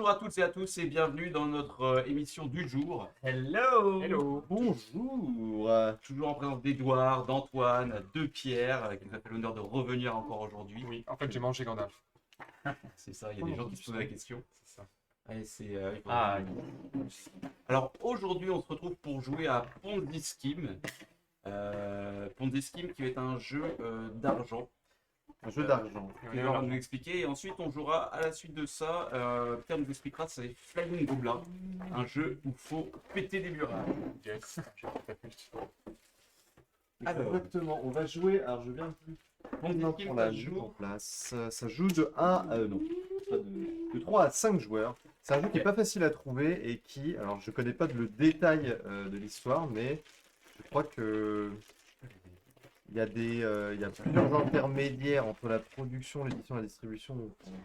Bonjour à toutes et à tous et bienvenue dans notre émission du jour. Hello! Hello. Bonjour! Toujours en présence d'Edouard, d'Antoine, de Pierre, qui nous a fait l'honneur de revenir encore aujourd'hui. Oui, en fait, j'ai mangé Gandalf. C'est ça, il y a des gens qui se posent la question. C'est ça. Allez, il faut- Alors aujourd'hui, on se retrouve pour jouer à Ponzi Scheme. Ponzi Scheme qui est un jeu d'argent. Un jeu d'argent. Pierre va nous l'expliquer et ensuite on jouera à la suite de ça. Pierre nous expliquera, c'est Flying Goblin, un jeu où il faut péter des murailles. Yes. J'ai catapulte. Alors. Exactement, on va jouer. Alors je viens plus. Ponzi On Scheme, la ça joue joue. en place. Ça joue de 1 à non, pas de 3 à 5 joueurs. C'est un jeu qui est pas facile à trouver et qui, alors je connais pas le détail de l'histoire, mais je crois que il y a plusieurs intermédiaires entre la production, l'édition, la distribution,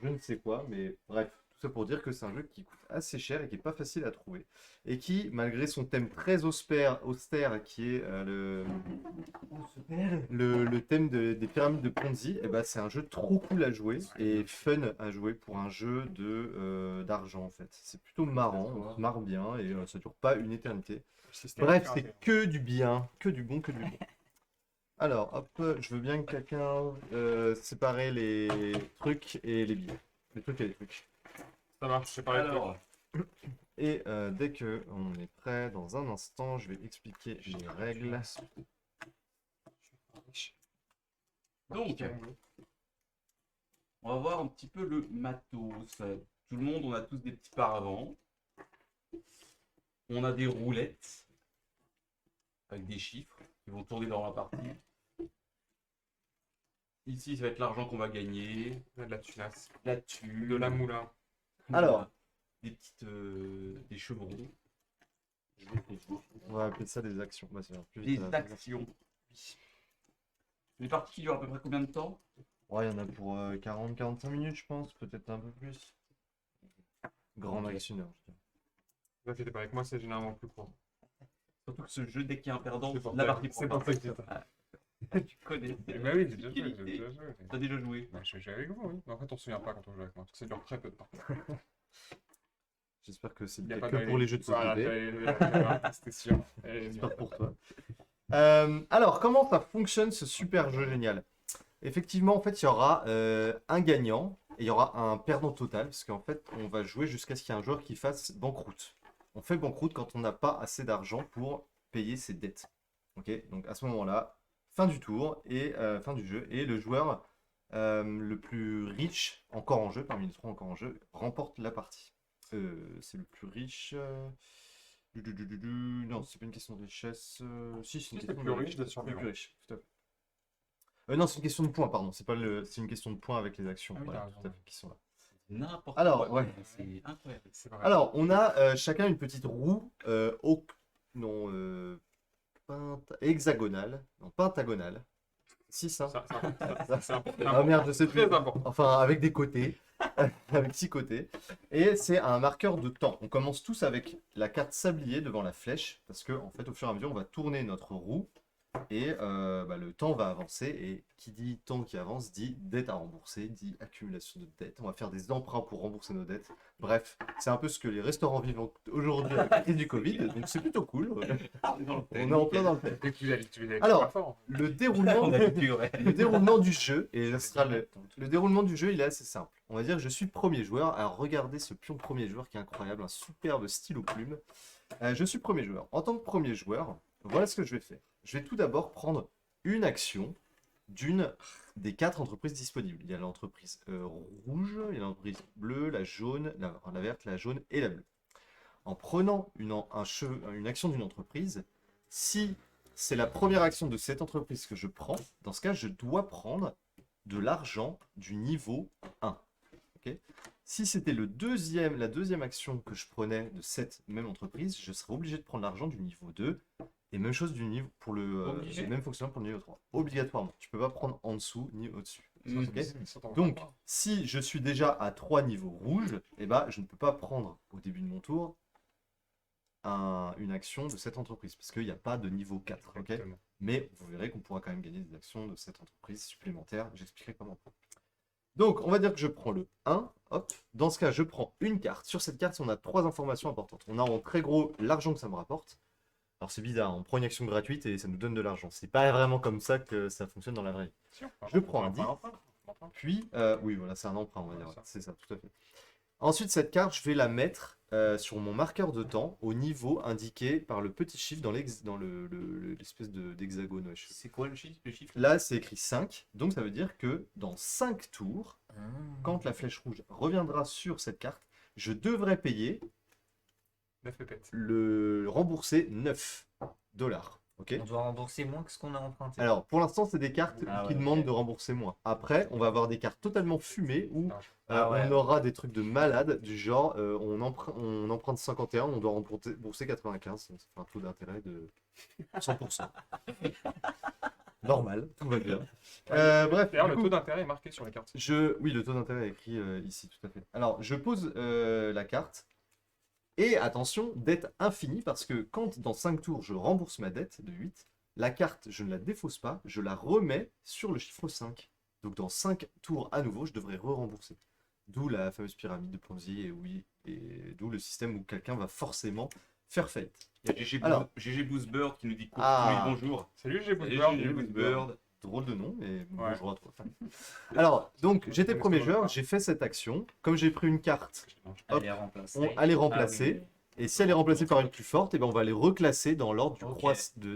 je ne sais quoi, mais bref, tout ça pour dire que c'est un jeu qui coûte assez cher et qui est pas facile à trouver. Et qui, malgré son thème très austère qui est le thème des pyramides de Ponzi, eh ben, c'est un jeu trop cool à jouer et fun à jouer pour un jeu d'argent en fait. C'est plutôt marrant, on se marre bien et ça dure pas une éternité. Bref, c'est que du bien, que du bon, que du bon. Alors, hop, je veux bien que quelqu'un sépare les trucs et les billets. Les trucs et les trucs. Ça marche, c'est pareil. Alors, Et dès que on est prêt, dans un instant, je vais expliquer les règles. donc, on va voir un petit peu le matos. Tout le monde, on a tous des petits paravents. On a des roulettes avec des chiffres qui vont tourner dans la partie. Ici, ça va être l'argent qu'on va gagner, On a de la tunasse. la thune, De la moula. Alors. des petites, des chevrons, On va appeler ça des actions. Bah, ça va plus des vite, actions. Les parties qui durent à peu près combien de temps? Ouais, il y en a pour 40-45 minutes, je pense, peut-être un peu plus. Grand Ok. max 1 heure, je dirais. Ne vous inquiétez pas, avec moi, c'est généralement plus court. Surtout que ce jeu, dès qu'il y a un perdant, C'est pour la ça- partie c'est prend pour ça que c'est fin. Tu connais. Bah oui, j'ai déjà joué, j'ai déjà joué. T'as déjà joué. Bah, je joue avec vous, oui. Mais en fait, on se souvient pas quand on joue avec moi, parce que ça dure très peu de temps. J'espère que c'est Il y a le pas cas que pour les jeux de Voilà, société. c'était sûr. Et J'espère pour toi. Alors, comment ça fonctionne ce super jeu génial? Effectivement, en fait, il y aura un gagnant et il y aura un perdant total, parce qu'en fait, on va jouer jusqu'à ce qu'il y ait un joueur qui fasse banqueroute. On fait banqueroute quand on n'a pas assez d'argent pour payer ses dettes. Ok, donc à ce moment-là, fin du tour et fin du jeu, et le joueur le plus riche encore en jeu, parmi les trois encore en jeu, remporte la partie. C'est le plus riche. Non, c'est pas une question de richesse. Si, c'est une Si, c'est question plus de riche de le survivre. plus riche, tout à fait. Non, c'est une question de points, pardon. C'est une question de points avec les actions, Ah oui, voilà, t'as raison. tout à fait, qui sont là. N'importe Alors, quoi. ouais. C'est incroyable. C'est vrai. Alors, on a chacun une petite roue hexagonale, non, pentagonale. Si, ça. C'est important. Ah merde, je sais plus. Très important. Enfin, avec des côtés, avec 6 côtés. Et c'est un marqueur de temps. On commence tous avec la carte sablier devant la flèche, parce que en fait, au fur et à mesure, on va tourner notre roue et le temps va avancer. Et qui dit temps qui avance dit dette à rembourser, dit accumulation de dettes. On va faire des emprunts pour rembourser nos dettes. Bref, c'est un peu ce que les restaurants vivent aujourd'hui avec la crise du Covid, donc c'est plutôt cool. On est en plein dans le thème. Et puis, tu es Alors, pas fort. Le déroulement, On a dit, ouais. le déroulement du jeu, et ce sera le déroulement du jeu, il est assez simple. On va dire que je suis premier joueur. Alors regardez ce pion premier joueur qui est incroyable, un superbe stylo plume. Je suis premier joueur. En tant que premier joueur, voilà ce que je vais faire. Je vais tout d'abord prendre une action d'une des 4 entreprises disponibles. Il y a l'entreprise rouge, il y a l'entreprise bleue, la jaune, la verte, la jaune et la bleue. En prenant une action d'une entreprise, si c'est la première action de cette entreprise que je prends, dans ce cas, je dois prendre de l'argent du niveau 1. Okay, si c'était la deuxième action que je prenais de cette même entreprise, je serais obligé de prendre l'argent du niveau 2. Et même chose du niveau pour Obligé. même fonctionnement pour le niveau 3. Obligatoirement. Tu peux pas prendre en dessous ni au-dessus. Mm. Ok. Donc, si je suis déjà à 3 niveaux rouges, eh ben, je ne peux pas prendre au début de mon tour une action de cette entreprise, parce qu'il n'y a pas de niveau 4. Ok. Mais vous verrez qu'on pourra quand même gagner des actions de cette entreprise supplémentaire. J'expliquerai comment. Donc, on va dire que je prends le 1. Hop. Dans ce cas, je prends une carte. Sur cette carte, on a 3 informations importantes. On a en très gros l'argent que ça me rapporte. Alors, c'est bizarre, on prend une action gratuite et ça nous donne de l'argent. C'est pas vraiment comme ça que ça fonctionne dans la vraie vie. Si, on Je prends un 10. emprunt. Puis, oui, voilà, c'est un emprunt, on va Ouais, dire. ça. C'est ça, tout à fait. Ensuite, cette carte, je vais la mettre sur mon marqueur de temps au niveau indiqué par le petit chiffre dans l'espèce d'hexagone. Ouais, C'est quoi le chiffre? Là, c'est écrit 5. Donc, ça veut dire que dans 5 tours, quand la flèche rouge reviendra sur cette carte, je devrais payer 9 pépettes. rembourser 9 dollars. Ok. On doit rembourser moins que ce qu'on a emprunté. Alors, pour l'instant, c'est des cartes Ah qui ouais, demandent ok. de rembourser moins. Après, on va avoir des cartes totalement fumées où Ah ouais. on aura des trucs de malade, du genre on emprunte 51, on doit rembourser 95. Donc ça fait un taux d'intérêt de 100%. Normal, tout va bien. Bref, D'ailleurs, du le coup, taux d'intérêt est marqué sur les cartes. oui, le taux d'intérêt est écrit ici, tout à fait. Alors, je pose la carte. Et attention, dette infinie, parce que quand dans 5 tours, je rembourse ma dette de 8, la carte, je ne la défausse pas, je la remets sur le chiffre 5. Donc dans 5 tours à nouveau, je devrais re-rembourser. D'où la fameuse pyramide de Ponzi, et oui, et d'où le système où quelqu'un va forcément faire faillite. Il y a GG, Alors. GG Boozebird qui nous dit Ah. oui, bonjour. Salut, j'ai Salut, Boozebird. GG Boozebird. Drôle de nom, mais Ouais. bonjour à toi. Alors, donc, j'étais Oui, premier c'est joueur, bon. j'ai fait cette action. Comme j'ai pris une carte, Elle est remplacée. elle est remplacée. Et si elle est remplacée par une plus forte, eh ben on va les reclasser dans l'ordre Ok.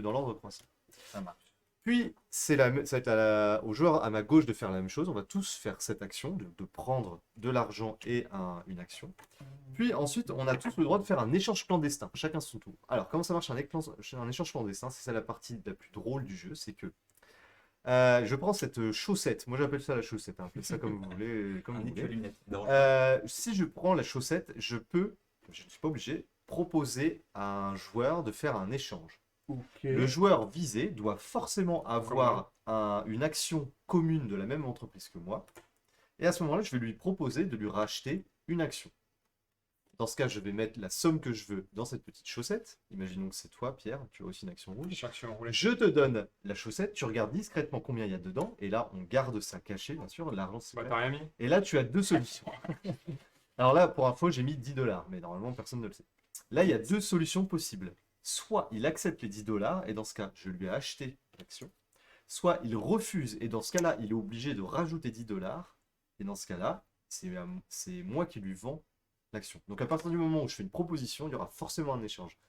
dans l'ordre croissant. Ça marche. Puis, ça va être au joueur à ma gauche de faire la même chose. On va tous faire cette action, de prendre de l'argent et une action. Puis ensuite, on a tous le droit de faire un échange clandestin, chacun son tour. Alors, comment ça marche un échange clandestin? C'est ça la partie la plus drôle du jeu, c'est que je prends cette chaussette. Moi, j'appelle ça la chaussette. Hein. Appelez ça comme vous voulez. Comme vous voulez. Si je prends la chaussette, je ne suis pas obligé, proposer à un joueur de faire un échange. Le joueur visé doit forcément avoir une action commune de la même entreprise que moi. Et à ce moment-là, je vais lui proposer de lui racheter une action. Dans ce cas, je vais mettre la somme que je veux dans cette petite chaussette. Imaginons que c'est toi, Pierre, tu as aussi une action rouge. Action roulée. Je te donne la chaussette, tu regardes discrètement combien il y a dedans. Et là, on garde ça caché, bien sûr. L'argent, c'est Bah, secret. t'as rien mis. Et là, tu as deux solutions. Alors là, pour info, j'ai mis 10 dollars, mais normalement, personne ne le sait. Là, il y a deux solutions possibles. Soit il accepte les 10 dollars, et dans ce cas, je lui ai acheté l'action. Soit il refuse, et dans ce cas-là, il est obligé de rajouter 10 dollars. Et dans ce cas-là, c'est moi qui lui vends l'action. Donc à partir du moment où je fais une proposition, il y aura forcément un échange.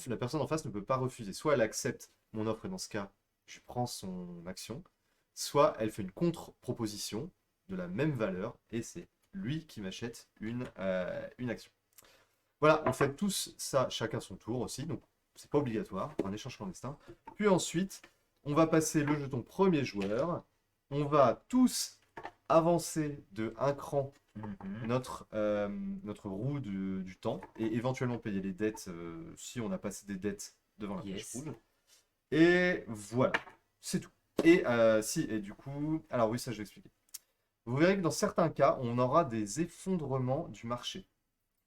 La personne en face ne peut pas refuser. Soit elle accepte mon offre, et dans ce cas, je prends son action. Soit elle fait une contre-proposition de la même valeur, et c'est lui qui m'achète une action. Voilà, on fait tous ça chacun son tour aussi, donc c'est pas obligatoire, un échange clandestin. Puis ensuite, on va passer le jeton premier joueur. On va tous avancer de un cran notre roue du temps et éventuellement payer les dettes si on a passé des dettes devant la flèche rouge. Et voilà, c'est tout. Et du coup, alors oui, ça je vais expliquer. Vous verrez que dans certains cas, on aura des effondrements du marché.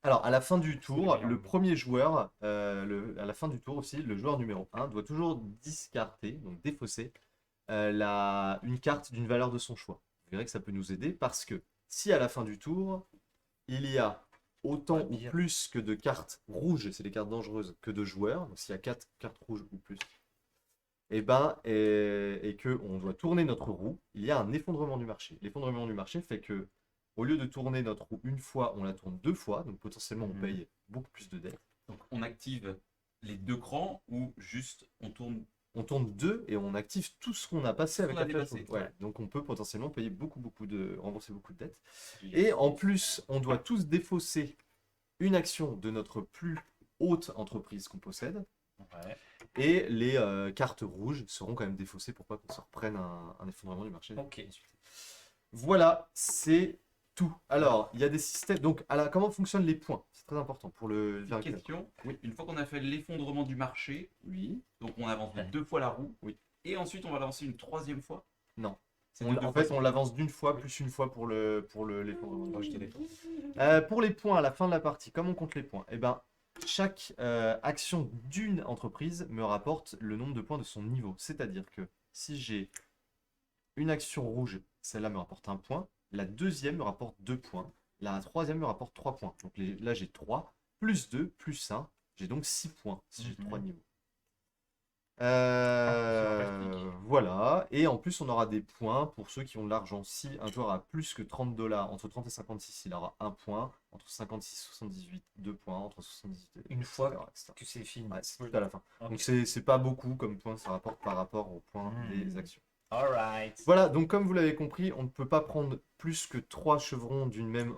Alors, à la fin du tour, le premier joueur, à la fin du tour aussi, le joueur numéro 1 doit toujours discarter, donc défausser, une carte d'une valeur de son choix. Vous verrez que ça peut nous aider parce que si à la fin du tour, il y a autant ou plus que de cartes rouges, c'est les cartes dangereuses, que de joueurs, donc s'il y a 4 cartes rouges ou plus, et qu'on doit tourner notre roue, il y a un effondrement du marché. L'effondrement du marché fait que au lieu de tourner notre roue une fois, on la tourne 2 fois, donc potentiellement on paye beaucoup plus de dettes. Donc on active les 2 crans ou juste on tourne. On tourne 2 et on active tout ce qu'on a passé avec qu'on a la flèche dépassé, rouge. ouais. Donc on peut potentiellement payer rembourser beaucoup de dettes. Et en plus, on doit tous défausser une action de notre plus haute entreprise qu'on possède. Ouais. Et les cartes rouges seront quand même défaussées pour pas qu'on se reprenne un effondrement du marché. Ok. Voilà, c'est tout. Alors, il y a des systèmes. Donc, comment fonctionnent les points? C'est très important pour le Une vérifier. question. Oui. Une fois qu'on a fait l'effondrement du marché, Oui. donc on avance de 2 fois la roue. Oui. Et ensuite on va l'avancer une 3e fois. Non. C'est En fait, on l'avance d'une fois, plus une fois pour l'effondrement du marché. je dirais. Pour les points à la fin de la partie, comme on compte les points, eh ben, chaque action d'une entreprise me rapporte le nombre de points de son niveau. C'est-à-dire que si j'ai une action rouge, celle-là me rapporte 1 point. La deuxième me rapporte 2 points. La troisième me rapporte 3 points. Donc là, j'ai 3, plus 2, plus 1. J'ai donc 6 points si j'ai 3 niveaux. Voilà. Et en plus, on aura des points pour ceux qui ont de l'argent. Si un joueur a plus que 30 $, entre 30 et 56, il aura 1 point. Entre 56 et 78, 2 points. Entre 78 et Une fois etc. que c'est fini. Ouais, c'est tout à la fin. Ok. Donc c'est pas beaucoup comme points, ça rapporte par rapport aux points des actions. Alright. Voilà, donc comme vous l'avez compris, on ne peut pas prendre plus que 3 chevrons d'une même,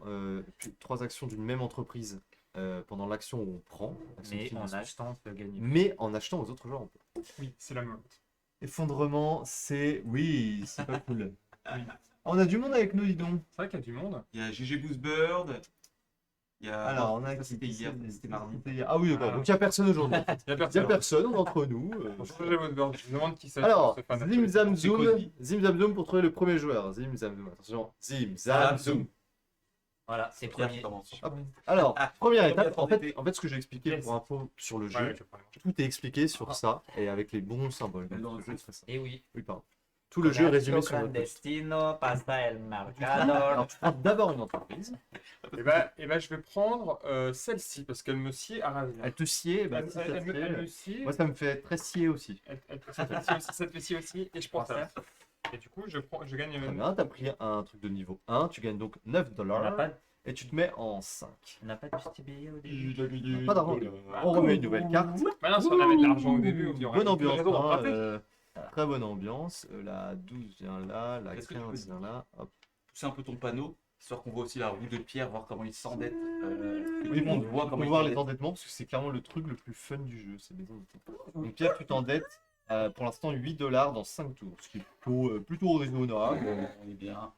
3 actions d'une même entreprise pendant l'action où on prend. l'action de Mais en financement. achetant, on peut gagner. Mais en achetant aux autres joueurs, on peut. Oui, c'est la même. Effondrement, c'est... Oui, c'est pas cool. On a du monde avec nous, dis donc. C'est vrai qu'il y a du monde. Il y a GG Boostbird. Il y a. Alors, on a ça, qui c'était hier, c'était mardi. Ah oui, d'accord. Donc il n'y a personne aujourd'hui. Il y a Il n'y a personne. personne d'entre nous. Changez votre board. Je me demande qui c'est. Alors, ce fan Zim Zam C'est Zoom. Cody. Zim Zam Zoom pour trouver le premier joueur. Zim Zam Zoom. Attention. Zim Zam Zoom. Voilà, c'est Pierre premier. qui commence. Hop. Alors, première Combien étape, t'en en fait, ce que j'ai expliqué Yes. pour info sur le jeu, Ouais, je vais prendre. tout est expliqué sur ça et avec les bons symboles. Mais dans Donc, le je jeu, ferai ça. Et oui. Oui, pardon. Tout le jeu est résumé sur votre post. Clandestino, pasta el Alors, marcador. tu prends d'abord une entreprise. Et ben, je vais prendre celle-ci parce qu'elle me sied à ravir. Elle te sied, bah, Elle, si ça elle te me, elle plaît. me sied. Moi, ça me fait très scier aussi. Ça te sied aussi, ça te sied aussi. Et je prends ça. Et du coup, je gagne. Très bien, t'as pris un truc de niveau 1, tu gagnes donc 9 On n'a $. pas, Et tu te mets en 5. on n'a pas de petit billet au début. Pas d'argent. On remet une nouvelle carte. Maintenant, si on avait de l'argent au début, il y aurait Bonne ambiance. raison hein, d'emprunter. très bonne ambiance. La 12 vient là, la Est-ce que tu 15 peux- vient là. Hop. Pousser un peu ton panneau, histoire qu'on voit aussi la roue de Pierre, voir comment il s'endette. Que tout Oui, le monde on voit peut comment il voir les s'endette. endettements parce que c'est clairement le truc le plus fun du jeu. C'est les endettements. Donc Pierre, tu t'endettes pour l'instant 8 $ dans 5 tours, ce qui est plutôt raisonnable. On est bien.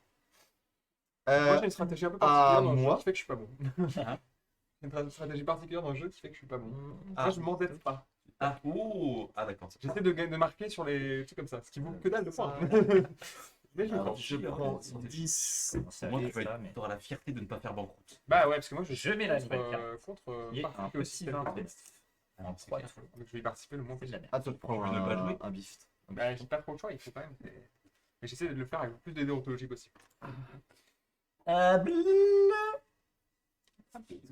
Moi, j'ai une stratégie un peu particulière dans le jeu moi. qui fait que je suis pas bon. Hein J'ai une stratégie particulière dans le jeu qui fait que je suis pas bon. Ah. Moi, je m'endette pas. Ah, ouh. Ah, d'accord. J'essaie de marquer sur les trucs comme ça, ce qui vaut que dalle de points. Mais je le Alors, prends. je prends 10. Moi, ça, mais... tu auras la fierté de ne pas faire banqueroute. Bah ouais, parce que moi, je Je mets la contre, nouvelle carte. contre Il y a participer un au petit système. 20 Donc, Alors, c'est trois clair. fois. je vais y participer le moins C'est de la possible. merde. Ah, toi, tu prends Tu veux ne pas jouer un bift. Bah, j'ai pas trop le choix, il faut quand même. Mais j'essaie de le faire avec le plus de déontologie possible.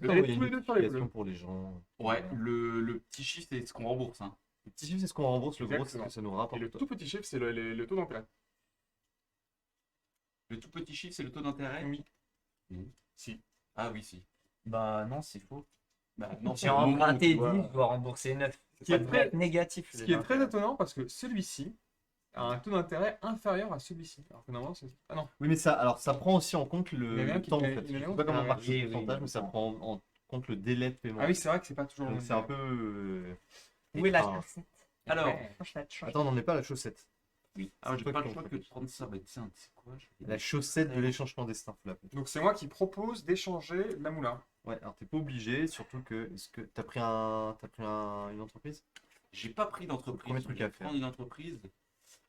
Vous avez tous les deux sur les bleus. pour les gens. Ouais, le petit chiffre, c'est ce qu'on rembourse. Hein. Le petit chiffre, c'est ce qu'on rembourse, le gros, c'est ce Exactement. que ça nous Et rapporte. le tout petit chiffre, c'est le taux d'intérêt. Le tout petit chiffre, c'est le taux d'intérêt. Oui. Si. Ah oui, si. Bah non, c'est faux. Bah, non, J'ai au moment où emprunté tu 10, vois- je dois rembourser 9. Ce qui est Ça très- devrait être négatif. Ce qui est très étonnant parce que celui-ci a un taux d'intérêt inférieur à celui-ci. Alors que normalement, c'est. Ah non. Oui, mais ça, alors, ça prend aussi en compte Il y en a le un qui temps, en fait- fait. il y en a Je un sais pas qui comment fait- marche oui, le oui, pourcentage, oui, mais ça oui. prend en compte le délai de paiement. Ah oui, c'est vrai que c'est pas toujours le Donc même. c'est un peu... Où est la Ah. chaussette Alors, Ouais. Attends, on n'en est pas à la chaussette. oui. C'est Ah, j'ai toi pas qui le choix en que de fais. prendre ça. Bah, tiens, c'est quoi La chaussette de l'échange clandestin, faut l'appeler. Donc c'est moi qui propose d'échanger la moula. Ouais, alors t'es pas obligé, surtout que... Est-ce que t'as pris une entreprise? J'ai pas pris d'entreprise. Premier truc Je vais à faire. prendre une entreprise.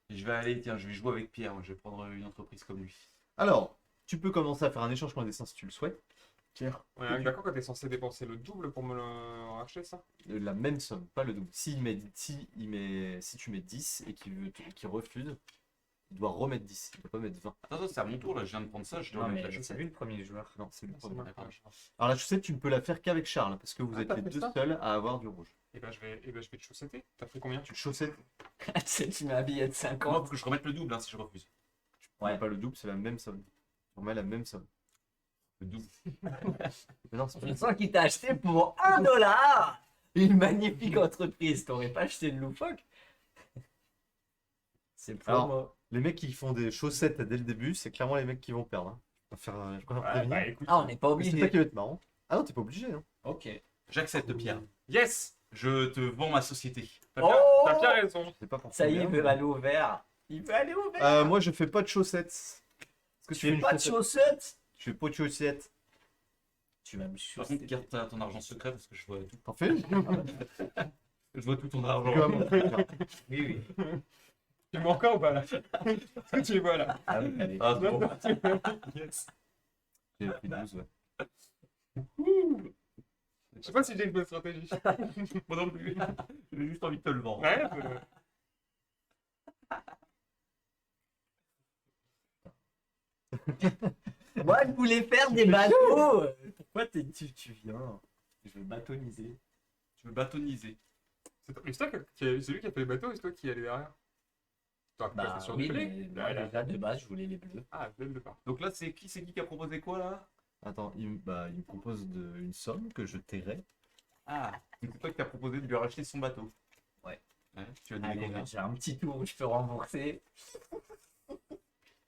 Et je vais aller, tiens, je vais jouer avec Pierre. Je vais prendre une entreprise comme lui. Alors, tu peux commencer à faire un échange clandestin si tu le souhaites. Pierre, On est d'accord quand t'es censé dépenser le double pour me le racheter, ça? la même somme, pas le double. Si tu mets 10 et qu'il refuse, il doit remettre 10, il doit pas mettre 20. Attends, c'est à mon tour là. Je viens de prendre ça. Je dois Non, mettre la mais c'est chaussette. lui le premier joueur. Non, c'est le C'est premier. moi. d'accord. Alors la chaussette, tu ne peux la faire qu'avec Charles, parce que vous Ah, êtes t'as les fait deux ça seuls à avoir du rouge. Et ben je vais te chaussetter. T'as pris combien? Tu chaussettes, Tu mets un billet de Moi, 50. faut que je remette le double hein, si je refuse. tu Ouais. mets pas le double, c'est la même somme. Tu remets la même somme. Le double. Mais non, c'est pas Je sens qu'il t'a acheté pour 1 $. Une magnifique entreprise. T'aurais pas acheté le loufoque? C'est pour Alors, moi. Les mecs qui font des chaussettes dès le début, c'est clairement les mecs qui vont perdre. Hein. Je préfère prévenir. bah écoute. Ah, on n'est pas Mais c'est ça obligé. qui va être marrant. Ah non, t'es pas obligé. Hein. Ok. J'accepte Pierre. Yes. Je te vends ma société. T'as bien, Oh t'as bien raison. C'est pas pour Ça y est, il combien. veut aller au vert. Il veut aller au vert. Moi, je fais pas de chaussettes. Est-ce que Tu fais une pas de chaussette chaussettes? Je fais pas de chaussettes. Tu vas me Par chausser. contre, garde ton argent secret parce que je vois tout. T'en fais Je vois tout ton Tu argent. vas montrer, tiens. Oui, oui. Tu me vois encore ou pas là? Est-ce que tu les vois là? Ah oui, allez. Ah, c'est bon. Yes. J'ai pris 12, ouais. Je sais pas si j'ai une bonne stratégie. Moi non plus. J'ai juste envie de te le vendre. Ouais, Moi, je voulais faire des bateaux. Pourquoi tu viens? Je veux bâtonniser. Tu veux bâtonniser. Mais c'est toi c'est lui qui a fait les bateaux et c'est toi qui allait derrière. T'aurais pu Bah passer sur oui, du blé. mais Bah, moi, là. déjà, de base, je voulais les bleus. Ah, dès le départ. Donc là, c'est qui a proposé quoi là? Attends, il me propose une somme que je tairai. Ah, c'est toi qui t'as proposé de lui racheter son bateau. Ouais. Tu as donné Allez, combien? j'ai un petit tour où je peux rembourser.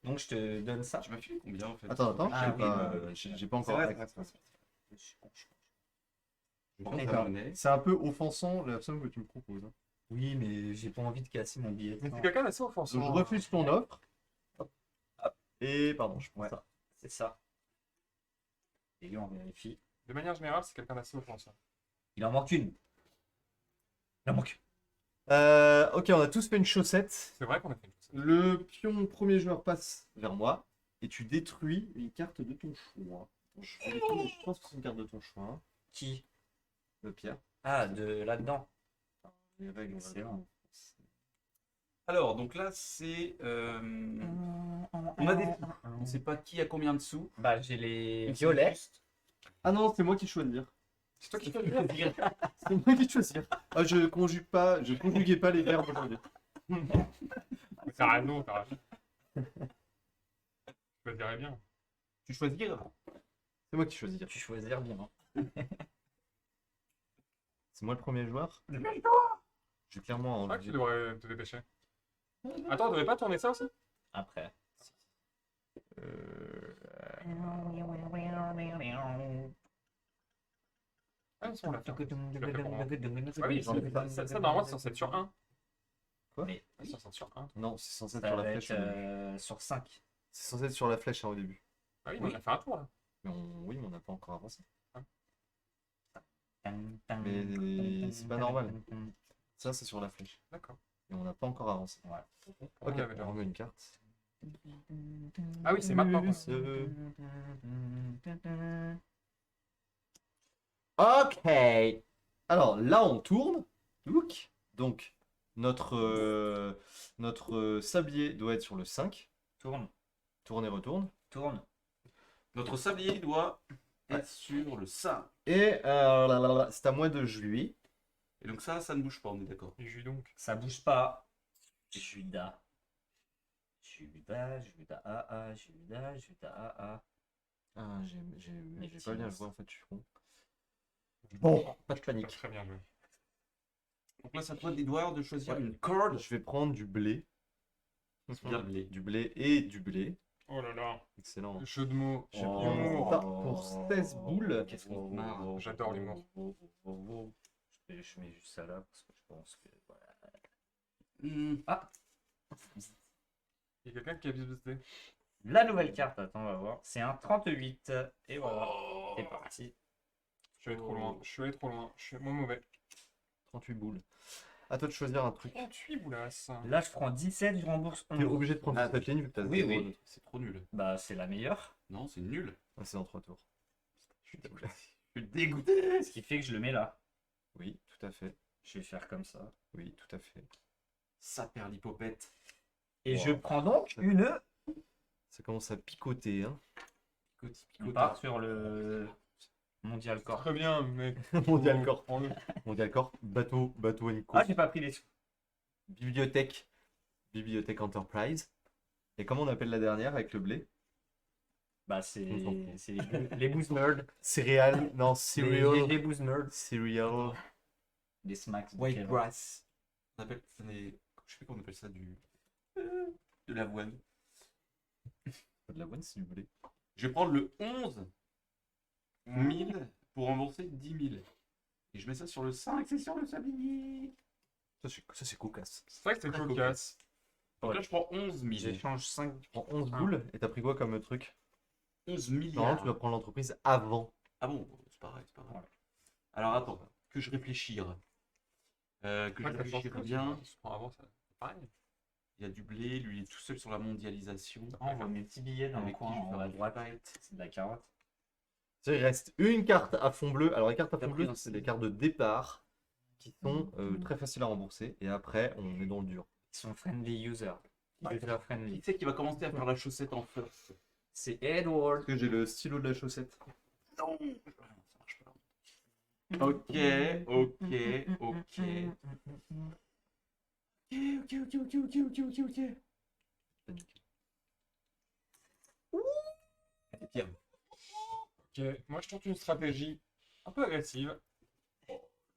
Donc, je te donne ça. Tu m'as filé combien en fait? Attends, Ah j'ai oui, pas, bah, j'ai pas encore. c'est vrai. Je suis con. Je On pense est à dans- la monnaie. C'est un peu offensant la somme que tu me proposes, hein. Oui, mais j'ai pas envie de casser mon billet. Mais c'est quelqu'un d'assez offensant. Donc je refuse ton offre. Et pardon, je prends Ouais. ça. C'est ça. Et lui, on vérifie. De manière générale, c'est quelqu'un d'assez offensant. Il en manque une. Il en manque. Ok, on a tous fait une chaussette. C'est vrai qu'on a fait une chose. Le pion premier joueur passe vers moi et tu détruis une carte de ton choix. Je pense que c'est une carte de ton choix, hein. Qui? Le Pierre. Ah, de là-dedans. Les règles, Excellent. Alors, donc là, c'est. On a des sous. On sait pas qui a combien de sous. Bah, j'ai les On sait violets. juste- Ah non, c'est moi qui choisis. C'est toi qui fais le bien. C'est moi qui choisis. Ah, je conjuguais pas les verbes aujourd'hui. T'as raison, t'as raison. Je te dirais bien. Tu choisis. C'est moi qui choisis. Tu choisir bien. C'est moi le premier joueur. J'ai clairement C'est vrai que envie. tu devrais te dépêcher. Attends, on devait pas tourner ça aussi? Après. Ah, ça, on l'a fait. Tu l'as fait pour moi. Ah oui, ça, normalement, c'est censé être sur 1. Quoi? Mais C'est censé être sur 1. Non, c'est censé être ça sur la va flèche. être au début. sur 5. C'est censé être sur la flèche, hein, au début. Ah oui, mais on a fait un tour là. Oui, mais on n'a pas encore avancé. Mais c'est pas normal. Ça, c'est sur la flèche. D'accord. Et on n'a pas encore avancé. Ouais. Ok, On avait déjà. on remet une carte. Ah oui, c'est maintenant. quoi. Ok. Alors là, on tourne. Look. Donc, notre sablier doit être sur le 5. Tourne, Tourne et retourne. tourne. Notre sablier doit être sur le 5. Et c'est à moi de jouer. Et donc ça ne bouge pas, on est d'accord. Il joue donc. Ça bouge pas. Judas. Judas, Judas, AA, Judas, Judas, AA. Ah, Mais j'ai pas bien Tiens. joué en fait, je suis con. Bon, pas de T'as panique. très bien joué. Donc là, c'est à toi d'Edouard de choisir une corde. Je vais prendre du blé. Bien le blé. Du blé et du blé. Oh là là. Excellent. Le jeu de mots. Je Oh. prends Humour. ça pour 16 boules. Qu'est-ce qu'on se marre. J'adore l'humour. Je mets juste ça là parce que je pense que voilà. Il y a quelqu'un qui a visité. La nouvelle carte, attends, on va voir. C'est un 38. Et voilà. C'est parti. Je suis allé trop loin. Je suis allé trop loin. Je suis moins mauvais. 38 boules. À toi de choisir un truc. 38 boulasses. Là, je prends 17, je rembourse T'es 11. obligé de prendre cette ligne vu que t'as Oui, zéro oui. de- C'est trop nul. Bah, c'est la meilleure. Non, c'est nul. Ah, c'est en 3 tours. Je suis dégoûté. Ce qui fait que je le mets là. Oui, tout à fait. Je vais faire comme ça. Oui, tout à fait. Ça perd l'hypopète. Et Wow. je prends donc une. Ça commence à picoter, hein. On part sur le Mondial Corp. Très bien, mec. Mondial Corp. Prends-le. Mondial Corp, bateau Nico. Ah, j'ai pas pris les sous. Bibliothèque Enterprise. Et comment on appelle la dernière avec le blé? Bah, c'est On s'en fout. c'est les booze nerds. Céréales, non, Les cereal. booze nerds. Cereal. Les smacks. de White Kevin. grass. On appelle, je sais pas comment on appelle ça de l'avoine. Pas de l'avoine, c'est du blé. Je vais prendre le 11 000 pour rembourser 10 000. Et je mets ça sur le 5, c'est sur le sablier. Ça, c'est cocasse. C'est vrai que c'était cocasse. Donc là, je prends 11 000. J'échange 5. Tu prends 11 boules et t'as pris quoi comme truc? 11 milliards. Normalement, tu vas prendre l'entreprise avant. Ah bon, c'est pareil, c'est pareil. Alors attends, que je réfléchisse. Que je réfléchisse bien. Avant, ça. Pareil. Il y a du blé, lui il est tout seul sur la mondialisation. On voit mes petits billets dans le Avec qui coin je vais en faire haut à du droite. fight. C'est de la carotte. Il reste une carte à fond bleu. Alors, les cartes à T'as fond pris bleu, un c'est signe. des cartes de départ qui sont très faciles à rembourser. Et après, on est dans le dur. Ils sont friendly user. User Qui friendly. c'est qui va commencer à faire la chaussette en first? C'est Edward. Parce que j'ai le stylo de la chaussette. Non, ça marche pas. Ok, ok, ok. Ok. Pierre. Ok, moi je tente une stratégie un peu agressive.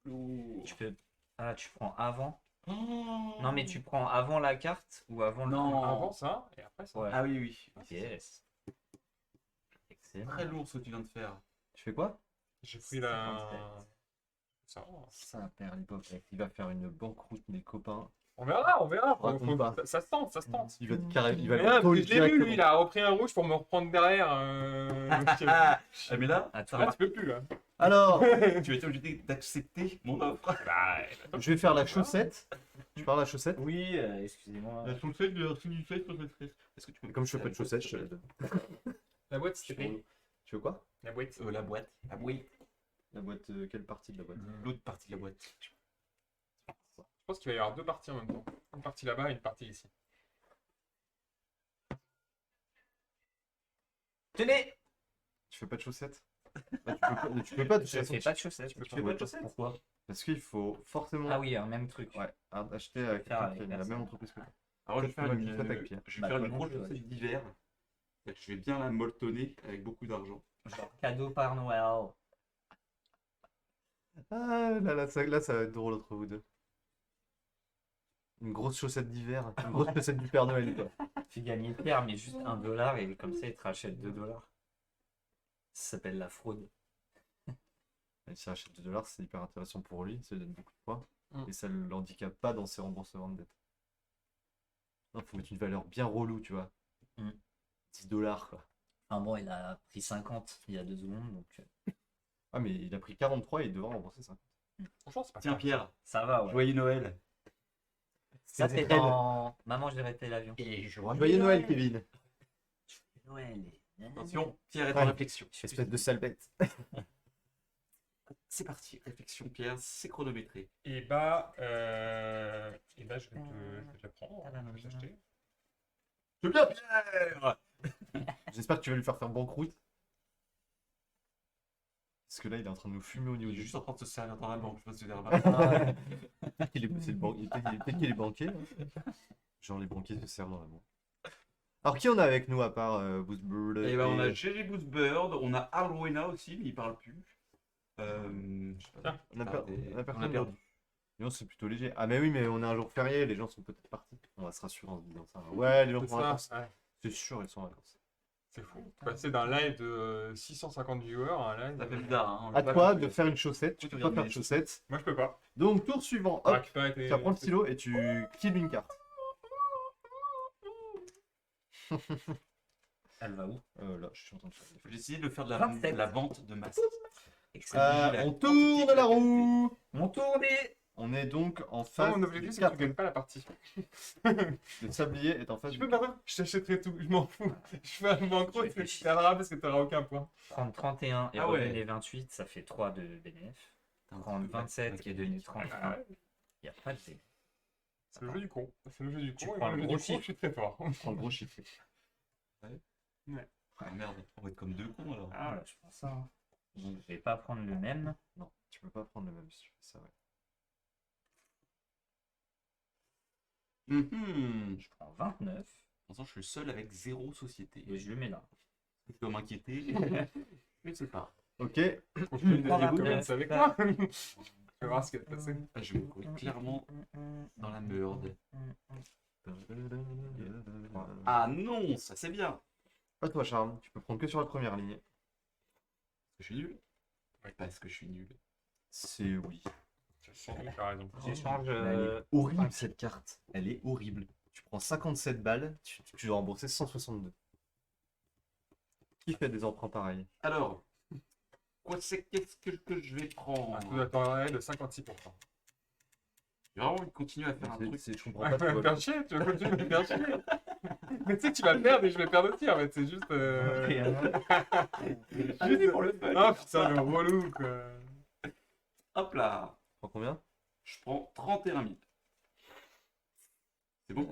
Tu peux. Ah, tu prends avant. Oh. Non, mais tu prends avant la carte ou avant le. Non. Avant ça et après ça. Ouais. Ah oui, oui. Yes. Excellent. Très lourd ce que tu viens de faire. Tu fais quoi? J'ai pris la. 57. Ça. Ça, perd l'hypothèque. Il va faire une banqueroute, mes copains. On verra, on verra. Raconte pas. Ça se tente, ça se tente. Il va te carré, il va Mais le là, tôle je l'ai vu, directement. lui, il a repris un rouge pour me reprendre derrière. Ah, mais là, Attends. Là, tu peux plus, là. Alors, tu vas être obligé d'accepter mon offre. Bah, je vais faire la chaussette. Tu parles la chaussette? Oui, excusez-moi. chaussette de Est-ce que tu peux. Comme je fais pas de chaussettes, je te la donne. la boîte, s'il te plaît. Tu veux quoi? La boîte. La boîte. Ah oui, La boîte, quelle partie de la boîte? l'autre partie de la boîte. Je pense qu'il va y avoir deux parties en même temps. Une partie là-bas et une partie ici. Tenez. Tu fais pas de chaussettes? Bah, tu peux pas de Je fais pas de chaussettes. Tu peux fais pas de chaussettes? Pourquoi? Parce qu'il faut forcément Ah oui, un même truc. ouais, acheter avec Faire avec quelqu'un qui a la personne. même entreprise que toi. Alors, je vais faire Peut-être une, qu'on va une fête avec Pierre. je vais Bah, faire une comment grosse je dois chaussette d'hiver. Je vais bien la molletonner avec beaucoup d'argent. Genre cadeau par Noël. Ah là, ça va être drôle entre vous deux. Une grosse chaussette d'hiver, une grosse chaussette du Père Noël, quoi. Tu gagnes hyper, mais juste $1 et comme ça, il te rachète $2. Ça s'appelle la fraude. Et s'il rachète $2, c'est hyper intéressant pour lui, ça lui donne beaucoup de points. Mm. Et ça ne l'handicape pas dans ses remboursements de dette. Non, faut mettre une valeur bien relou, tu vois. Mm. $10, quoi. Enfin bon, il a pris 50 il y a 2 secondes, donc Ah, mais il a pris 43 et il devra rembourser 50. Franchement, c'est pas Tiens, grave. Pierre, ça va, ouais. joyeux Noël. Ça, c'est Noël. dans... Maman, j'ai raté l'avion. Et Joyeux Noël, Kevin. Noël. Attention, Pierre est Ouais. en réflexion. Espèce de sale bête. C'est parti, réflexion, Pierre, c'est chronométré. Et bah, je vais te la prendre. Je vais t'acheter. Je veux bien, Pierre. J'espère que tu vas lui faire banqueroute. Parce que là, il est en train de nous fumer au niveau Il est du juste en train de se servir dans la banque, je sais pas si tu as remarqué. Peut-être qu'il est, c'est le peut-être qu'il est banquier. Hein. Genre, les banquiers se servent dans la banque. Alors, qui on a avec nous à part Boosbird Et ben on a GG Boostbird, on a Arwena aussi, mais il parle plus. Je sais pas. On a, per- on a On personne a perdu. Non, c'est plutôt léger. Ah, mais oui, mais on a un jour férié, les gens sont peut-être partis. On va se rassurer en se disant ça. Ouais, les gens C'est sont en ça, vacances. ouais. C'est sûr, ils sont en vacances. C'est fou. Passer d'un live de 650 viewers à un live. Ça fait bizarre, hein. À toi de faire une chaussette. Tu peux pas regardes faire mes de chaussette. Moi, je peux pas. Donc, tour suivant. On va Hop, récupérer tes- tu prends le stylo et tu kills une carte. Elle va où? Là, je suis en train de faire des Faut essayer de faire de 27. la vente de masse. Excellent. On tourne la roue. On tourne et... On est donc en Non, phase. mon des objectif, c'est que cartes. tu gagnes pas la partie. Le sablier est en phase. Je peux pas, je t'achèterai tout, je m'en fous. Je fais un banqueroute, mais tu perdras parce que t'auras aucun point. Prendre 31 et Ah ouais. revenir 28, ça fait 3 de BNF. Prendre 27 et donner 31, Ah ouais, il n'y a pas de BNF. c'est le jeu du con. C'est le jeu du Tu con. Et prends moi, le le jeu gros du con, chiffre. je suis très fort. Prends le gros chiffre. Ah merde, on va être comme deux cons alors. Ah, là, je pense ça. Hein. Donc, je vais pas prendre le même. Non, tu peux pas prendre le même si tu fais ça, ouais. Je prends 29 Pour l'instant, je suis le seul avec 0 société. et je le mets là. Je dois m'inquiéter. Je ne sais pas. Ok. Faut que je prends la commence avec moi. Tu vas voir ce qui va te passer. Ah, je me trouve clairement dans la merde. Ah non, ça c'est bien. Pas toi, Charles. Tu peux prendre que sur la première ligne. Je suis nul. Parce que je suis nul. C'est oui. Tu as raison. J'échange. Mais elle est horrible cette carte. Elle est horrible. Tu prends 57 balles, tu dois rembourser 162. Qui fait des emprunts pareils? Alors, qu'est-ce que je vais prendre? Un taux d'intérêt de 56%. J'ai vraiment envie de continuer à faire un truc. Je comprends Ah, pas tu vas me pourquoi. faire chier, tu vas continuer à me faire chier. Mais tu sais que tu vas perdre et je vais perdre aussi en fait, c'est juste. Allez, pour le fun. Ah putain, le relou quoi. Hop là. Tu prends combien? Je prends 31 000. C'est bon?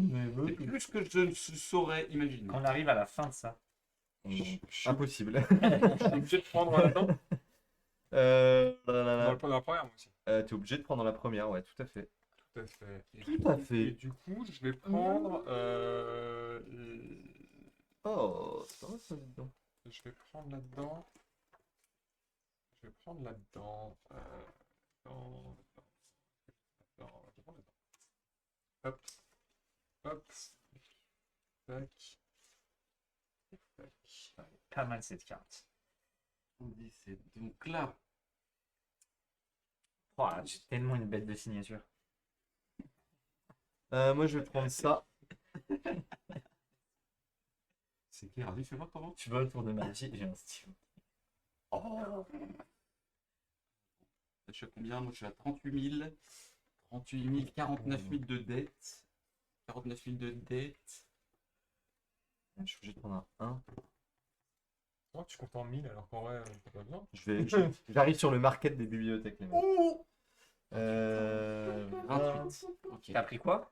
C'est plus que je ne saurais imaginer. Quand on arrive à la fin de ça. Impossible. Je suis obligé de prendre là-dedans. Dans la première, moi aussi. T'es obligé de prendre la première, ouais, tout à fait. Tout à fait. Et Tout à Et fait. du coup, je vais prendre. Oh, c'est pas mal ça, dis donc. Je vais prendre là-dedans. Je vais prendre là-dedans. Dans- je vais prendre là-dedans. Hop. Hop. Tac. Tac. Pas mal cette carte. 17. Donc là, Oh, j'ai tellement une bête de signature. Moi, je vais prendre ça. c'est clair. Vas-y, fais voir comment. Tu vois, autour de ma vie, j'ai un stylo. Oh. Je suis à combien? Moi, je suis à 38 000. 38 000, 49 000 de dette. 49 000 de dette. Je suis obligé de prendre un 1. Oh, tu comptes en 1000 alors qu'en vrai, c'est pas bien. J'arrive sur le market des bibliothèques, les mecs. Oh 28. Ok. T'as pris quoi?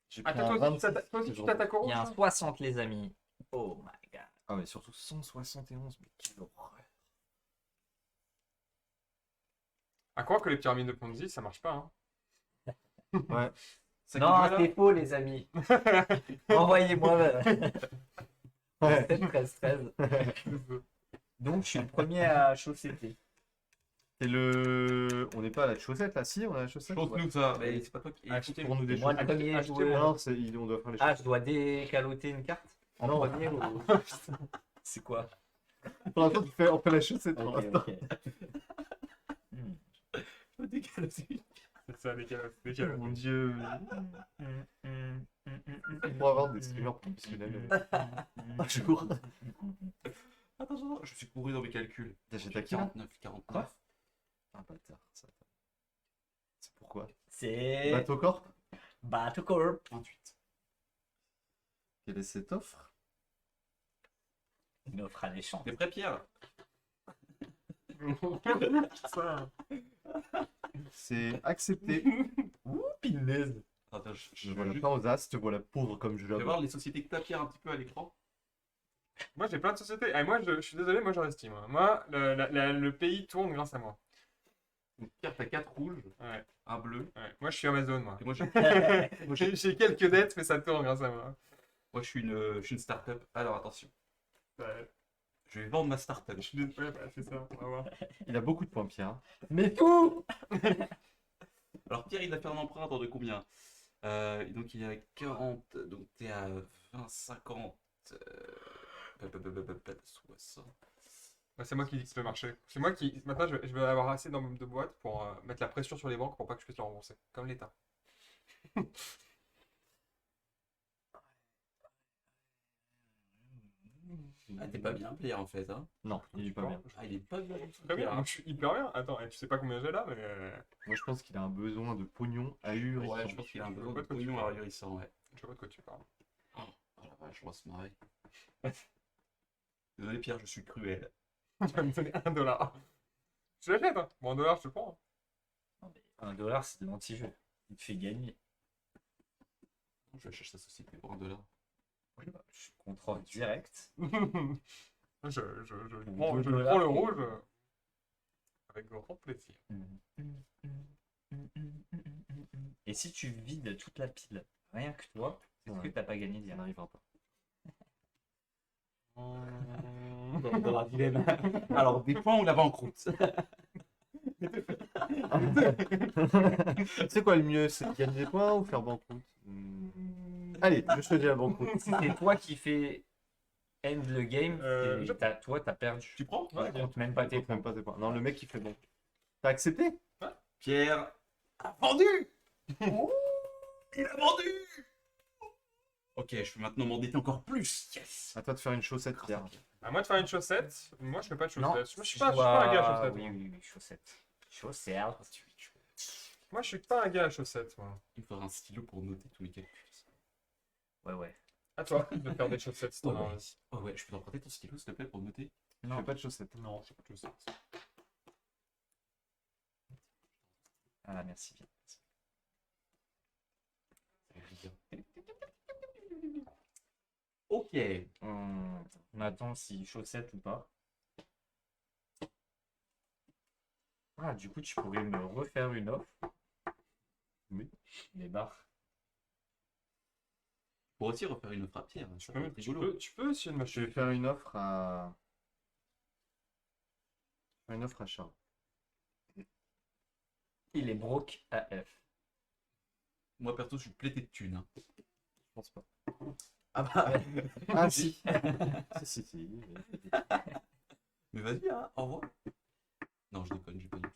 J'ai pris Attends, un toi aussi, 26 toi aussi tu aujourd'hui. t'attaques au Il y a un rouge, 60, les amis. Oh my god. Ah, mais surtout 171, mais quelle horreur. À croire que les pyramides de Ponzi, ça marche pas. Hein. Ouais. Ça Non, coûte, là c'est faux, les amis. Envoyez-moi. Ouais. 13, 13. Donc, je suis le premier à chaussetter. Et le. On n'est pas à la chaussette là, si on a la chaussette. Chose-nous ça. Mais c'est pas toi qui. Achetez pour nous des Moi, le chaussettes. premier achetez-moi. joueur. Non, on doit faire les Ah, chaussettes. je dois décaloter une carte en Non. premier ou... C'est quoi? Pour l'instant, on fait la chaussette pour Ok, l'instant. ok. Hmm. C'est ça, les gars. Les gars. Mon dieu. Hmm. Pour avoir des streamers professionnels. Un jour. Attends, je suis couru dans mes calculs. T'achètes à qui là 49, 49. Quoi? Un bâtard, ça. C'est pourquoi C'est Bateau Corp. Battle Corp. 28. Quelle est cette offre? Une offre alléchante. T'es prêt, Pierre? Ça. C'est accepté. Ouh, pinaise. Attends, Je vois la pas aux as, te voilà pauvre comme je Je vais l'avais. voir les sociétés que t'as, Pierre, un petit peu à l'écran. Moi, j'ai plein de sociétés. Et moi, je suis désolé, moi, j'investis. Moi, le pays tourne grâce à moi. Donc, Pierre, t'as 4 rouges, Ouais. un bleu. Ouais. Moi, je suis Amazon, moi. Et moi, j'ai J'ai quelques dettes, mais ça tourne grâce à moi. moi, je suis une start-up. Alors, attention. Ouais. Je vais vendre ma start-up. Je suis désolé, bah, c'est ça. On va voir. Il a beaucoup de points, Pierre. Mais tout. Alors, Pierre, il a fait un emprunt de combien? Et donc, il est à 40. Donc, t'es à 20, 50. 60. Bah, c'est moi qui dicte le marché. C'est moi qui. Maintenant, je vais avoir assez de boîtes pour mettre la pression sur les banques pour pas que je puisse le rembourser. Comme l'État. Ah, t'es pas bien, Pierre, en fait. Hein. Non, il est pas bien. Ah, il est pas bien du tout, Très bien. Pierre. Moi, je suis hyper bien. Attends, tu sais pas combien j'ai là, mais. Moi, je pense qu'il a un besoin de pognon ahurissant. Ouais, je pense qu'il a un besoin de Pas de quoi tu pognon parles. ahurissant, ouais. Je vois de quoi tu parles. Oh la vache, on va se marrer. Désolé, Pierre, je suis cruel. Tu vas me donner $1. Tu l'achètes, hein? Bon, $1, je te prends. Non, mais $1, c'est de l'anti-jeu. Il te fait gagner. Je vais chercher sa société pour $1. Oui, bah, je contrôle direct. Je prends le rouge avec grand plaisir. Et si tu vides toute la pile, rien que toi, est-ce que Ouais. t'as pas gagné Il direct? n'arrivera pas. Dans un dilemme. Alors, des points ou la banqueroute? C'est quoi le mieux? C'est de gagner des points ou faire banqueroute? Allez, je choisis la banqueroute. Si c'est toi qui fais end le game, je- toi t'as perdu. Tu prends? Ouais, compte même pas tes Compte points. même pas tes points. Non, le mec qui fait bon. T'as accepté? Pierre a vendu. Il a vendu. Ok, je peux maintenant m'endetter encore plus. Yes. À toi de faire une chaussette, Pierre. À moi de faire une chaussette. Moi, je fais pas de Non, chaussette. Moi, je suis pas un gars à chaussettes. Oui, moi. oui, oui, chaussettes. Chaussettes. Moi, je suis pas un gars à chaussettes. Moi. Il me faudra un stylo pour noter tous mes calculs. Ouais, ouais. À toi de faire des chaussettes si t'en as envie. Oh ouais, je peux t'emprunter ton stylo, s'il te plaît, pour noter? Je Non. fais pas de chaussettes. Non, je fais pas de chaussettes. Ah, merci bien. Ça va bien. Ok. On attend si chaussette ou pas. Ah, du coup, tu pourrais me refaire une offre. Oui. Des barres. Pour aussi refaire une frappière. Ça peut être Tu rigolo. tu peux essayer de Je m'acheter. vais faire une offre à. Une offre à Charles. Il est broke AF. Moi, perso, je suis plété de thunes. Hein. Je pense pas. Ah bah. Ah si. Si. Mais vas-y, hein, au revoir. Non, je déconne, j'ai pas du tout.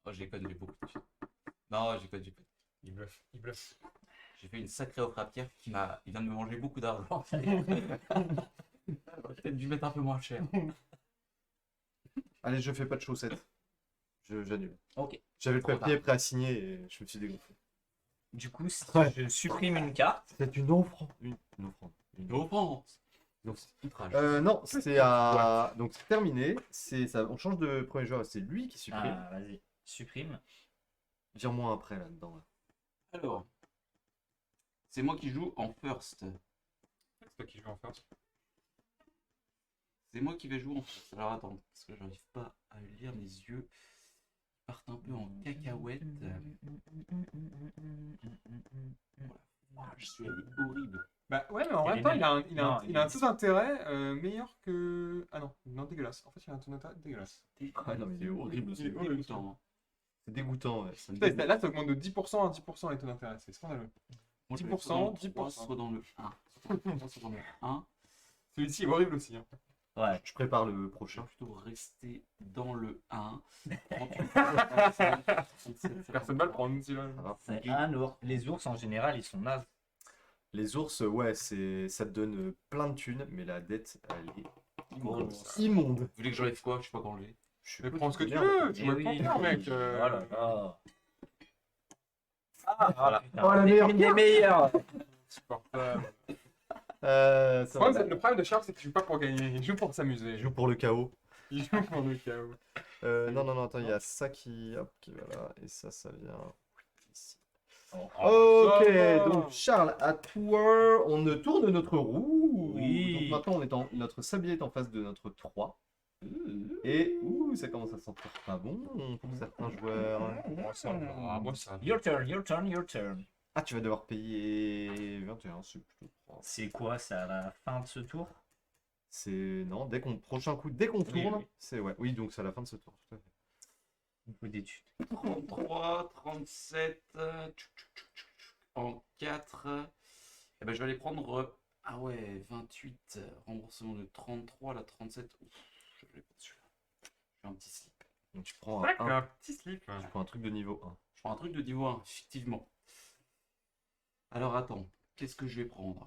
Oh, je déconne, j'ai beaucoup de thunes. Non, j'ai pas. Il bluffe, il bluffe. J'ai fait une sacrée offre à Pierre qui m'a. Il vient de me manger beaucoup d'argent. J'aurais peut-être dû mettre un peu moins cher. Allez, je fais pas de chaussettes. J'annule. Ok. J'avais le Trop papier tard. prêt à signer et je me suis dégonflé. Du coup, si Ouais. je supprime une carte, C'est une offrande. Une offrande. Une Au France. Donc, Outrage. non, c'est à. Donc c'est terminé. C'est ça. On change de premier joueur. C'est lui qui supprime. ah, vas-y, supprime. Vire-moi après là-dedans. Là. Alors. C'est moi qui joue en first. C'est toi qui joues en first. C'est moi qui vais jouer en first. Alors attends, parce que j'arrive pas à lire mes yeux. Ils partent un peu en cacahuète. Ah, je suis allé horrible. Bah ouais, mais en Il même est temps, nul. il a un, il a un- Non, il il a est un taux d'intérêt meilleur que. Ah non, non, dégueulasse. En fait, il a un taux d'intérêt dégueulasse. Ah non, mais il est horrible. Il est horrible. Dégoûtant, hein. C'est dégoûtant. Ouais. Ça me Putain, dégoûte. là, ça augmente de 10% à 10% les taux d'intérêt. C'est scandaleux. Moi, je vais 10%, soit dans le 10%. 3, soit dans le 1. Soit dans le 1. Celui-ci est horrible aussi. Hein. Ouais. Je prépare le Je vais prochain. plutôt rester dans le 1. 38, 37, 37, Personne va le prendre, celui-là. Ça va. C'est un ours. Les ours, en général, ils sont nazes. Les ours, ouais, ça te donne plein de thunes, mais la dette, elle est Immonde. immonde. Vous voulez que j'enlève quoi? Je sais pas quand j'ai. Je sais Mais pas, prends ce que tu merde. veux. Tu Eh joues oui. avec ton cœur, mec. Oh là là. Voilà. putain. Oh, la meilleure Une des meilleures. Insupportable. Ça va. Le problème de Charles, c'est qu'il joue pas pour gagner. Il joue pour s'amuser. Je joue pour le chaos. Il joue pour le chaos. Non, attends, il y a ça hop, qui va là, et ça vient ici. Oh, Ok, ça va. donc Charles, à toi, on tourne notre roue. Oui. Donc maintenant, notre sablier est en face de notre 3. Et ça commence à sentir pas bon pour certains joueurs. Moi, ça va. Moi, ça va. Your turn, your turn, your turn. Ah, tu vas devoir payer 21, c'est plutôt propre. C'est quoi, c'est à la fin de ce tour? C'est. Non, prochain coup, dès qu'on Oui, tourne, oui. c'est. Ouais, oui, donc c'est à la fin de ce tour, tout à fait. Il faut d'études. 33, 37, en 4. Eh ben, je vais aller prendre. Ah ouais, 28, remboursement de 33, la 37. Ouf, je l'ai pas celui-là. Je fais un petit slip. Donc tu prends Ouais, un, un petit slip. tu prends un truc de niveau 1. Je prends un truc de niveau 1, effectivement. Alors attends, qu'est-ce que je vais prendre?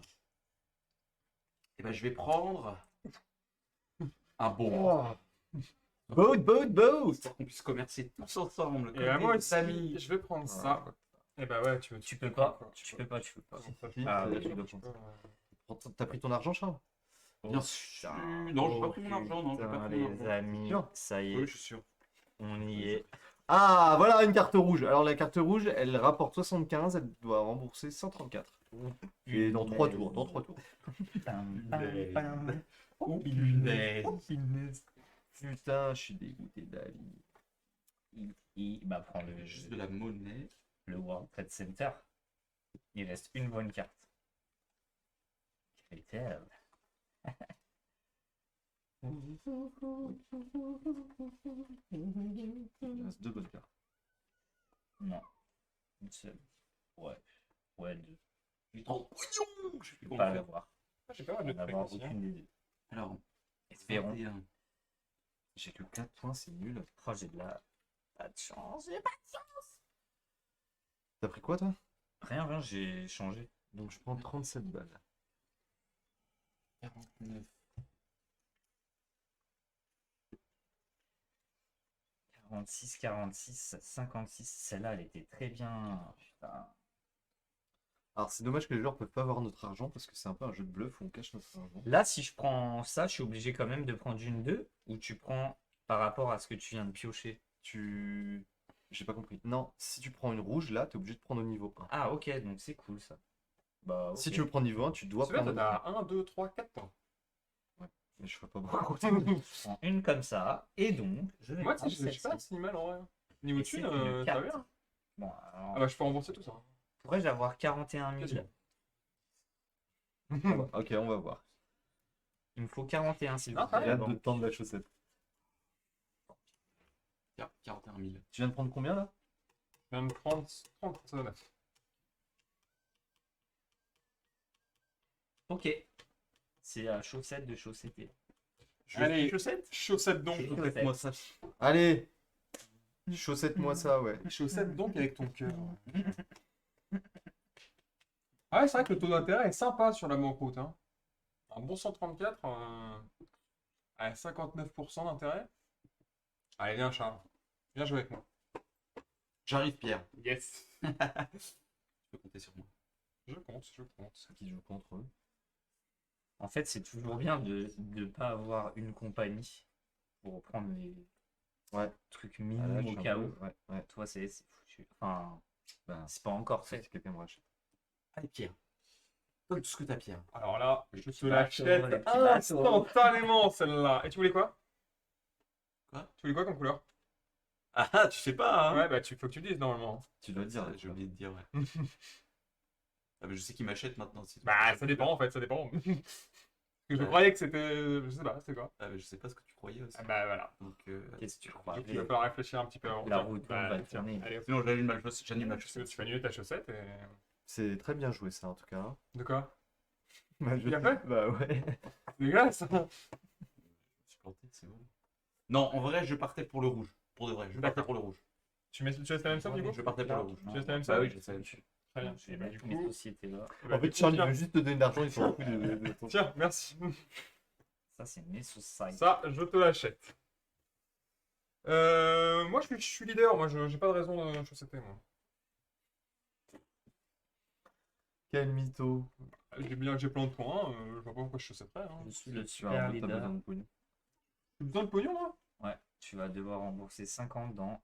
Eh ben, je vais prendre un bon. Boat! Pour qu'on puisse commercer tous ensemble. Et comme bah, des moi aussi, amis. je vais prendre ça. Et bah ouais, Tu peux pas, tu peux pas, tu peux pas. Ah, oui, oui, tu dois prendre. T'as pris ton argent, Charles? Bien sûr. Non, j'ai pas pris mon argent, non, j'ai pas Putain, pris mon les argent. amis, Sûr ça y Oui, est, je suis sûr. on y est. Ah, voilà une carte rouge. Alors la carte rouge, elle rapporte 75, elle doit rembourser 134. Et dans 3 tours, dans 3 tours. Pam, pam, pam. Oh, punaise. Putain, je suis dégoûté de la vie. Il bah, prends Juste de la monnaie. le World Trade Center. Il reste une bonne carte. Quelle est-elle? Il reste 2 bonnes cartes. Non. Une seule. Ouais. Ouais, deux. J'ai trop de pognon. Je sais plus Je peux comment pas faire. l'avoir. J'ai pas mal On de va trucs avoir aussi. Hein. aucune des deux. Alors, Espérons. 21. J'ai que 4 points, c'est nul. Oh, j'ai de la. Pas de chance. J'ai pas de chance. T'as pris quoi, toi? Rien, j'ai changé. Donc je prends 37 balles. 49. 46, 46, 56. Celle-là, elle était très bien. Putain. Alors c'est dommage que les joueurs peuvent pas avoir notre argent parce que c'est un peu un jeu de bluff où on cache notre argent. Là, si je prends ça, je suis obligé quand même de prendre une 2 ou tu prends par rapport à ce que tu viens de piocher. J'ai pas compris. Non, si tu prends une rouge, là, t'es obligé de prendre au niveau 1. Ah, ok, donc c'est cool ça. Bah, ok. Si tu veux prendre niveau 1, tu dois C'est bien, prendre. t'as 1, 2, 3, 4 points. Mais je ferai pas beaucoup. Je prends une comme ça, et donc, je vais Moi, tu sais, prendre je suis pas celle-ci. si mal en vrai. Niveau Et thune, c'est une ça va carte. bien. Bon, alors, Ah bah, je peux rembourser tout ça. pourrais-je avoir 41 000? Quasiment. Ok, on va voir. Il me faut 41 s'il vous Ah, plaît. J'ai hâte Bon. de tendre la chaussette. 41 000. Tu viens de prendre combien là? Je viens de prendre 39. Ok. C'est la chaussette de chaussetté. Allez, Chaussette. chaussette donc. C'est Faites-moi ça. Allez! Chaussette-moi ça, ouais. Chaussette donc avec ton cœur. Ah ouais, c'est vrai que le taux d'intérêt est sympa sur la banqueroute. Hein. Un bon 134 à 59% d'intérêt. Allez, viens Charles. Viens jouer avec moi. J'arrive, Pierre. Yes. Tu peux compter sur moi. Je compte, je compte. Qui joue contre eux? En fait, c'est toujours bien de ne pas avoir une compagnie pour prendre les Ouais. trucs Ah, là, minimes je au suis un cas peu- où. Ouais, ouais. Toi, c'est foutu. Enfin, Ben, c'est pas encore c'est fait. que quelqu'un me rachète. Allez, Pierre. Donne tout ce que t'as, Pierre. Alors là, je te petits bateaux, l'achète les petits bateaux. instantanément celle-là. Et tu voulais quoi? Quoi? Tu voulais quoi comme couleur? Ah, tu sais pas, hein? Ouais, bah faut que tu le dises normalement. Tu dois le dire. Ça, là, j'ai oublié de dire, ouais. Ah, mais je sais qu'il m'achète maintenant. Si Bah ça dépend en fait, ça dépend. Parce que je Ouais. croyais que c'était. Je sais pas, c'est quoi? Ah, mais je sais pas ce que tu croyais aussi. Ah bah voilà. Donc, Qu'est-ce que tu crois? Donc il va falloir réfléchir un petit peu avant. La Tiens, route bah, va tiens, tourner. allez, hop. sinon, j'annule ma chaussette. J'annule ma Tu chaussette. vas annuler ta chaussette et. C'est très bien joué ça en tout cas. hein. De quoi? Bah, Bien fait? Bah ouais. C'est dégueulasse. Je me suis planté, c'est bon. Non, en vrai, je partais pour le rouge. Pour de vrai, je partais D'accord. pour le rouge. Tu laisses la même somme du coup? Je partais pour le rouge. Tu laisses la même Bah somme? oui, je sais. Très bien. Je vais Bah, mettre du mes coup. sociétés là. bah, En du fait, coup, Charles il tiens. veut juste te donner de l'argent, il s'en fout de ton. Tiens, merci. Ça, c'est mes sociétés. Ça, je te l'achète. Moi, je suis leader. Moi, j'ai pas de raison de chaussetter, moi. Quel mytho. J'ai plein de points. Je vois pas pourquoi je chaussetterais. Hein. Je suis le Tu vas avoir super t'as besoin leader. de pognon. J'ai besoin de pognon, moi. Ouais, tu vas devoir rembourser 50 dans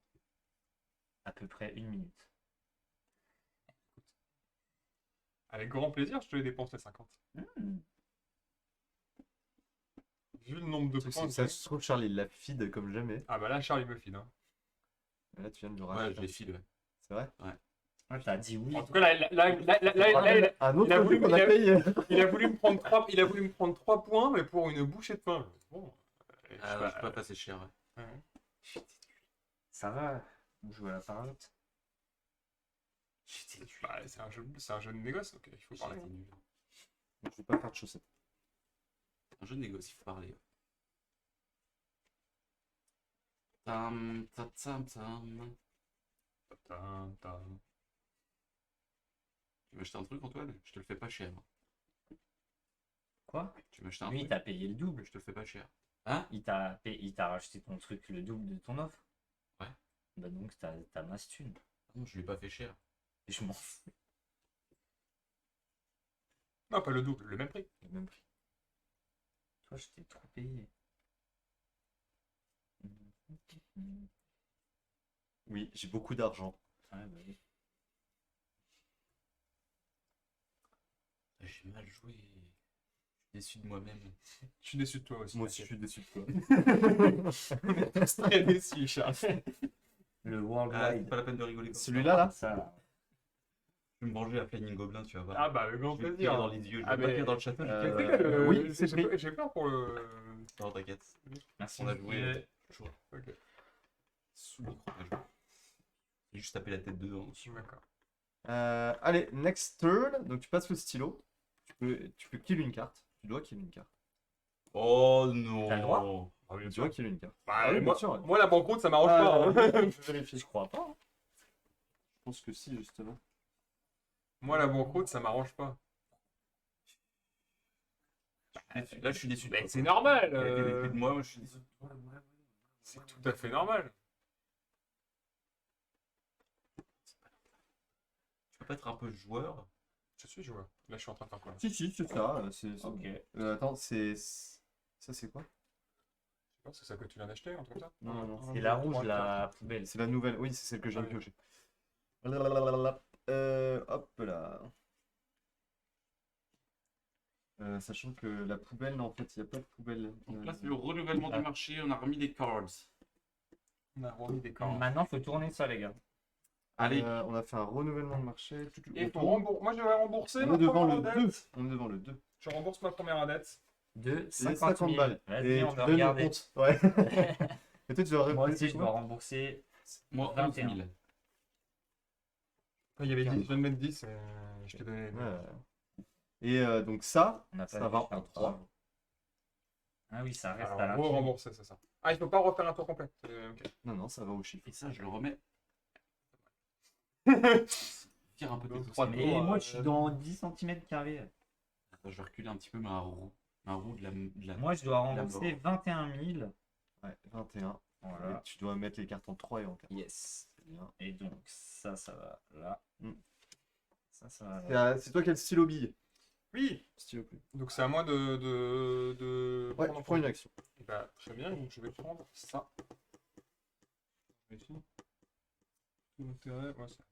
à peu près 1 minute. Avec grand plaisir, je te les dépense les 50. Hmm. Vu le nombre de Le truc, points. c'est que ça se trouve, Charles il la feed comme jamais. Ah bah là, Charles, il me file. Hein. Et là, tu viens de le Ouais, racheter. je les file, ouais. C'est vrai? Ouais, t'as dit oui. En tout cas, là, Un autre il a jeu voulu- qu'on il a a- payé. il a voulu me prendre 3 points, mais pour une bouchée de pain. Bon, je sais Ah, pas, je peux pas passer cher, ouais. ouais. Ça va. On joue à la parotte. J'étais nul. Bah, c'est un jeu de négoce, donc il faut parler. J'étais hein. nul. Je vais pas faire de chaussettes. Un jeu de négoce, il faut parler. Ouais. Tam, tam, tam, tam. Tam, tam. Tu veux acheter un truc, Antoine? Je te le fais pas cher. Quoi? Tu veux acheter un Lui, il truc? t'a payé le double. Je te le fais pas cher. Hein? Il t'a racheté ton truc le double de ton offre. Ouais. Bah donc, t'as masse thune. Non, je lui ai pas fait cher. Et je m'en fous. Non, pas le double, le même prix. Le même prix. Toi, je t'ai trop payé. Oui, j'ai beaucoup d'argent. Ouais, bah oui. J'ai mal joué. Je suis déçu de moi-même. Je suis déçu de toi aussi. Moi aussi, je suis déçu de toi. Très déçu, Charles. Le Ah, Worldwide. c'est pas la peine de rigoler. Celui-là, là? Ça, là. Je vais me venger à Flying Goblin, tu vas voir. Ah bah, avec grand Je vais te plaisir. tirer dans les yeux, je vais Ah, pas mais- tirer dans le château, je vais Euh, tirer. Tu sais que, oui, c'est pris. j'ai peur pour le. Non, t'inquiète. Merci. On a joué toujours Ok, sous le micro. on a joué. J'ai juste tapé la tête dedans. d'accord. Allez, next turn. Donc tu passes le stylo. Tu peux kill une carte. Tu dois kill une carte. Oh non. T'as le droit Ah, bien Tu sûr. dois kill une carte. Bah, Ah oui, moi, bien sûr, ouais. moi, la banqueroute, ça m'arrange pas. Hein. Je vérifie. Je crois pas. Je pense que si, justement. Moi, la banqueroute, ça m'arrange pas. Là, je suis déçu. de Mais toi, c'est quoi. normal. Elle était déçue de moi, moi je suis déçu de toi. C'est tout à fait normal. Tu peux pas être un peu joueur? Je suis joueur. Là, je suis en train de faire quoi? Si, si, c'est ça. Ok. Attends, ça, c'est quoi? Je sais pas, c'est ça que tu viens d'acheter, un truc comme ça? Non, non, non. C'est la rouge, la poubelle. C'est la nouvelle. Oui, c'est celle que j'ai Ah oui. pioché. Hop là. Sachant que la poubelle, non, en fait, il n'y a pas de poubelle. Donc là, c'est le renouvellement du marché. On a remis des cards. On a remis des cartes. Maintenant, faut tourner ça, les gars. Allez, On a fait un renouvellement de marché. Et faut rembourser. Moi, je vais rembourser On ma est devant première le 2. dette. On est devant le 2. Je rembourse ma première dette. De C'est 50 000. balles. Vas-y, Et on tu va donnes le regarder. compte. Ouais. Et toi, tu dois Moi répondre aussi, je quoi dois rembourser. moi, 11 21. 000. Il y avait 10, je viens de mettre 10. Je t'ai donné. Ouais. Et donc ça, On n'a pas ça vu, va je perds en 3. 3. Ah oui, ça reste à Alors, la vous rembourser, c'est ça. Ah, il faut pas refaire un tour complet. Ok. Non, non, ça va au chiffre. Et ça, je le remets. Tire un peu Donc, plus. 3 Mais tours, moi, je suis dans 10 cm². Attends, je vais reculer un petit peu ma roue. Ma roue de la... Moi, je dois La rembourser mort. 21 000. Ouais, 21. Voilà. Et tu dois mettre les cartes en 3 et en 4. Yes. C'est bien. Et donc, ça va là. Mm. Ça va là. C'est toi qui as le stylo bille. Oui. Stylo plume. Donc, c'est à moi de Ouais, prendre tu prends une action. Bah, très bien, donc je vais prendre ça. Ici. Tout l'intérêt, ouais, ça.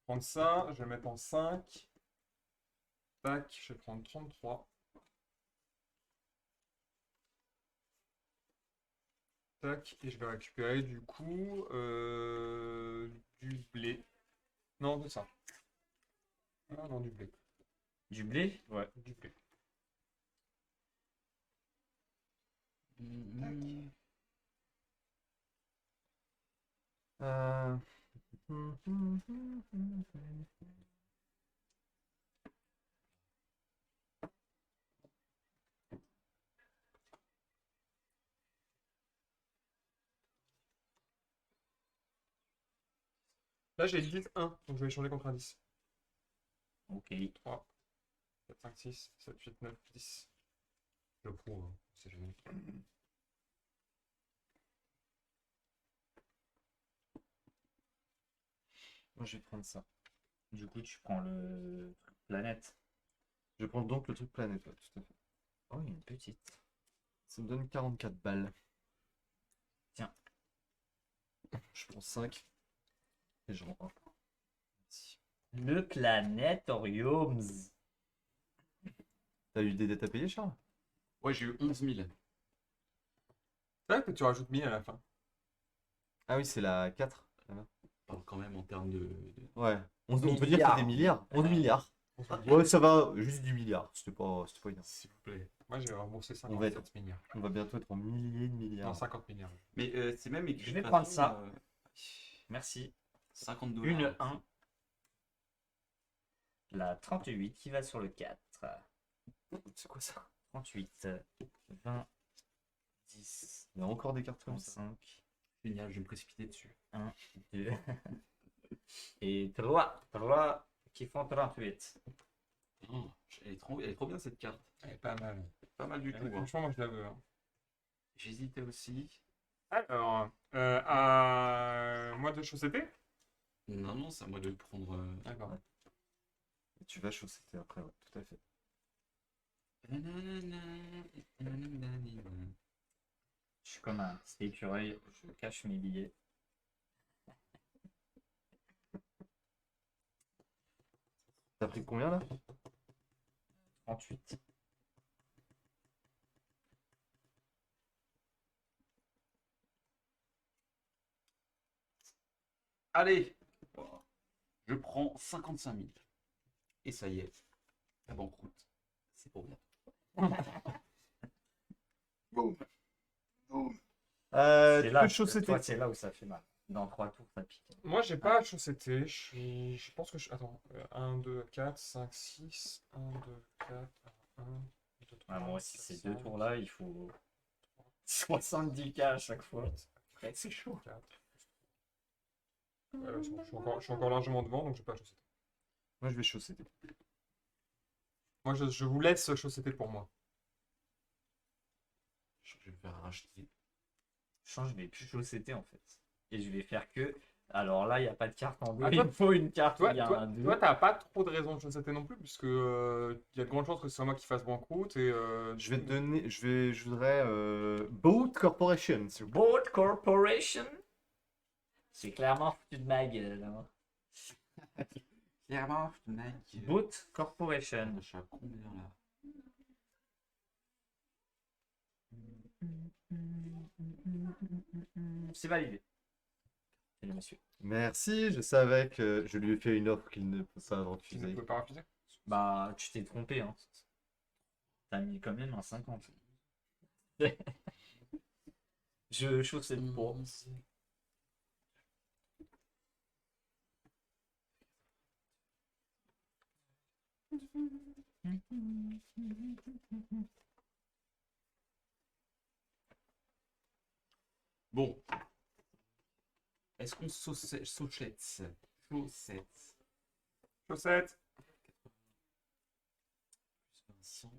Prendre ça, je vais le mettre en 5. Tac, je vais prendre 33. Tac, et je vais récupérer du coup du blé. Non, de ça. Ah non, du blé. Du blé? Ouais, du blé. Euh... Là, j'ai 10, 1, donc je vais échanger contre un 10. Ok. 3, 4, 5, 6, 7, 8, 9, 10. Je prouve, hein, c'est génial. Moi, je vais prendre ça. Du coup, tu prends le truc planète. Je prends donc le truc planète, ouais, tout à fait. Oh, il y a une petite. Ça me donne 44 balles. Tiens. Je prends 5. Et je rends 1. Merci. Le planétorium. T'as eu des dettes à payer, Charles? Ouais, j'ai eu 11 000. C'est vrai que tu rajoutes 1000 à la fin. Ah oui, c'est la 4. là-bas. On parle quand même en termes de... Ouais. On peut dire que c'est des milliards. 11 milliards. Ouais, ça va. Juste du milliard. C'était pas énorme. S'il vous plaît. Moi, j'ai remboursé On va 57 milliards. On va bientôt être en milliers de Non, milliards. 50 milliards. Mais c'est même écrit... Je vais de prendre façon, ça. Merci. 50 $. Une 1. La 38 qui va sur le 4. C'est quoi ça? 38. 20. 10. Il y a encore des cartes comme ça. 35. Génial, je vais me précipiter dessus. 1, 2. Et 3. 3 qui font 38. Oh, elle est trop bien cette carte. Elle est pas mal. Pas mal du tout. Hein. Franchement, moi, je la veux. Hein. J'hésitais aussi. Alors, à moi de chausseté. Non, non, c'est à moi de le prendre. D'accord. Et tu vas chausseter après, ouais, tout à fait. Je suis comme un écureuil. Je cache mes billets. T'as pris combien là? 38. Allez, je prends 55 000. Et ça y est, la banqueroute, c'est pour bien. Boum. Boum. Tu C'est peux là, chausseter. toi, c'est là où ça fait mal. Dans 3 tours, ça pique. Moi, j'ai pas à chausseter. Je pense que je. Attends. 1, 2, 4, 5, 6. 1, 2, 4. 1, 2, 3. Ah, moi aussi, ces 2 tours-là, il faut 70K à chaque fois. C'est chaud. 4. Ouais, c'est bon, je suis encore largement devant, donc je vais pas chausseter. Moi je vais chausseter. Moi, je vous laisse chausseter pour moi. Je vais me faire racheter. Je vais plus chaussetter en fait. Et je vais faire que. Alors là, il n'y a pas de carte en 2. Ah, Il toi- me faut une carte où Toi, il y a un 2. t'as pas trop de raison de chausseter non plus, puisque il y a de grandes chances que ce soit moi qui fasse banqueroute et. Je vais te donner. Je voudrais. Boat Corporation. s'il vous plaît. Boat Corporation. C'est clairement foutu de ma gueule. Hein. Clairement, mec. Boat Corporation. Je suis à combien là? C'est validé. Salut, monsieur. Merci, je savais que je lui ai fait une offre qu'il ne peut pas Tu ne refuser. peux pas refuser. Bah, tu t'es trompé, hein. T'as mis quand même un 50. Je chaussette pour. Bon. Est-ce qu'on sauchette? Chaussette. Chaussette. Plus Vincent.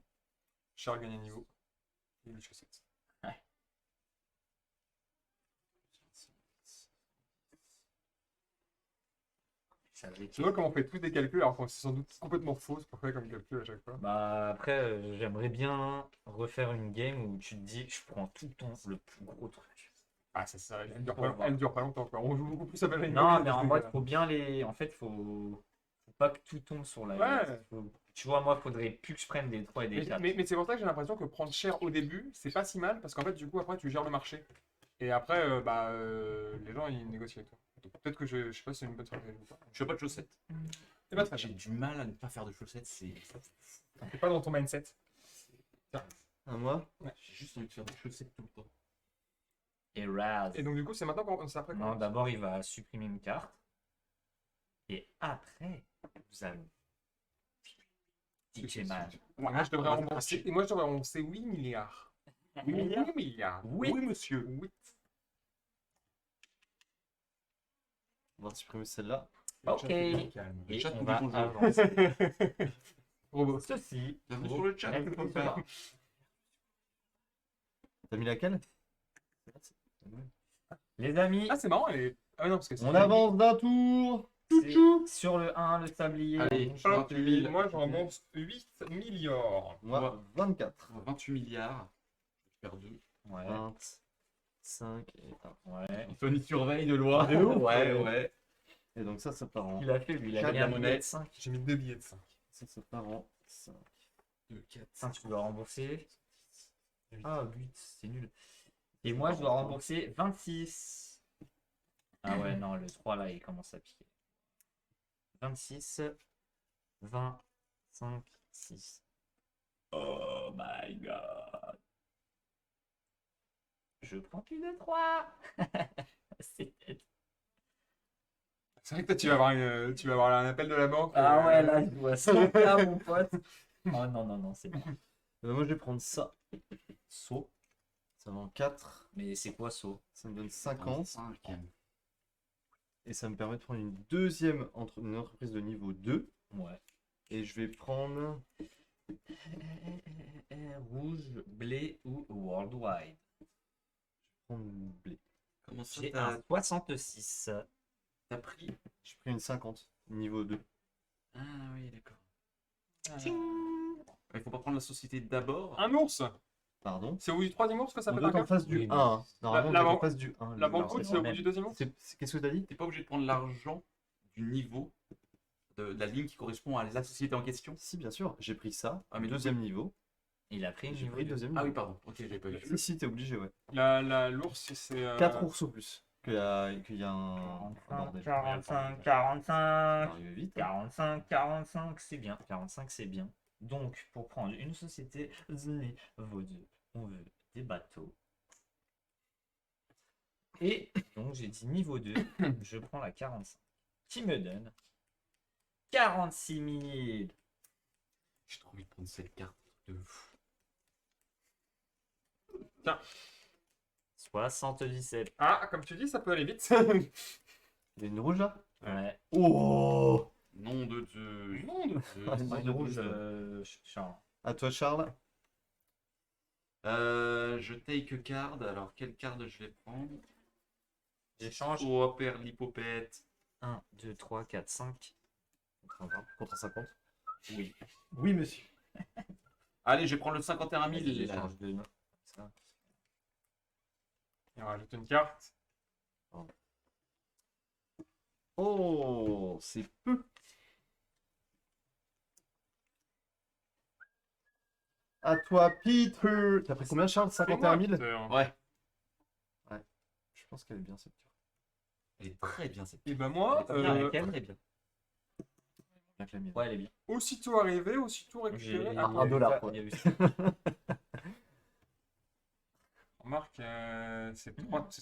Charles gagne un niveau. Et les chaussettes. Tu vois comment on fait tous des calculs alors que c'est sans doute complètement faux ce qu'on fait comme calcul à chaque fois. Bah, après, j'aimerais bien refaire une game où tu te dis, je prends tout le temps le plus gros truc. Ah, c'est ça, elle dure pas longtemps quoi. On joue beaucoup plus à Valheim. Non, mais en vrai, faut bien les. En fait, faut pas que tout tombe sur la Ouais. gueule. Tu vois, moi, faudrait plus que je prenne des 3 et des 4. Mais c'est pour ça que j'ai l'impression que prendre cher au début, c'est pas si mal parce qu'en fait, du coup, après, tu gères le marché. Et après, les gens ils négocient avec toi. Donc, peut-être que je sais pas si c'est une bonne stratégie ou pas. Je fais pas de chaussettes. C'est pas très J'ai cher. du mal à ne pas faire de chaussettes. C'est. T'es pas dans ton mindset. À moi? J'ai juste envie de faire des chaussettes tout le temps. Et Raz. Et donc, du coup, c'est maintenant qu'on. C'est après Non, qu'on. d'abord, il va supprimer une carte. Et après, nous allons. DJ Man. Moi, je devrais Ah, rembourser. Et moi, je devrais rembourser 8 milliards. 8 milliards. Oui. monsieur. 8. On va supprimer celle-là. Ok. Calme. Et Le chat on nous va dit bonjour. avancer. Robot. Ceci. Bienvenue sur le chat. T'as mis laquelle? Les amis, Ah, c'est marrant. Ah, non, parce que c'est. On avance d'un tour. c'est sur le 1, le tablier. Allez, Alors, 28 000. moi, je rembourse 8 milliards. Moi, 24. 28 milliards. Je vais faire 2. Ouais. 25 et 1. Ouais. Anthony surveille de loi. De ouf. Ouais. Et donc ça part en... Il a fait, lui, il a Quatre gagné la un monnaie. billet de 5. J'ai mis 2 billets de 5. Ça part en 5. 2, 4, 5, tu dois rembourser. Ah, 8, c'est nul. Et moi, je dois rembourser 26. Ah ouais, non, le 3 là, il commence à piquer. 26, 20, 5, 6. Oh my god. Je prends plus de 3. C'est tête. C'est vrai que toi, tu vas avoir un appel de la banque. Ah ouais, là, je dois 100K, mon pote. Oh non, non, non, c'est bon. Moi je vais prendre ça. Saut. Ça va en 4. Mais c'est quoi, saut? Ça me donne 50. 5. Et ça me permet de prendre une deuxième une entreprise de niveau 2. Ouais. Et je vais prendre... Rouge, blé ou worldwide? prendre blé. Comment ça, J'ai un 66. t'as pris? J'ai pris une 50. Niveau 2. Ah oui, d'accord. Tching. Il faut pas prendre la société d'abord. Un ours. Pardon. C'est au bout du troisième ours que ça On fait doit ta être en carte. face du Oui, 1. Hein. Normalement, La on doit être en banque- face du 1. La banque c'est c'est au bout normal. du deuxième ours. Qu'est-ce que t'as dit? T'es pas obligé de prendre l'argent du niveau de la ligne qui correspond à la société en question. Si, bien sûr. J'ai pris ça. Ah, mais deuxième niveau. Il a pris J'ai niveau pris 2. deuxième Ah oui, niveau. pardon. Ok, j'avais pas vu. Si, t'es obligé, ouais. L'ours, c'est. 4 ours au plus. Qu'il y a un 45, bordel. 45, On 45. va arriver vite. 45, 45, c'est bien. 45, c'est bien. Donc, pour prendre une société niveau 2, on veut des bateaux. Et donc, j'ai dit niveau 2, je prends la 45. Qui me donne 46 000. J'ai trop envie de prendre cette carte de fou. 77. Ah, comme tu dis, ça peut aller vite. Il y a une rouge là? Ouais. Oh! Nom de Dieu. Monde. Moi, Une rouge. Charles. À toi, Charles. Je take card. Alors, quelle carte je vais prendre? J'échange. Oh, père l'hypopète. 1, 2, 3, 4, 5. Contre 50. Oui. Oui, monsieur. Allez, je vais prendre le 51 000. J'échange 2. Ça. Et on rajoute une carte. Oh, c'est peu. À toi, Peter. T'as pris combien, Charles? 51 000? Ouais. pense qu'elle est bien cette carte. Elle est très bien cette Et carte. ben moi, Elle est bien, laquelle très bien. Bien que la mienne. Ouais, elle est bien. aussitôt arrivé, aussitôt récupéré. J'ai- Ah, il y a eu $1, ça, quoi. il y a eu ça. Remarque, c'est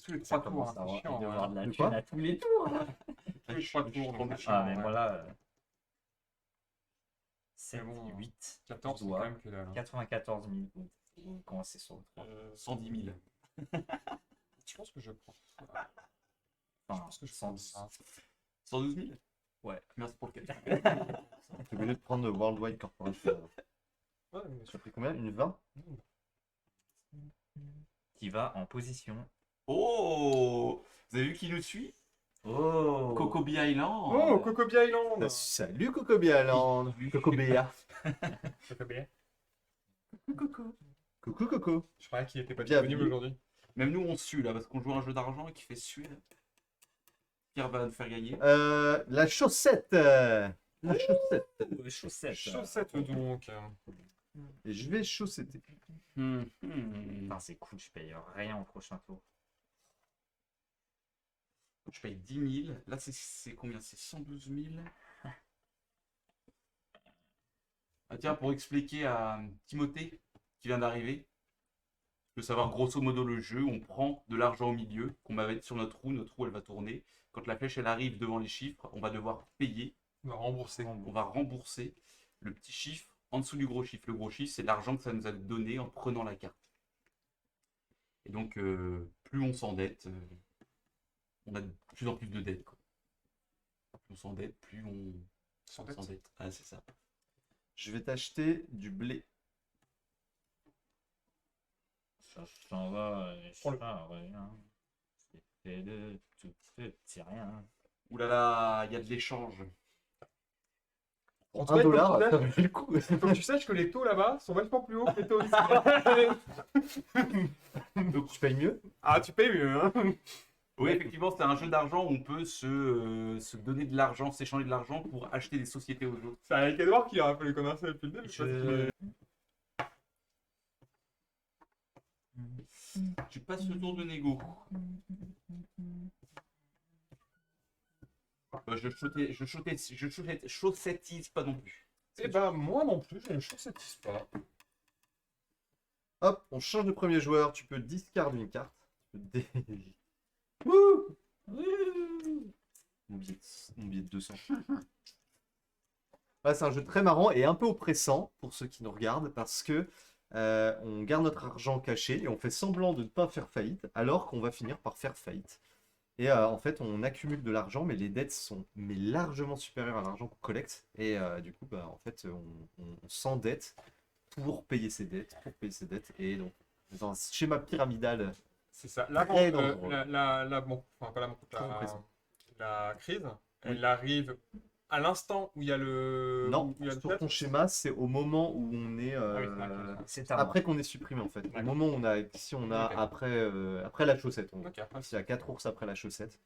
tous les Ça 3 tours. commence Hein, à c'est chiant. devoir de la De thune quoi à tous les tours. Tous les 3 tours. donc c'est Ah, chiant, mais ouais. voilà. 7, bon, 8, 14, c'est doigts. quand même que dalle. Hein. 94 000. Vous commencez sur le 3. 110 000. Je pense que je prends. Je Enfin, pense que je prends 110. ça. 112 000. Ouais. Merci pour le calcul. T'es obligé de prendre le Worldwide Corporation. Ouais, mais Tu as pris combien? Une 20? Qui va en position. Oh, vous avez vu qui nous suit? Oh Coco Bee Island. Oh, Cocobi Island. Salut Cocobi Island. Cocobéa. Cocobi. Coucou. Coucou Coco. Je croyais qu'il était pas Bienvenue. disponible aujourd'hui. Même nous, on sue là parce qu'on joue à un jeu d'argent qui fait suer. Pierre va nous faire gagner. La chaussette. La chaussette. Chaussettes. Chaussette donc. Et je vais chaussetter. Putain, c'est cool, je paye rien au prochain tour. Je paye 10 000. Là, c'est combien? C'est 112 000. Ah, tiens, pour expliquer à Timothée qui vient d'arriver, je veux savoir grosso modo le jeu. On prend de l'argent au milieu qu'on va mettre sur notre roue. Notre roue, elle va tourner. Quand la flèche, elle arrive devant les chiffres, on va devoir payer. On va rembourser. On va rembourser le petit chiffre en dessous du gros chiffre. Le gros chiffre, c'est l'argent que ça nous a donné en prenant la carte. Et donc, plus on s'endette, on a de plus en plus de dettes, quoi. Plus on s'endette, plus on S'endette. s'endette. Ah, c'est ça. Je vais t'acheter du blé. Ça s'en va, Prends-le. ça rien. C'est de tout petit rien. Ouh là là, il y a de l'échange. En tout Un cas, dollar, il ça faut vaut le coup. Faut que tu saches que les taux là-bas sont vachement plus hauts que les taux ici. Tu payes mieux? Ah, tu payes mieux, hein. Oui, effectivement, c'est un jeu d'argent où on peut se donner de l'argent, s'échanger de l'argent pour acheter des sociétés aux autres. C'est avec Edouard qui a rappelé les commerciaux depuis le début. je sais pas si tu l'as- Tu passes le tour de négo. Je chaussettise pas non plus. Eh ben, moi non plus, je ne chaussettise pas. Hop, on change de premier joueur. Tu peux discard une carte. Tu peux Mon billet de 200. Là, c'est un jeu très marrant et un peu oppressant pour ceux qui nous regardent parce que on garde notre argent caché et on fait semblant de ne pas faire faillite alors qu'on va finir par faire faillite. Et en fait, on accumule de l'argent, mais les dettes sont largement supérieures à l'argent qu'on collecte. Et du coup, en fait, on s'endette pour payer ses dettes, Et donc, dans un schéma pyramidal, C'est ça. Là, Très bon, dangereux. enfin, pas la banque, Très oppressant. la crise, elle arrive à l'instant où il y a le. non, où il y a le sur chat. ton schéma, c'est au moment où on est. Ah oui, c'est vrai, C'est à moi. Après qu'on est supprimé en fait. Au D'accord. moment où on a, si on a Ok. après la chaussette, Ok, après, s'il y a 4 ours après la chaussette.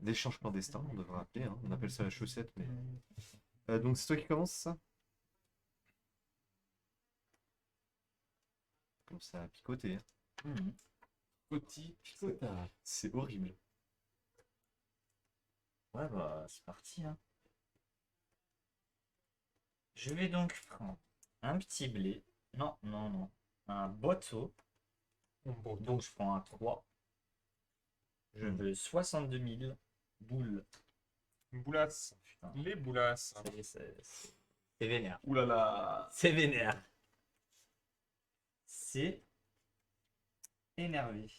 L'échange clandestin, on devrait appeler, hein. On appelle ça la chaussette, mais. Donc c'est toi qui commence ça? Comme ça à picoter, hein. Mhm. Petit picotard. C'est horrible. Ouais, bah, c'est parti. Hein. Je vais donc prendre un petit blé. Non, non, non. Un boteau. bon, Donc, je prends un 3. Je veux 62 000 boules. boulasse. Putain, Les boulasses. c'est vénère. Ouh là là. C'est vénère. C'est énervé.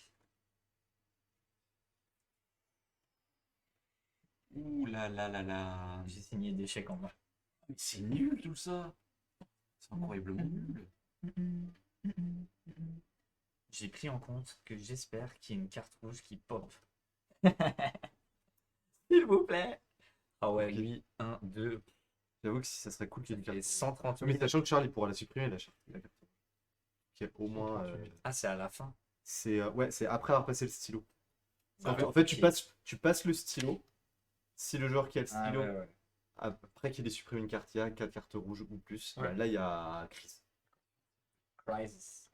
Ouh là là là là. J'ai signé des chèques en main. Mais c'est nul tout ça. C'est incroyablement nul. J'ai pris en compte que j'espère qu'il y a une carte rouge qui pop. S'il vous plaît. Ah ouais, Ok. lui, 1, 2, J'avoue que si ça serait cool qu'il y ait une et carte. 130 Mais 000. sachant que Charlie pourra la supprimer, la carte. Qu'il y ait au moins. 138 000. Ah, c'est à la fin. C'est ouais, c'est après avoir passé le stylo. Ah, En fait, ok. tu passes le stylo. Si le joueur qui a le Ah, stylo, ouais, ouais. après qu'il ait supprimé une carte, il y a 4 cartes rouges ou plus. Ouais. Là, il y a crise. Crisis.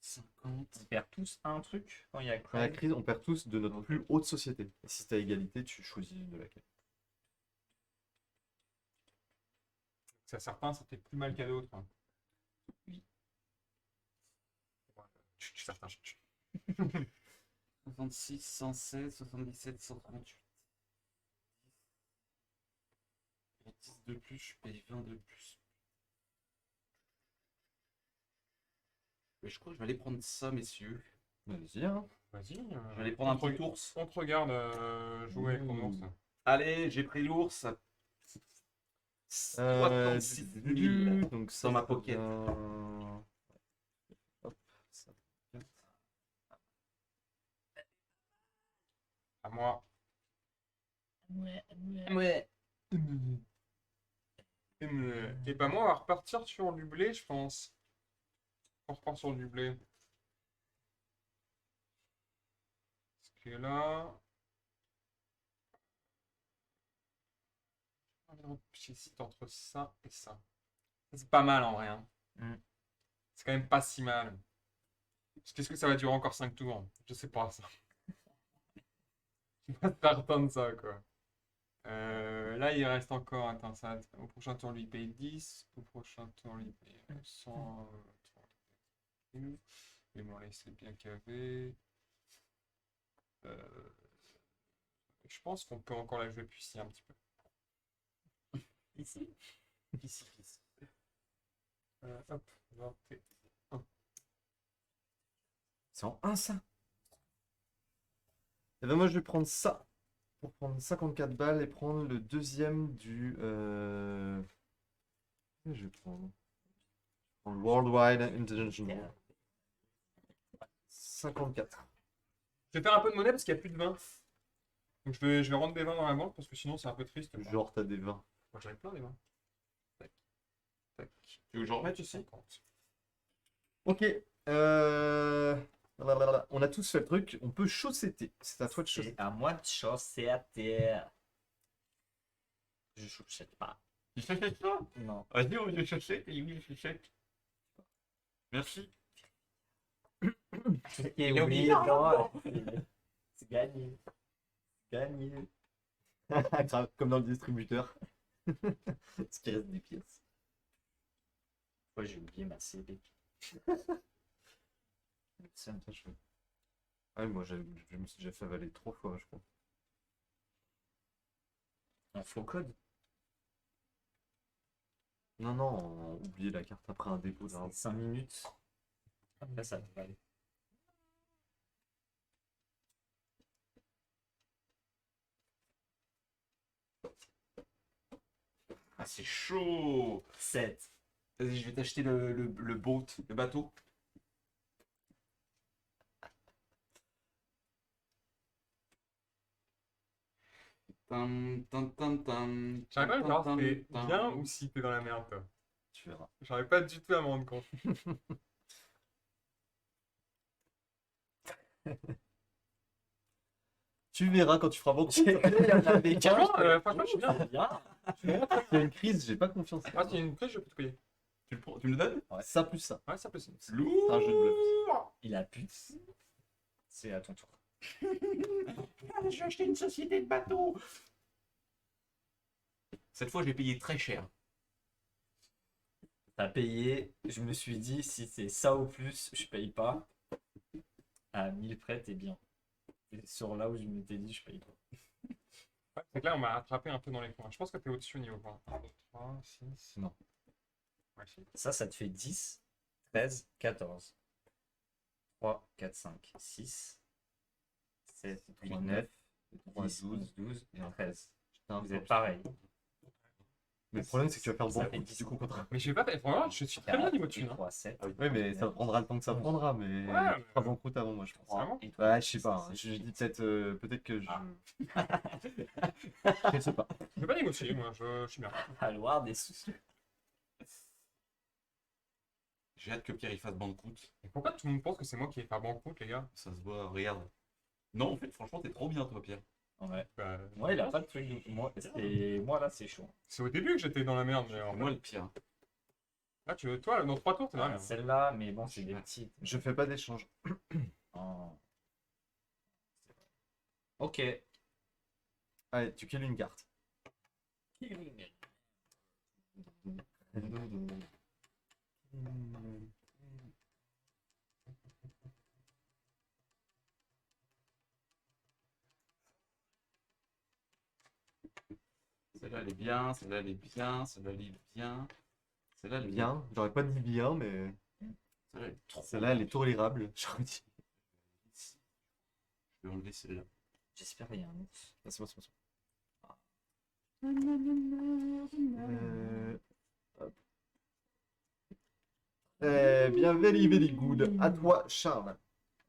50. On perd tous un truc quand il y a Après la crise. crise, on perd tous de notre plus haute société. Et si t'as égalité, tu choisis de laquelle. C'est certains, ça fait plus mal qu'à d'autres. Hein. Oui. Certains. 66, 116, 77, 138. Pour 10 de plus, je paye 20 de plus. Mais je crois que je vais aller prendre ça, messieurs. Vas-y, hein. Vas-y. Je vais aller prendre un petit ours. On te regarde jouer avec ton ours. Allez, j'ai pris l'ours. 66 000. Donc ça Dans ma ça pocket. devient- Hop, ça. À moi. Ouais. Et bah moi, on va repartir sur du blé, je pense. On repart sur du blé. Parce que là... J'hésite entre ça et ça. C'est pas mal en vrai. Hein. Mm. C'est quand même pas si mal. Qu'est-ce que ça va durer encore 5 tours? Je sais pas ça. Je suis pas certain de ça quoi. Là il reste encore. Attends, ça, au prochain tour lui paye 10. Au prochain tour lui paye 100. Mais bon, là il s'est bien cavé. Je pense qu'on peut encore la jouer puissy un petit peu. Ici. Ici. Hop, 21. C'est en 1 ça. Et ben moi je vais prendre ça. Pour prendre 54 balles et prendre le deuxième du... Je vais prendre... Worldwide International. 54. Je vais faire un peu de monnaie parce qu'il n'y a plus de vin. Donc je vais rendre des vins dans la banque parce que sinon c'est un peu triste. Genre t'as des 20. Moi j'en ai plein des vins. Tac. Tac. Tu veux que j'en remette ici? 50. Ok. On a tous fait le truc. On peut chaussetter. C'est à toi de chaussetter. C'est à moi de chausser à terre. Je chaussette pas. Tu s'achètes ça? Non. Vas-y, on va chercher. Et oui, je chèque. Merci. Et Il a oui, oublié. non. C'est gagné. Gagné. Grave, comme dans le distributeur. Ce qui reste des pièces. Ouais, j'ai oublié ma CB. C'est un peu chaud. Ouais, moi je me suis déjà fait avaler 3 fois, je crois. Un faux code. Non, non, oublier la carte après un dépôt d'un. 5 minutes. Après, ça devrait aller. Ah, c'est chaud. 7. Vas-y, je vais t'acheter le boat, le bateau. J'arrive pas à savoir si t'es bien ou si t'es dans la merde toi. Tu verras. J'arrive pas du tout à me rendre compte. Tu verras quand tu feras beaucoup. Il y en avait qu'un. Franchement, je suis bien. Bien. Il y a une crise, j'ai pas confiance. Ah, c'est une prise, je peux te payer. Tu le prends, tu me le donnes? Ça plus ça. Ouais, ça peut se. C'est un jeu de bluff. Il a pu. C'est à ton tour. Je vais acheter une société de bateaux. Cette fois, je l'ai payé très cher. T'as payé. Je me suis dit, si c'est ça ou plus, je paye pas. À 1000 frais, t'es bien. Et sur là où je m'étais dit, je paye pas. Ouais, c'est que là, on m'a attrapé un peu dans les coins. Je pense que t'es au-dessus au niveau point. 1, 2, 3, 6. Non. Ouais, si. Ça te fait 10, 13, 14. 3, 4, 5, 6, 7, 8, 9, 10, 12, 12 et 13. Vous êtes pareil. Mais le problème, c'est que tu vas faire Ça beaucoup fait du coup contre. Mais je vais pas. Vraiment, je suis très bien niveau dessus. 3, 7. Oui, mais ça prendra le temps que ça prendra. Mais Ouais, tu feras banqueroute avant, moi, je pense. Vraiment Et toi, Ouais, je sais pas. Hein. Je dis peut-être que je. Ah. Je sais pas. Je vais pas négocier, moi, je suis bien. Valoir des sous. J'ai hâte que Pierre il fasse banqueroute. Et pourquoi tout le monde pense que c'est moi qui vais faire banqueroute, les gars? Ça se voit, regarde. Non, en fait, franchement, t'es trop bien, toi, Pierre. Ouais. Bah, Moi, il a pas de truc. Moi là, c'est chaud. c'est au début que j'étais dans la merde, mais en C'est moi le pire. Ah, tu veux, toi, dans 3 tours, t'es là. Celle-là, mais bon, c'est des petites. Je fais pas d'échange. Oh. Ok. Allez, tu kills une carte. Celle-là, elle est bien. Celle-là, elle est bien. Celle-là, elle est bien. Celle-là, elle est Bien, j'aurais pas dit bien, mais Celle-là, elle est trop celle-là, elle est bien. tolérable. J'aurais dit. Je vais enlever celle-là. J'espère qu'il y a un ours. Ah, c'est bon, c'est bon, c'est bon. Hop. Bien, very, very good. À toi, Charles.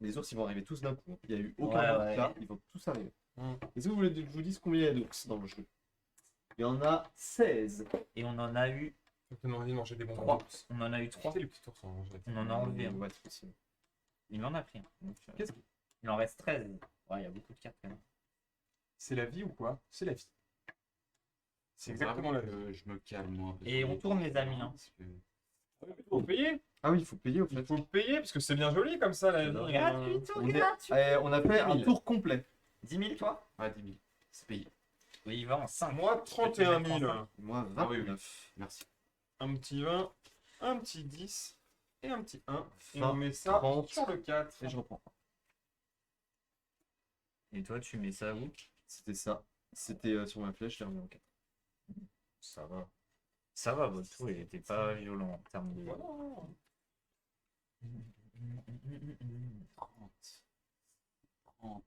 Les ours, ils vont arriver tous d'un coup. Il n'y a eu aucun Ouais, doute ouais. là. Ils vont tous arriver. Mm. Est-ce que vous voulez que je vous dise combien il y a d'ours dans le jeu? Il y en a 16. Et on en a eu Faut que envie de manger des bonbons 3. d'ours. On en a eu 3. C'était le petit ours en manger. On en a enlevé un. Ouais, c'est possible. Il en a pris un. Donc, Qu'est-ce il en reste 13. Ouais, il y a beaucoup de cartes quand même. C'est la vie ou quoi? C'est la vie. C'est Faut exactement la vraiment vie. que je me calme, moi. Et on tourne, les amis, hein. Parce que- Il faut payer. Ah oui, il faut payer au fait. Il faut payer parce que c'est bien joli comme ça la vie. Gratuit, tout On, est- gratuit. on a fait un 10 000. tour complet. 10 000, toi? Ah, 10 000. C'est payé. Oui, il va en 5. Moi 31 000. Moi, Ah oui, oui. 29. Merci. Un petit 20, un petit 10 et un petit 1. Et 20, on met ça 30. sur le 4. Et je reprends. Et toi, tu mets ça où? C'était ça. C'était sur ma flèche, je l'ai remis en 4. Ça va. Ça va, votre tour, il était pas violent en termes de. Voilà. 30. 30.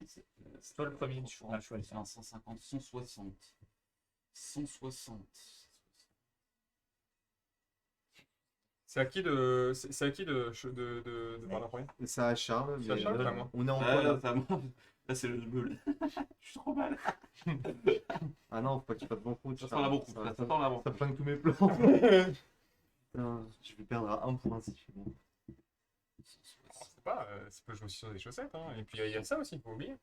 C'est toi le premier, tu as choisi. 150, 160. 160. C'est à qui de parler en premier? Et ça à Charles. C'est à mais, Charles, pas à moi. on est en Ah, quoi là, là? ça moi. Là, c'est le jeu. Je suis trop mal. Ah non, faut pas que tu fasses bon coup. Ça s'en a beaucoup. Ça s'en a beaucoup. Ça flingue tous mes plans. Putain, je vais perdre à 1 point si tu fais bon. C'est pas, ça peut jouer aussi sur des chaussettes. Hein. Et puis il y a ça aussi, il faut oublier.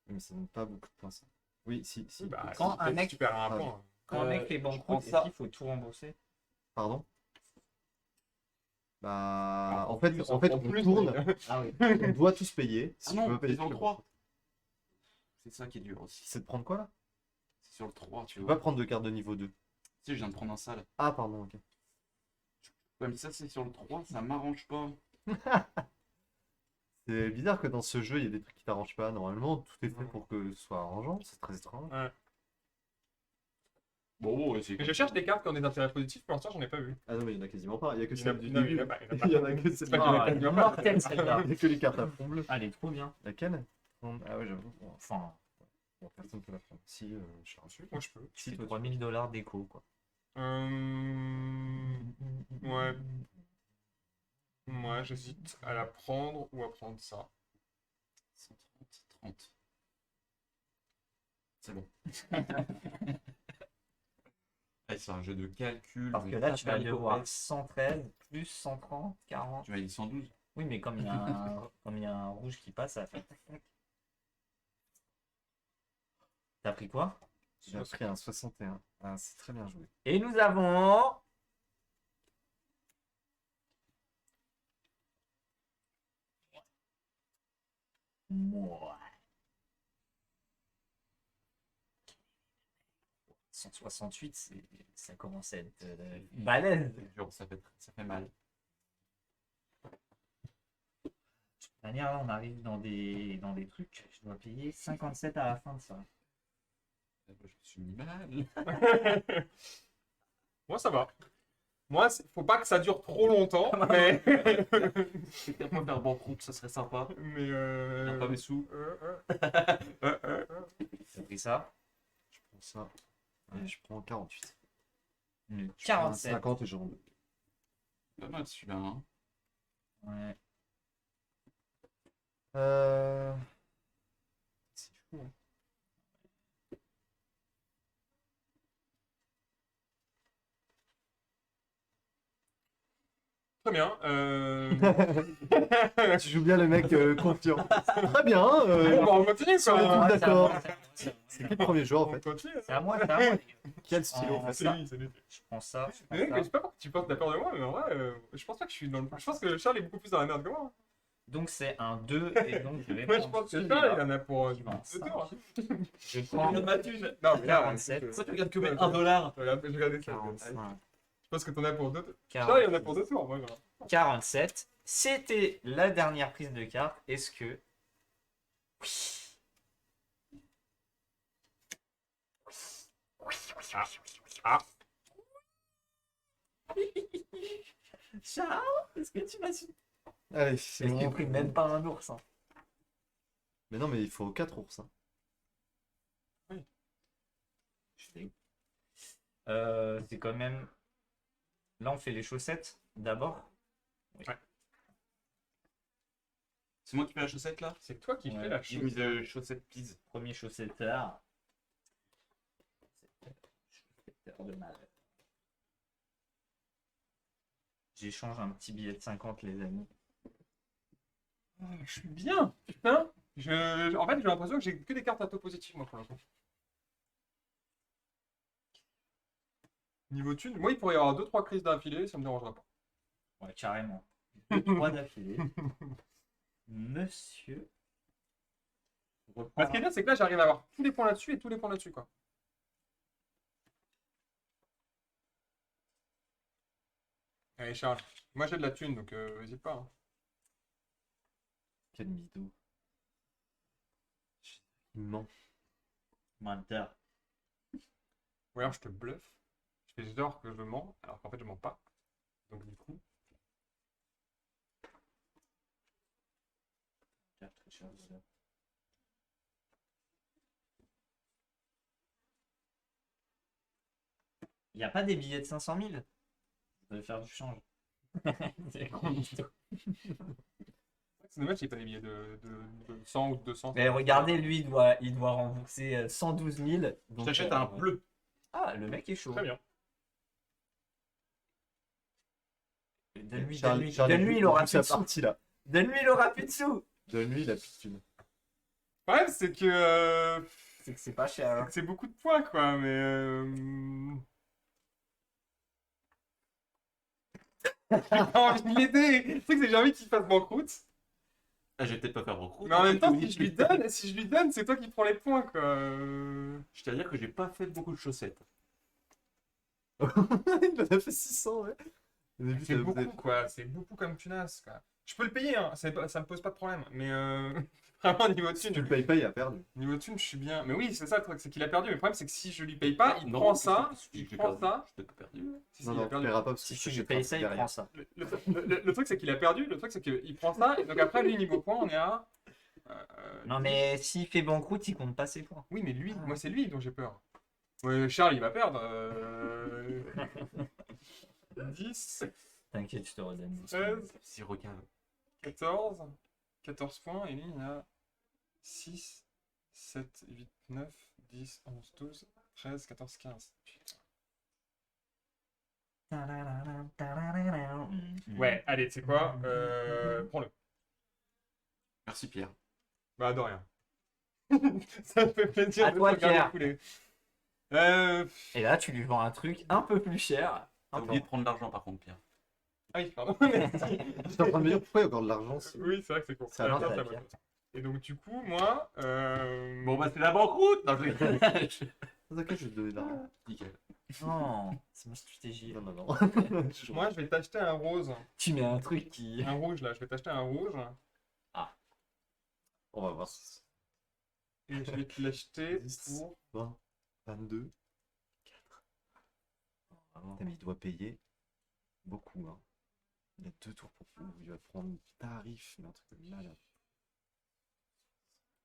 Mais ça donne pas beaucoup de points ça. Oui, si. Bah, Quand si un mec- tu perds un Ah, point. Quand un mec fait je prends banqueroute, ça. est-ce qu'il faut tout rembourser? Pardon? Bah, en En fait, plus, on en plus, tourne, Ah oui. on doit tous payer. Si Ah tu non, veux payer, c'est sur tu le le 3. C'est ça qui est dur aussi. C'est de prendre quoi là? C'est sur le 3, tu Tu peux vois. pas prendre de carte de niveau 2. Si, je viens de prendre un sale. Ah, pardon, ok. Comme ça, c'est sur le 3, ça m'arrange pas. C'est bizarre que dans ce jeu, il y ait des trucs qui t'arrangent pas. Normalement, tout est fait pour que ce soit arrangeant. C'est très étrange. Bon, c'est Mais je cherche des cartes qui ont des intérêts positifs, pour l'instant j'en ai pas vu. Ah non, mais il y en a quasiment pas. Il y a que Il y en a- celle du non, mais début. il y en a pas, il y en a pas. Il y en a que celle pas du qu'il y en a Ah, pas, elle il y est en a pas. mortelle celle-là. Il y a que les cartes à fond bleu. Ah, elle est trop bien. Laquelle? Ah ouais, j'avoue. Enfin, Bon, personne peut la prendre. Si, je suis Ensuite, moi je peux. tu fais toi, 3 000 $ d'éco, quoi. Ouais. Moi j'hésite à la prendre ou à prendre ça. 130, 30. C'est bon. Ah, c'est un jeu de calcul. Parce que mais là, pas tu vas de devoir correct. 113 plus 130, 40. Tu m'as dit 112. Oui, mais comme il y a comme il y a un rouge qui passe, ça va faire tac, tac. T'as pris quoi? J'ai pris un 61. Ah, c'est très bien joué. Et nous avons. Moi. 168, ça commence à être balèze. De Je te jure, ça fait mal. toute manière, là, on arrive dans des trucs. Je dois payer 57 à la fin de ça. Je me suis mis mal. Moi ça va. Moi, faut pas que ça dure trop longtemps, mais. Quelqu'un peut faire banqueroute, ça serait sympa. mais J'ai pas mes sous. T'as pris ça? Je prends ça. Et je prends 48. Une Je prends un 47. 50 et je rends 2. Pas mal celui-là. Hein. Ouais. C'est fou, hein. Très bien. Tu joues bien le mec confiant. Très bien. Bon, bah, on continue, sur le quoi. coup, Ouais, c'est à moi, d'accord. c'est à moi, c'est à moi. C'est qui le premier joueur en On fait? continue. C'est à moi, c'est à moi, les gars. Quel stylo En- C'est lui, c'est lui. Je prends ça, je prends Mais mec, je ça. sais pas pourquoi tu penses que t'as peur de moi, mais en vrai, je pense pas que je suis dans le. Je pense que Charles est beaucoup plus dans la merde que moi. Donc c'est un 2 et donc je vais Moi, je prendre pense que celui-là. Charles, il en a pour Qui va en 2 cinq. tours. Je prends ma thune. Non, mais là, 47. Pourquoi tu regardes que Ouais, mes 1 dollar? je regardais ça. 45, Je pense que t'en as pour 2 tours. 40, Charles, il en a pour 2 tours, moi. Genre. 47. C'était la dernière prise de carte. Est-ce que... Ah. Charles, est-ce que tu m'as su? Allez, c'est Est-ce que tu bon. pris même pas un ours hein. Mais non, mais il faut 4 ours. Hein. C'est quand même... Là, on fait les chaussettes d'abord. C'est moi qui fais la chaussette là? C'est toi qui Ouais. fais la J'ai chose. mis de chaussette please. Premier chaussetteur. Chaussetteur de mal. J'échange un petit billet de 50, les amis. Ah, je suis bien, putain. En fait, j'ai l'impression que j'ai que des cartes à taux positif, moi, pour l'instant. Niveau thune, moi, il pourrait y avoir 2-3 crises d'affilée, ça me dérangera pas. Ouais, carrément. 2-3 d'affilée. Monsieur. Ce qui est bien, c'est que là, j'arrive à avoir tous les points là-dessus et tous les points là-dessus, quoi. Allez, Charles, moi j'ai de la thune, donc n'hésite pas. Hein. Quel mytho. Il ment. Menteur. Ou alors je te bluffe, je fais genre que je mens, alors qu'en fait je mens pas. Donc du coup, Il n'y a pas des billets de 500 000? Vous devez faire du change. C'est gros mytho. c'est dommage qu'il n'y ait pas des billets de 100 ou de 200. Mais regardez, lui, il doit rembourser 112 000. Je donc, t'achète un bleu. Ah, le mec est chaud. Très bien. Donne-lui, Charlie, donne-lui, Charlie, donne-lui, il aura plus sa de sous. partie là. Donne-lui, il aura plus de sous. Donne-lui, il a plus de thunes. Le problème, c'est que C'est que c'est pas cher. hein. c'est beaucoup de points, quoi, mais... J'ai pas envie de l'aider. Tu sais que j'ai envie qu'il fasse banqueroute. Ah, je vais peut-être pas faire recrute. Mais en même temps, si je lui donne, c'est toi qui prends les points, quoi. Je tiens à dire que j'ai pas fait beaucoup de chaussettes. Il en a fait 600, ouais. Au début, C'est ça beaucoup, faisait- quoi. C'est beaucoup comme tunas, quoi. Je peux le payer, hein. Ça me pose pas de problème. Mais vraiment, niveau Si tu le thune, payes pas, il a perdu. niveau thune, je suis bien. Mais oui, c'est ça le truc, c'est qu'il a perdu. Mais le problème, c'est que si je lui paye pas, il Non, prend ça. je Il t'ai prend perdu. ça. Je t'ai pas perdu. Si, Non, il non, a tu perdu. paieras pas parce que Si je tu lui t'achèterai payes ça, il derrière. prend ça. Le truc, c'est qu'il a perdu. Le truc, c'est qu'il prend ça. Et donc après, lui, niveau points, on est à. Non, mais s'il fait banqueroute, il compte pas ses points. Oui, mais lui, moi, c'est lui dont j'ai peur. Ouais, Charles, il va perdre. 10, T'inquiète, je te redonne. 13, Si regarde. 14 points. Et lui, il a 6, 7, 8, 9, 10, 11, 12, 13, 14, 15. Ouais, allez, tu sais quoi prends-le. Merci Pierre. Bah, de rien. Ça me fait plaisir À de toi, te regarder Pierre. couler. Et là, tu lui vends un truc un peu plus cher. T'as oublié de prendre l'argent par contre, Pierre. Ah oui, pardon. Merci. J'étais en train de me dire pourquoi il y a encore de l'argent. Oui, c'est vrai que c'est con. Ça va, Attends, ça ça va, va. Et donc, du coup, moi. Bon bah c'est la banqueroute. Non, je T'inquiète, je vais te donner de l'argent. Nickel. Non, c'est ma stratégie. Non, non, non. moi, je vais t'acheter un rose. Tu mets un truc qui. Un rouge, là. Je vais t'acheter un rouge. On va voir. Et je vais te l'acheter 10, pour. 20, 22. Putain, mais il doit payer beaucoup. Hein. Il y a 2 tours pour vous. Il va prendre un tarif, mais un truc de malade.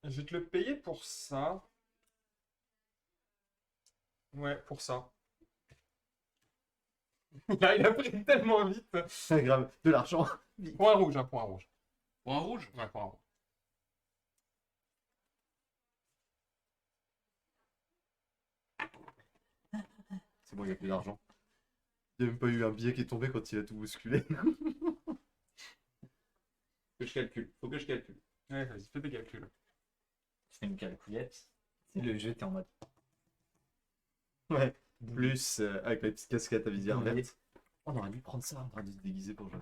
Je vais te le payer pour ça. Ouais, pour ça. Là, il a pris tellement vite. C'est grave, de l'argent. Point rouge, hein, point rouge. Point rouge. Ouais, point rouge. C'est bon, il n'y a plus d'argent. Il n'y a même pas eu un billet qui est tombé quand il a tout bousculé. Que je calcule. Faut que je calcule. Ouais, vas-y, fais tes calculs. Je fais une calculette. C'est le jeu, t'es en mode. Ouais. Plus avec la petite casquette à visière Ouais. verte. On aurait dû prendre ça en train de se déguiser pour jouer.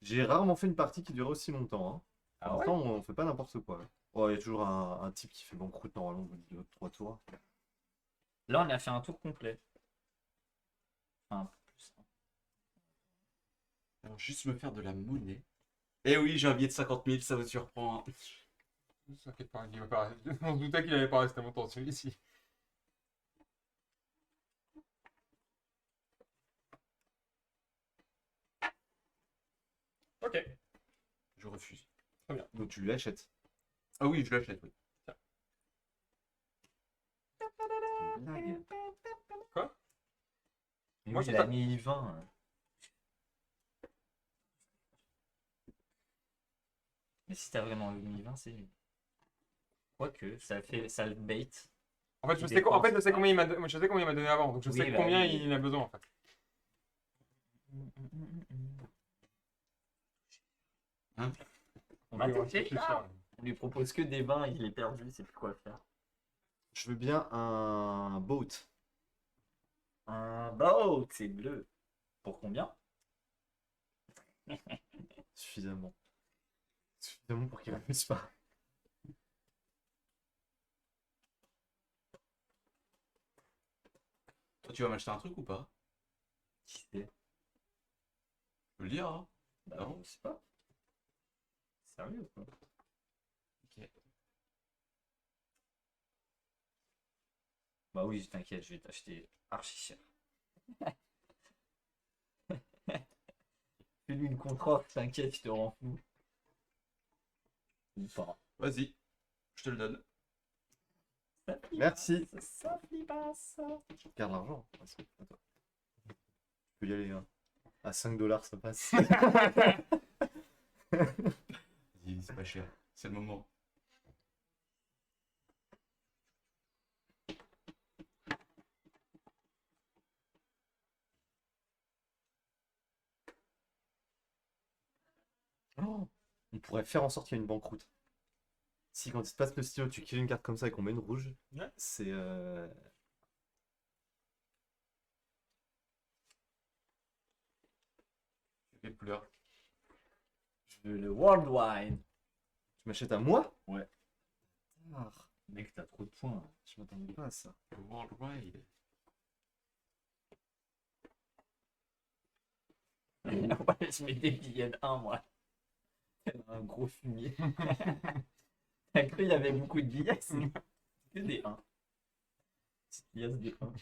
J'ai rarement fait une partie qui durait aussi longtemps. Hein. Ah ouais. Pourtant, on fait pas n'importe quoi. Ouais. Oh, il y a toujours un type qui fait banqueroute normalement au bout de 3 tours. Là, on a fait un tour complet. Enfin, plus. Alors, juste me faire de la monnaie. Eh oui, j'ai un billet de 50 000, ça vous surprend. Hein. T'inquiète pas, il va pas rester. On se doutait qu'il allait pas rester longtemps celui-ci. Ok. Je refuse. Donc tu lui achètes. Ah oui, je l'achète, oui. Blague. Quoi? Moi, Moi, j'ai je la sais- 1020. Mais si t'as vraiment le 1020, c'est nul. Quoique, ça le bait. En fait, Il je sais dépense combien je sais combien il m'a donné avant, donc je Oui, sais bah combien oui. il a besoin en fait. Hein? On va Ok, toucher, réfléchir. là. On lui propose que des 20, il est perdu, il sait plus quoi faire. Je veux bien un boat. Un boat, c'est bleu. Pour combien? Suffisamment. Suffisamment pour qu'il refuse pas. Toi, tu vas m'acheter un truc ou pas? Qui c'est? Je peux le dire, hein? Bah, Non. je sais pas. Sérieux ou quoi? Ok. Bah oui, t'inquiète, je vais t'acheter archi cher. Fais-lui une contre-offre, t'inquiète, je te rends fou. Ou pas. Vas-y, je te le donne. Ça flippe Merci. pas, ça flippe pas, ça. Garde l'argent. Ah, c'est à toi. Tu peux y aller. Hein. À 5 $, ça passe. Vas-y, c'est pas cher. C'est le moment. Oh, on pourrait faire en sorte qu'il y ait une banqueroute. Si quand il se passe le stylo, tu kills une carte comme ça et qu'on met une rouge, Ouais. c'est... Quelle couleur? Je veux le worldwide. Tu m'achètes à moi? Ouais. Ah, Mec, t'as trop de points. je m'attendais pas à ça. Le Worldwide. Ouais, je mets des billets de 1, moi. Un gros fumier. T'as cru il y avait beaucoup de billets? C'est que des 1. Petite pièce des 1.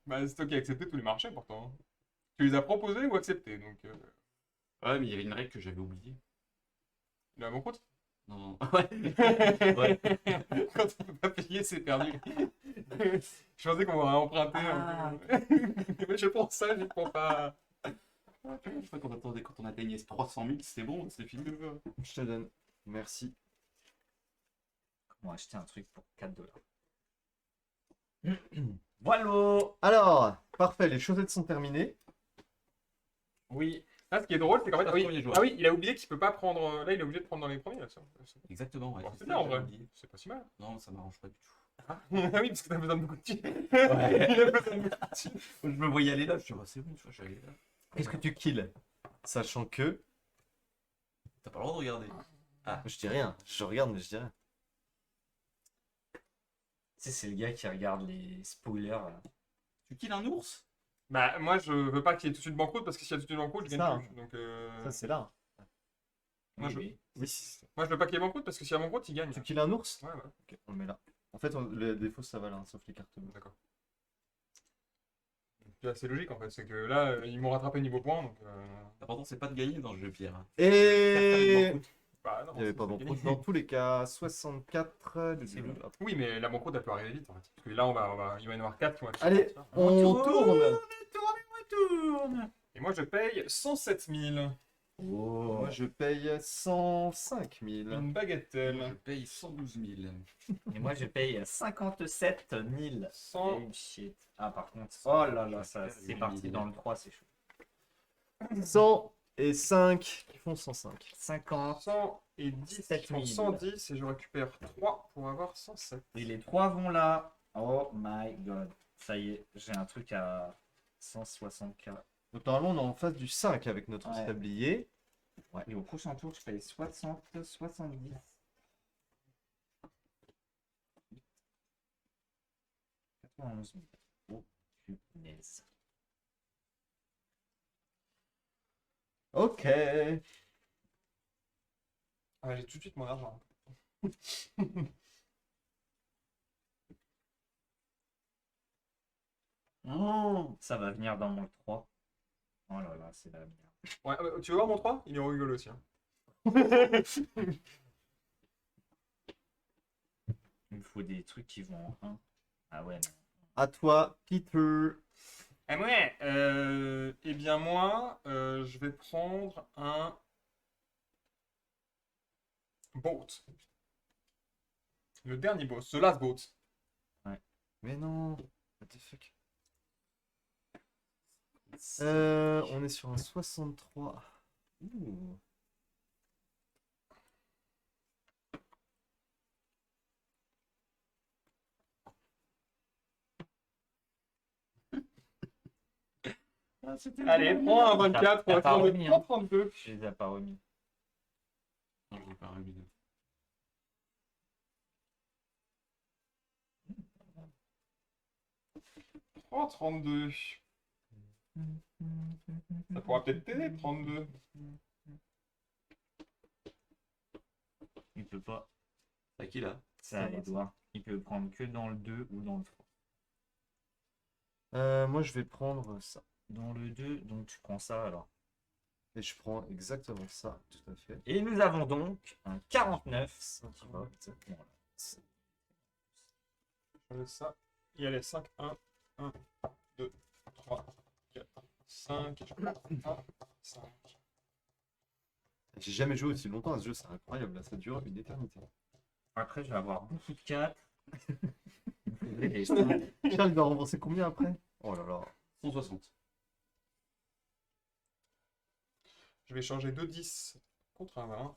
Bah, c'est toi qui as accepté tous les marchés pourtant. Hein. Tu les as proposés ou acceptés, donc Ouais, mais il y avait une règle que j'avais oubliée. la banqueroute. Non, non. Ouais. Ouais. Quand on peut pas payer, c'est perdu. Je pensais qu'on m'aurait emprunté. Ah. Mais je prends ça, je prends pas. Je crois qu'on attendait quand on atteignait 300 000, c'était bon, c'était fini. Je te donne. Merci. Comment acheter un truc pour 4 $? Voilà. Alors, parfait, les chaussettes sont terminées. Oui. Là, ce qui est drôle, c'est qu'en fait, Pas ah oui, premier joueur. ah oui, il a oublié qu'il peut pas prendre. Là, il est obligé de prendre dans les premiers. Là, ça. Exactement, ouais. Bon, C'est c'est ça bien en que vrai. j'avais oublié. C'est pas si mal. Non, ça m'arrange pas du tout. Ah oui, parce que t'as besoin de beaucoup de thunes. Ouais. Il a besoin de beaucoup de thunes. Je me voyais aller là, je dis, bah, c'est bon, tu vois, je vais aller là. Qu'est-ce que tu kills? Sachant que... T'as pas le droit de regarder. Je dis rien. Je regarde, mais je dis rien. Tu sais, c'est le gars qui regarde les spoilers. Là. Tu kills un ours? Bah, moi, je veux pas qu'il y ait tout de suite banqueroute parce que s'il y a tout de suite banqueroute, je C'est gagne ça, plus. Donc, Ça, c'est là. moi, Oui, je... oui. Oui. moi, je veux pas qu'il y ait banqueroute parce que s'il y a banqueroute, il gagne. Tu kills un ours? Ouais, ouais, Ok, on le met là. En fait, les défauts, ça va là, sauf les cartes bleues. d'accord. Puis là, c'est logique en fait, c'est que là, ils m'ont rattrapé niveau points donc. L'important, c'est pas de gagner dans le jeu, Pierre. Et... Bah, non, Il n'y avait c'est- pas c'est banqueroute gagné. dans tous les cas. 64. C'est bon. Hop. Oui, mais la banqueroute, elle peut arriver vite en fait. Parce que là, il va y en avoir 4 qui vont être. Allez, on tourne. Et moi, je paye 107 000. Oh. Moi, je paye 105 000. Une bagatelle. Je paye 112 000. Et moi, je paye 57 000. 100. Et shit. Ah, par contre, oh là là, ça, Je c'est perds parti 8 000. dans le 3, c'est chaud. 100 et 5 qui font 105. 50. 110 7 000. 110 et je récupère 3 pour avoir 107. Et les 3 vont là. Oh my god. Ça y est, j'ai un truc à 160K. Donc normalement, on est en face du 5 avec notre Ouais. tablier. Et au prochain tour, je paye 60, 70. 91 000. Oh, punaise. Ok. Ah, j'ai tout de suite mon argent. Oh, ça va venir dans mon 3. Oh là là, c'est la merde. Ouais, tu veux voir mon 3? Il est rigolo aussi. Hein. Il me faut des trucs qui vont en 1. Ah ouais, non. À toi, Peter. Ah ouais, eh bien moi, je vais prendre un boat. Le dernier boat, the last boat. Mais non. What the fuck. On est sur un 63. Ouh. Allez, prends un 24, T'as pas prends remis, un hein. 32. Je les ai pas remis. Non, je l'ai pas remis. Prends 32. Ça pourra peut-être t'aider, 32. Il peut pas. C'est à qui là? Ça à Edouard. Il peut prendre que dans le 2 ou dans le 3. Moi, je vais prendre ça. Dans le 2, donc tu prends ça alors. Et je prends exactement ça, tout à fait. Et nous avons donc un 49 qui va exactement là. Je laisse ça. Il y a les 5, 1, 1, 2, 3, 4, 5. Et je prends 1, 5. J'ai jamais joué aussi longtemps à ce jeu, c'est incroyable, là, ça dure une éternité. Après, je vais avoir beaucoup de 4. Charles, il va rembourser combien après? Oh là là. 160. Je vais changer 2 10 contre un 20.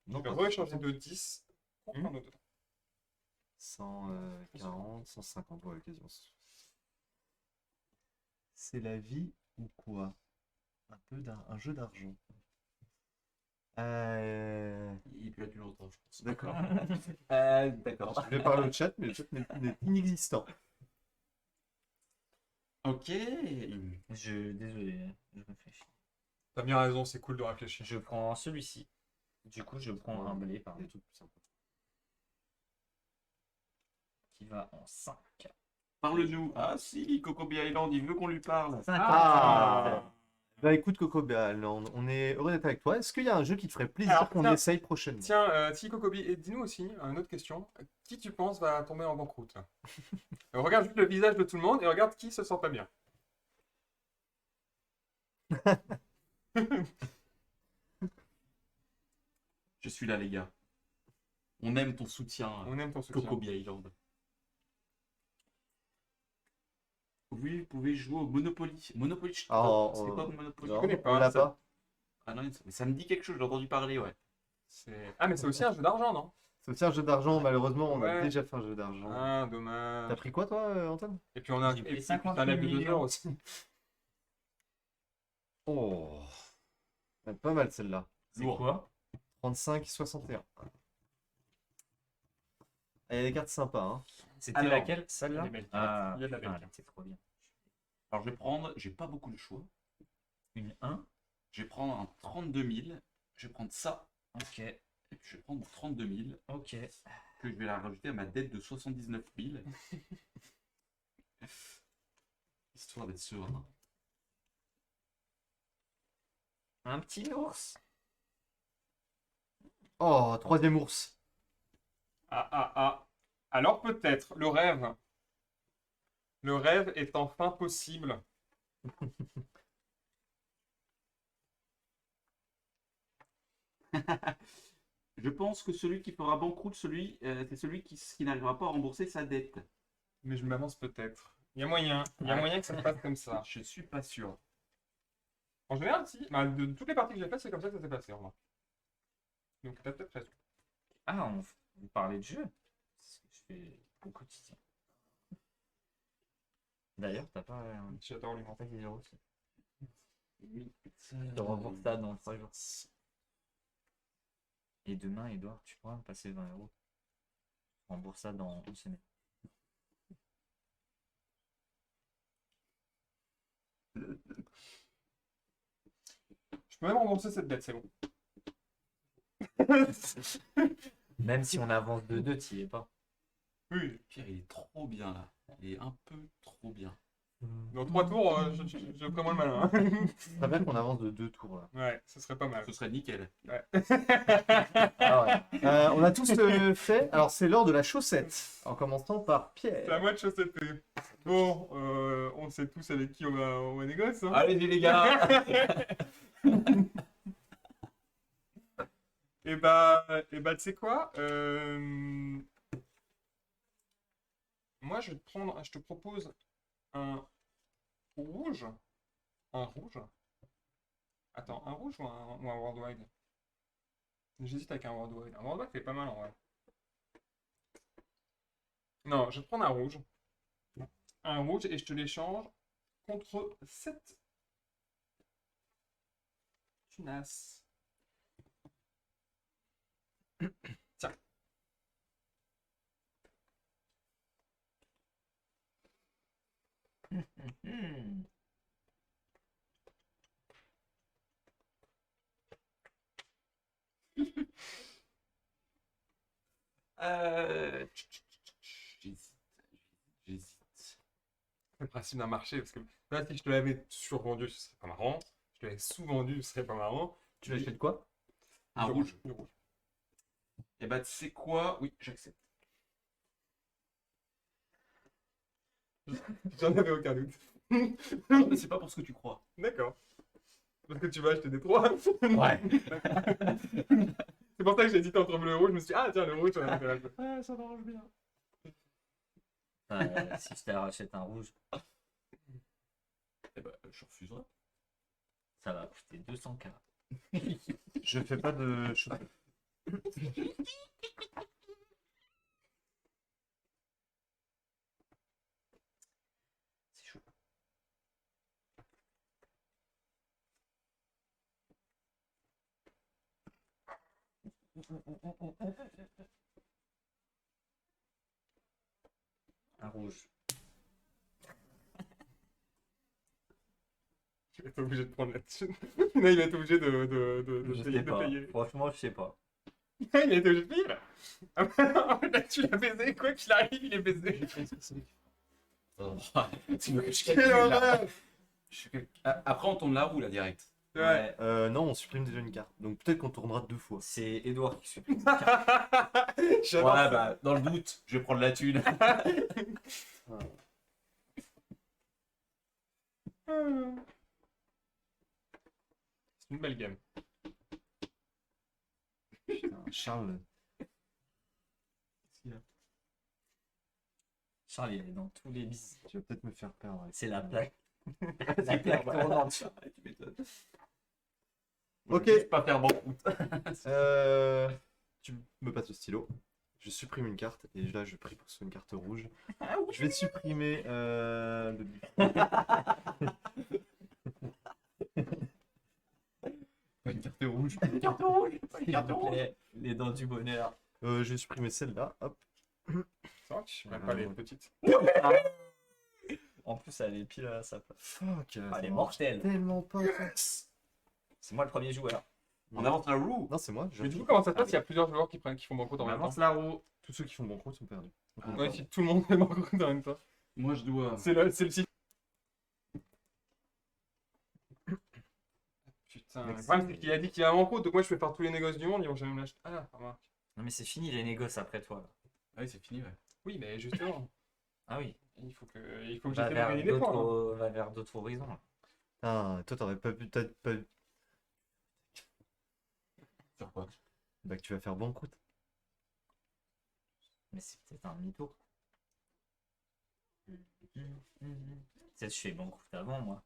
Non, Je vais pas recharger 2 10 contre un autre. 140, 150, ouais, quasiment. C'est la vie ou quoi? Un jeu d'argent. Il pue plus longtemps, je pense. D'accord. D'accord. Je vais parler au chat, mais le chat n'est inexistant. Ok. Désolé, je réfléchis. T'as bien raison, c'est cool de réfléchir. Je prends celui-ci. Du coup, je prends un blé, Il y a pardon, des trucs plus sympas. qui va en 5. Parle-nous. Ah si, Coco Island, il veut qu'on lui parle. 50. Ah. Bah écoute Coco, on est heureux d'être avec toi. Est-ce qu'il y a un jeu qui te ferait plaisir Alors, qu'on tiens. essaye prochainement? Tiens, si Kokobi, et dis-nous aussi une autre question. Qui tu penses va tomber en banqueroute? Regarde juste le visage de tout le monde et regarde qui se sent pas bien. Je suis là, les gars. On aime ton soutien, On aime ton soutien. Coco Island. Oui, vous pouvez jouer au Monopoly. Monopoly, je Oh, c'est quoi oh. Monopoly? Non, connais pas, on l'a ça. pas. Ah non, mais ça me dit quelque chose, j'ai entendu parler, ouais. Ah, mais c'est aussi un jeu d'argent, non? C'est aussi un jeu d'argent, malheureusement, on a Ouais. déjà fait un jeu d'argent. Ah, dommage. T'as pris quoi toi, Antoine? Et puis on a J'ai pris et puis 50 t'as un live de 2 millions. heures aussi. Oh, pas mal celle-là. C'est Lourd. quoi? 35, 61. Il y a des cartes sympas, hein. C'était Alors, laquelle? Celle-là? les belles cartes. Ah, Il y a de la belle putain, carte. c'est trop bien. Alors je vais prendre, j'ai pas beaucoup de choix. Une 1. Je vais prendre un 32 000. Je vais prendre ça. Ok, Et puis je vais prendre 32 000. ok. Que je vais la rajouter à ma dette de 79 000. Histoire d'être serein. Un petit ours. Oh, troisième ours. Ah, ah, ah. Alors peut-être, le rêve. Le rêve est enfin possible. Je pense que celui qui fera banqueroute, c'est celui qui n'arrivera pas à rembourser sa dette. Mais je m'avance peut-être. Il y a moyen. Il y a Ouais. moyen que ça se passe comme ça. Je suis pas sûr. En général, si. Bah, de toutes les parties que j'ai faites, c'est comme ça que ça s'est passé, remarque. Donc t'as peut-être raison. Ah, vous parlez de jeu. C'est ce que je fais au quotidien. D'ailleurs, t'as pas un J'adore les contact des euros aussi. 8, Je rembourse ça dans 3 jours. Et demain, Edouard, tu pourras me passer 20 euros. Je rembourse ça dans une semaine. Je peux même rembourser cette dette, c'est bon. Même si on avance de 2, t'y es pas. Oui. Pierre, il est trop bien là. Il est un peu trop bien. Dans 3 tours, je ferai moins le malin. Hein. Très bien qu'on avance de 2 tours là. Ouais, ce serait pas mal. Ce serait nickel. Ah ouais. On a tous fait. Alors, c'est l'heure de la chaussette. En commençant par C'est à Pierre. moi de chaussetter. Bon, on sait tous avec qui on va négocier. Hein. Allez les gars. Et bah, tu sais quoi moi, je te propose un rouge. Un rouge. Attends, un rouge ou un worldwide? J'hésite avec un worldwide. Un worldwide fait pas mal en vrai. Non, je vais te prendre un rouge. Un rouge et je te l'échange contre 7 tunas. Tiens. Hmm. J'hésite. J'hésite. C'est le principe d'un marché, parce que là, si je te l'avais survendu, ce serait pas marrant. Je te l'avais sous-vendu, ce serait pas marrant. Tu l'achètes quoi? Un Le rouge. Le rouge. Et bah tu sais quoi? Oui, j'accepte. J'en avais aucun doute. Non, mais c'est pas pour ce que tu crois. D'accord. Parce que tu vas acheter des 3. Ouais. C'est pour ça que j'ai hésité entre bleu et rouge. Je me suis dit, ah tiens, le rouge, ça m'intéresse. Ouais, ça m'arrange bien. Si je te rachète un rouge, Eh bah je refuserai. ça va coûter 200K. Je fais pas de chaussette. C'est chaud. Un rouge. Je vais être obligé de prendre là-dessus. Là, il va être obligé Je payer, sais pas. payer. Franchement, je sais pas. Il va être obligé de payer là. Ah bah, là, tu l'as baisé. Quoi qu'il arrive, il est baisé. Tu veux que je Quel calcule, là horreur. Après on tourne la roue là direct. Ouais. Non, on supprime déjà une carte. Donc peut-être qu'on tournera 2 fois. C'est Edouard qui supprime. J'adore Ouais ça. bah dans le doute, je vais prendre la thune. C'est une belle game. Putain, Charles. Charles, il est dans tous les bis. Tu vas peut-être me faire perdre. avec C'est ça. la plaque. La plaque tournante. Tu m'étonnes. Ok. Je vais juste pas faire banqueroute. Tu me passes le stylo. Je supprime une carte et là je prie pour que ce soit une carte rouge. Ah Je vais supprimer Pas une carte rouge. Pas une carte rouge. Pas une carte rouge. Les dents du bonheur. je vais supprimer celle-là. Hop. C'est vrai que je même pas les petites. En plus, elle est pile à sa place. Fuck. Elle est mortelle. Tellement pas. C'est moi le premier joueur. On avance la roue. Non, c'est moi. Mais du coup, comment ça se passe? Il y a plusieurs joueurs qui font banqueroute en On même temps. avance la roue. Tous ceux qui font banqueroute sont perdus. Ouais, si tout le monde fait banqueroute en même temps. Moi je dois. C'est le site. Putain, le problème c'est qu'il a dit qu'il y a un banqueroute, donc moi je vais faire tous les négoces du monde, ils vont jamais me l'acheter. Ah, remarque. Non, mais c'est fini les négoces après toi. Là. Ah oui c'est fini ouais. Oui, mais justement, Ah oui. il faut que j'essaie Va de vers gagner des points. Là. va vers d'autres horizons. Là. Ah, toi t'aurais pas pu. Sur quoi? Bah, que tu vas faire banqueroute. Mais c'est peut-être un mytho. Peut-être je fais banqueroute avant, moi.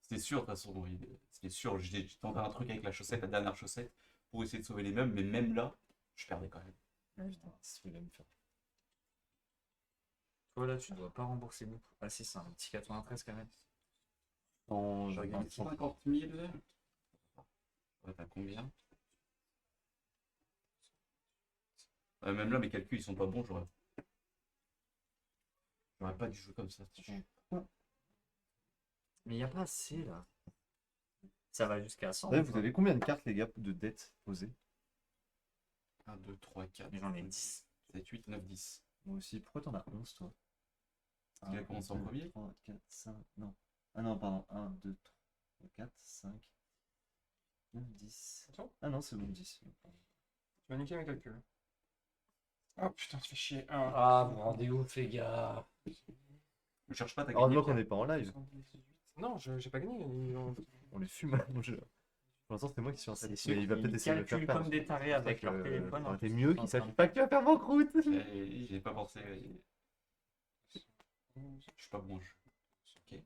C'était sûr, de toute façon. C'était sûr. J'ai tenté un truc avec la chaussette, la dernière chaussette, pour essayer de sauver les meubles, mais même là, je perdais quand même. Putain, c'est ce qu'il va me faire. Toi, là, tu dois pas rembourser beaucoup. Ah, si, c'est un petit 93 quand même. Je regarde 50 000. Ouais, t'as combien? Même là, mes calculs, ils sont pas bons. J'aurais pas dû jouer comme ça. Mais il n'y a pas assez, là. Ça va jusqu'à 100. Ouais, vous avez combien de cartes, les gars, de dettes posées? 1, 2, 3, 4. J'en ai 10. 7, 8, 9, 10. Moi aussi. Pourquoi t'en as 11, toi? Parce qu'il a commencé en premier? 3, 4, 5, non. Ah non, pardon. 1, 2, 3, 4, 5, 9, 10. Attends. Ah non, c'est bon, 10. Tu vas niquer mes calculs. Oh putain, tu fais chier. Un. Ah, vous rendez ouf, les gars. Ne cherche pas ta Heureusement gagné. qu'on n'est pas en live. 78. Non, j'ai pas gagné. On les fume, mon jeu. Pour l'instant, c'est moi qui suis en tête. C'est sûr Mais il va peut-être qu'ils essayer de me faire calculent perdre. comme des tarés avec leur Ça téléphone. aurait été mieux qu'ils sachent pas que tu vas faire banqueroute. J'ai pas pensé. Je suis pas bon. Ok.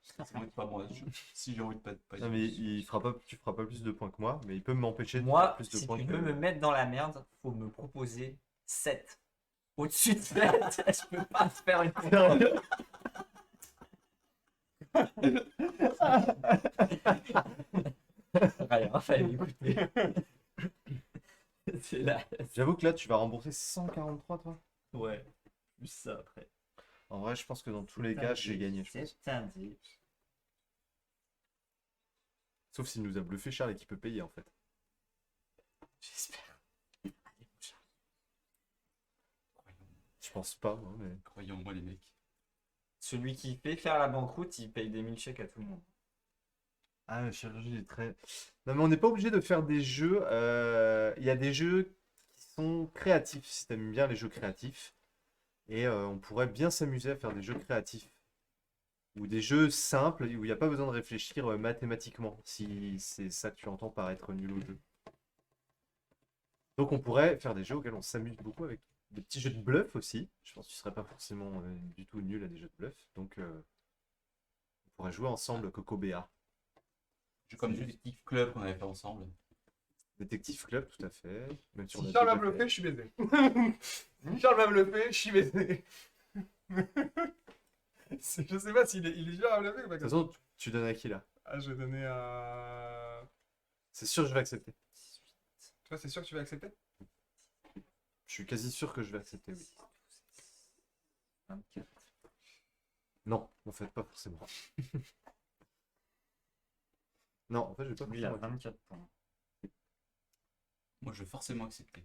C'est moi qui pas bon. Si j'ai envie de pas Non, mais il fera pas, tu feras pas plus de points que moi, mais il peut m'empêcher de Moi, faire plus de si points tu que veux me mettre dans la merde, faut me proposer 7. Au-dessus de 7, je peux pas te faire une Sérieux. Rien, fallait m'écouter. C'est là. J'avoue que là, tu vas rembourser 143, toi. Ouais. Plus ça après. En vrai, je pense que dans tous les cas, j'ai gagné, je pense. C'est un dé. Sauf s'il nous a bluffé Charles et qu'il peut payer, en fait. J'espère. Allez, mon chat. Je pense pas, hein, mais... Croyez en moi, les mecs. Celui qui fait faire la banqueroute, il paye des 1000 chèques à tout le monde. Ah, le chirurgie est très... Non, mais on n'est pas obligé de faire des jeux... Il y a des jeux qui sont créatifs, si t'aimes bien les jeux créatifs. Et on pourrait bien s'amuser à faire des jeux créatifs. Ou des jeux simples, où il n'y a pas besoin de réfléchir mathématiquement, si c'est ça que tu entends par être nul au jeu. Donc on pourrait faire des jeux auxquels on s'amuse beaucoup, avec des petits jeux de bluff aussi. Je pense que tu ne serais pas forcément du tout nul à des jeux de bluff. Donc on pourrait jouer ensemble Coco BA. Jeu comme Detective Club qu'on avait fait ensemble. Détective Club, tout à fait. Même si on Si a Charles va déjà bluffer, fait. je suis baisé. Si Charles va bluffer, je suis baisé. Je sais pas s'il est, il est dur à bluffer ou pas. De toute façon, tu donnes à qui là? Ah, je vais donner à. C'est sûr que je vais accepter. Toi, c'est sûr que tu vas accepter? Je suis quasi sûr que je vais accepter, oui. 24. Non, en fait, pas forcément. Non, en fait, je vais pas Lui, il a forcément 24 points. Moi, je vais forcément accepter.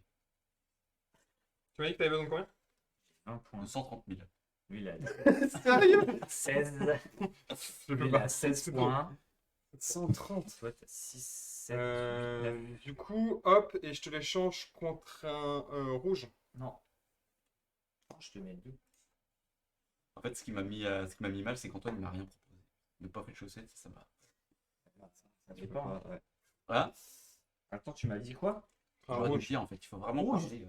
Tu m'as dit que t'avais besoin de combien? 20 points. De 130 000. Lui, il a accepter. Sérieux? 16. Je Lui, peux il a pas. 16 C'est points. 130. Toi, t'as 6, 7, 8, 9. Du coup, hop, et je te l'échange contre un rouge. Non. Non, je te mets 2. En fait, ce qui m'a mis mal, c'est qu'Antoine, il m'a rien proposé. Ne pas fait de chaussettes, ça m'a. Ça dépend. Ouais. Voilà. Attends, tu m'as dit quoi? Un J'aurais dû rouge. dire, en fait. Il faut vraiment Rouge. parler.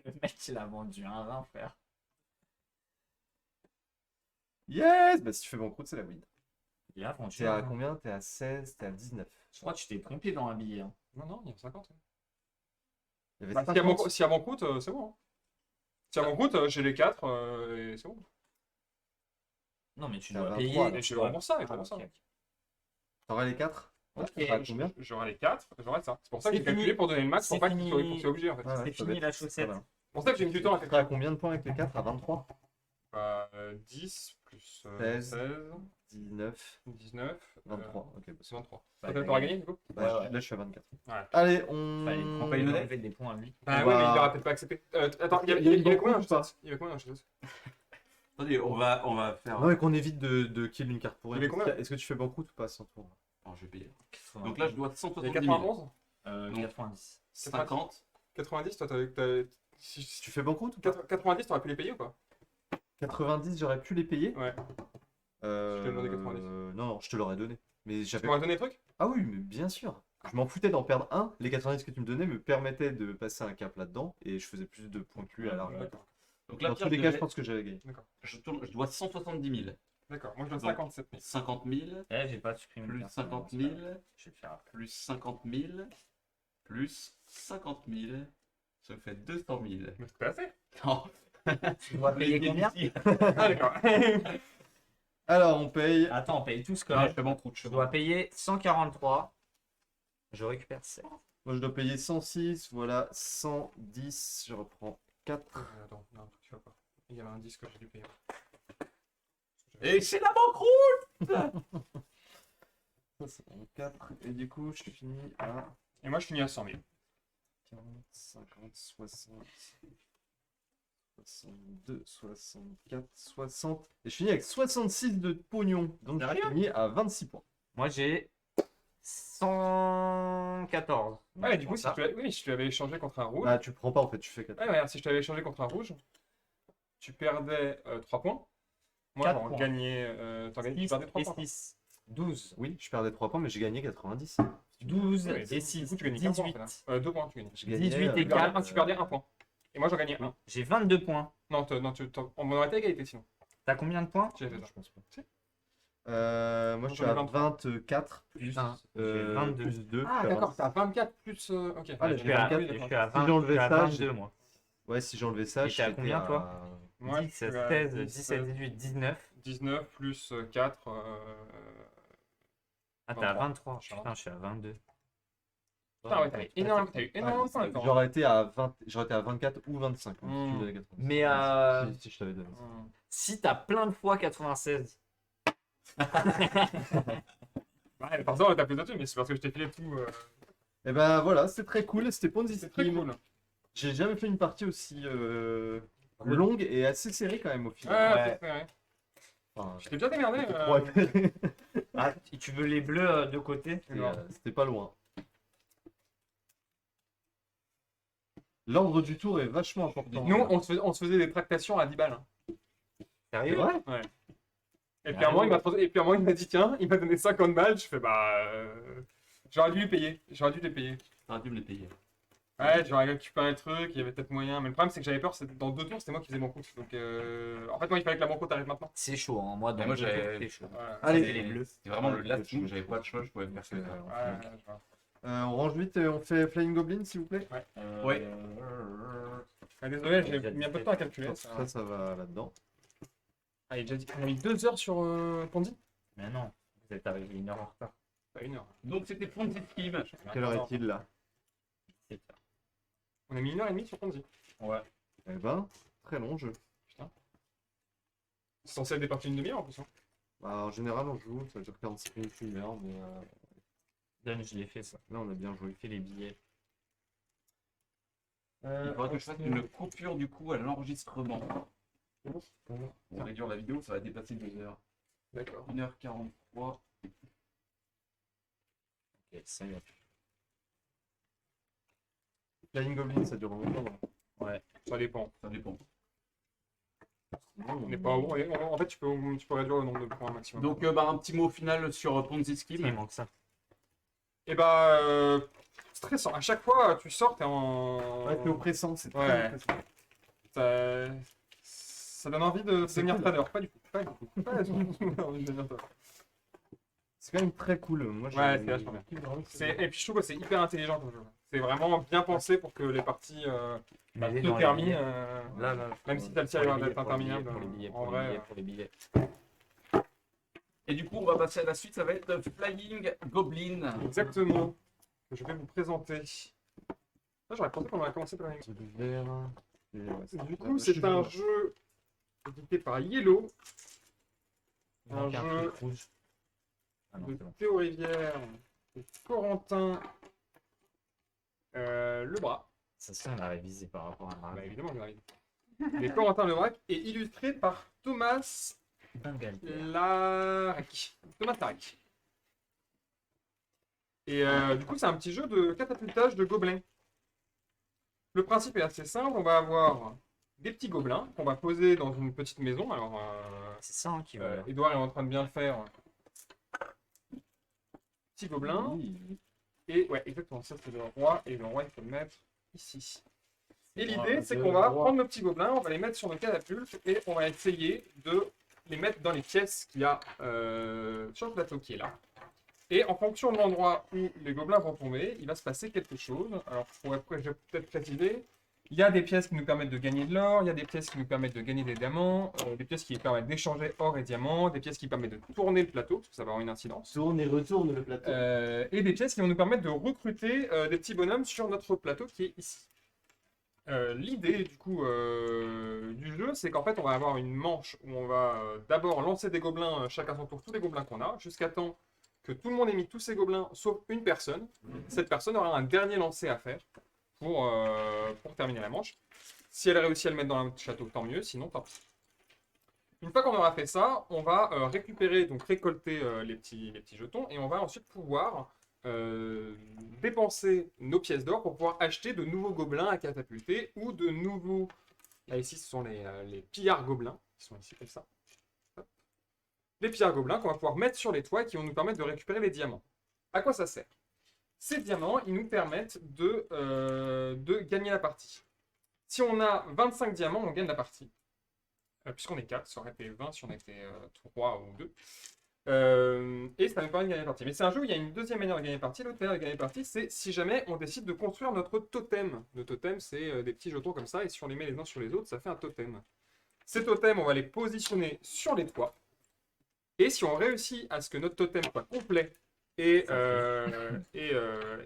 Le mec, il a vendu un rein, frère. Yes! Bah, si tu fais banqueroute, c'est la win. Il a vendu T'es un à rein. combien? T'es à 16, t'es à 19. Je crois que tu t'es trompé dans un billet. Hein. Non, non, il y a 50. Il y avait Bah, 50. s'il y a banqueroute, c'est bon. Hein. S'il y a banqueroute, j'ai les 4 et c'est bon. Non, mais tu T'es à dois 23, payer. là. Et je rembourse ça, et je rembourse ça. ok. T'auras les 4? Ok. T'auras combien? J'aurai les 4, j'aurai ça. C'est pour ça que C'est j'ai calculé fini. pour donner le max pour C'est pas qu'il fini. soit pour que c'est obligé en fait. Ouais, C'est pas fini bête. la C'est chaussette. pas mal. C'est pour ça que j'ai mis du temps à T'es à calculer. combien de points avec les 4? À 23? 10 plus 16. 16, 19, 19, 23. Ok, bah, c'est 23. Bah, Toi, t'auras gagné du coup? bah, ouais. Là, je suis à 24. Ouais. Allez, on... Fallait pas prendre une une monnaie. enlever des points à lui. Bah On ouais, va- mais il aura peut-être pas accepté. Attends, il y Il y a avait une combien banqueroute ou pas? Il y avait combien chez eux? Attendez, on va faire. Non, mais qu'on évite de kill une carte pour Il y avait rien. combien? Est-ce que tu fais banqueroute ou pas sans tour? Non, je vais payer. 80. Donc là, je dois Il y a 170 000. 91? Non. 90. 50. 90, toi, si Tu fais banqueroute ou pas? 90, t'aurais pu les payer ou pas? 90, j'aurais pu les payer? Ouais. Je t'ai demandé 90. Non, non, je te l'aurais donné. Mais Tu j'avais... m'aurais donné le truc? Ah oui, mais bien sûr. Je m'en foutais d'en perdre un. Les 90 que tu me donnais me permettaient de passer un cap là-dedans et je faisais plus de points que lui à l'argent. D'accord. Donc là, Dans Pierre, tous les je, cas, je devais- pense que j'avais gagné. je dois 170 000. D'accord. Moi, je dois Donc, 57 000. 50 000, Eh, j'ai pas supprimé le plus personnage, 50 c'est pas 000, grave. Je vais le faire après. plus 50 000, plus 50 000. Ça me fait 200 000. Mais c'était assez. Non. Tu dois payer combien? Ah, d'accord. Alors, on paye. Attends, on paye tous quand Non, je même. fais banqueroute. Je dois payer 143. Je récupère 7. Moi, je dois payer 106. Voilà, 110. Je reprends 4. Attends, non, tu vas pas. Il y avait un disque que j'ai dû payer. Et c'est la banqueroute. Ça, c'est mon 4. Et du coup, je finis à Et moi, je finis à 100 000. 40, 50, 60, 62, 64, 60. Et je finis avec 66 de pognon. Donc, je Sérieux finis à 26 points. Moi, j'ai 114. Ouais, du coup, ça. si tu avais échangé contre un rouge. Ah, tu prends pas en fait, tu fais 4. Ouais, ouais, si je t'avais échangé contre un rouge, tu perdais 3 points. Moi, 4 j'en points. gagnais. Tu perdais 3 points. 6. 12. Oui, je perdais 3 points, mais j'ai gagné 90. 12 Ouais, et 6. Du coup, tu gagnais 15 points. 18. 2 points, tu gagnais. Je gagnais, 18 et Tu perdais 4. tu perdais 1 point. Et moi, j'en gagnais 1. J'ai 22 points. Non, on aurait été à égalité sinon. T'as combien de points? Si j'avais fait ça. Je pense pas. Moi, je suis J'en ai à 23. 24 Plus 1. J'ai 22. plus 2. Ah, d'accord, t'as 24 plus. Ok. Ah, je j'ai suis à, 24, je suis à Si 20, j'enlevais je suis à ça, 22 moi. Ouais, si j'enlevais ça, Et je t'es à serais combien, à- toi? Moi, 10, je suis à 16, 10, 17, 18, 19. 19 plus 4. Ah, t'es à 23. 23. Putain, je suis à 22. Putain, ouais, t'as eu énormément de points. d'accord. J'aurais été à 20, j'aurais été à 24 ou 25. Si tu me donnais 90. Mais Si je t'avais donné ça. si t'as plein de fois 96, Ouais, par exemple, t'as plus dessus, mais c'est parce que je t'ai filé tout. Et ben voilà, c'était très cool. C'était Ponzi C'est très Scheme. cool. J'ai jamais fait une partie aussi longue et assez serrée quand même au Ouais, final. ouais. Enfin, Je t'ai bien démerdé. c'était trop épais. ah, tu veux les bleus de côté? C'était pas loin. L'ordre du tour est vachement important. Nous, on se faisait des tractations à 10 balles. Hein. Sérieux? Ouais. Et puis à un moment, il m'a dit tiens, il m'a donné 50 balles. Je fais j'aurais dû lui payer. J'aurais dû les payer. T'aurais dû me les payer. Ouais, j'aurais récupéré un truc, il y avait peut-être moyen. Mais le problème, c'est que j'avais peur, dans 2 tours, c'était moi qui faisais mon compte. Donc en fait, moi, il fallait que la banque arrête maintenant. C'est chaud, hein. Moi, dans Mais moi, le j'avais- c'est chaud. Ouais. Allez. les bleus. C'était vraiment le last move, j'avais pas de choix, je pouvais faire que ça. Ouais, je vois. On range vite et on fait Flying Goblin s'il vous plaît. Ouais. Ah, désolé, j'ai mis un peu de temps à calculer. Ça va là-dedans. Ah, il a déjà dit qu'on a mis 2 heures sur Ponzi. Mais non, vous êtes arrivé 1 heure en retard. Pas 1 heure. Donc c'était Ponzi Scheme. Quelle heure est-il là? On a mis 1h30 sur Ponzi. Ouais. Eh ben, très long jeu. C'est censé être des parties d'une demi-heure en plus. Hein. Bah, en général, on joue, ça dure 45 minutes, 1 heure, mais Donne, je l'ai fait ça. là, on a bien joué. Fait les billets. Il faudrait que je fasse une coupure du coup à l'enregistrement. Pour réduire la vidéo, ça va dépasser 2 heures. D'accord. 1h43. Ok, ça y est. Flying Goblin, ça dure longtemps. Non Ça dépend. Ça dépend. On n'est pas bon. En fait, tu peux réduire le nombre de points maximum. Donc un petit mot final sur Ponzi Il Scheme. manque ça. Et bah, stressant. À chaque fois, tu sors, t'es en. Ouais, t'es oppressant, c'est très Ouais. oppressant. Ça donne envie de C'est devenir cool. trader. Pas du tout. Pas du tout. Pas du tout. envie de devenir trader. C'est quand même très cool. Moi, Ouais, c'est vachement bien. Et puis je trouve que c'est hyper intelligent comme jeu. C'est vraiment bien pensé pour que les parties Mais se terminent. Là, là. Même si celle-ci a l'air d'être interminable. En vrai. Pour les billets. Et du coup, on va passer à la suite, ça va être Flying Goblin. Exactement. Que je vais vous présenter. Là, j'aurais pensé qu'on aurait commencé par la Du coup, c'est un jeu édité par Yellow, Il manque Un un jeu. truc rouge. Ah non, de c'est bon. Théo Rivière, de Corentin Lebras. Ça se sent, on a révisé par rapport à Bah, Marie. évidemment, j'arrive. Les Corentin Lebras et illustré par Thomas Bengal. Larek. Thomas Larek. Et du coup, c'est un petit jeu de catapultage de gobelins. Le principe est assez simple. On va avoir des petits gobelins qu'on va poser dans une petite maison. Alors, C'est ça hein, qui va. Edouard est en train de bien le faire. Petit gobelin. Et ouais, exactement, ça c'est le roi, et le roi il faut le mettre ici. Et C'est l'idée, moi, c'est le qu'on va roi. prendre nos petits gobelins, on va les mettre sur nos catapultes, et on va essayer de les mettre dans les pièces qu'il y a sur le plateau qui est là. Et en fonction de l'endroit où les gobelins vont tomber, il va se passer quelque chose. Alors, je vais peut-être préciser. Il y a des pièces qui nous permettent de gagner de l'or, il y a des pièces qui nous permettent de gagner des diamants, des pièces qui permettent d'échanger or et diamants, des pièces qui permettent de tourner le plateau, parce que ça va avoir une incidence. Tourne et retourne le plateau. Et des pièces qui vont nous permettre de recruter des petits bonhommes sur notre plateau qui est ici. L'idée du coup du jeu, c'est qu'en fait on va avoir une manche où on va d'abord lancer des gobelins chacun son tour, tous les gobelins qu'on a, jusqu'à temps que tout le monde ait mis tous ses gobelins sauf une personne. Cette personne aura un dernier lancer à faire pour terminer la manche. Si elle réussit à le mettre dans le château, tant mieux, sinon tant pis. Une fois qu'on aura fait ça, on va récupérer, donc récolter les petits jetons, et on va ensuite pouvoir dépenser nos pièces d'or pour pouvoir acheter de nouveaux gobelins à catapulter ou de nouveaux. Là, ici, ce sont les pillards gobelins qui sont ici comme ça. Hop. Les pillards gobelins qu'on va pouvoir mettre sur les toits et qui vont nous permettre de récupérer les diamants. À quoi ça sert? Ces diamants, ils nous permettent de gagner la partie. Si on a 25 diamants, on gagne la partie. Puisqu'on est 4, ça aurait été 20 si on était 3 ou 2. Et ça nous permet de gagner la partie. Mais c'est un jeu où il y a une deuxième manière de gagner la partie. L'autre manière de gagner la partie, c'est si jamais on décide de construire notre totem. Le totem, c'est des petits jetons comme ça, et si on les met les uns sur les autres, ça fait un totem. Ces totems, on va les positionner sur les toits. Et si on réussit à ce que notre totem soit complet et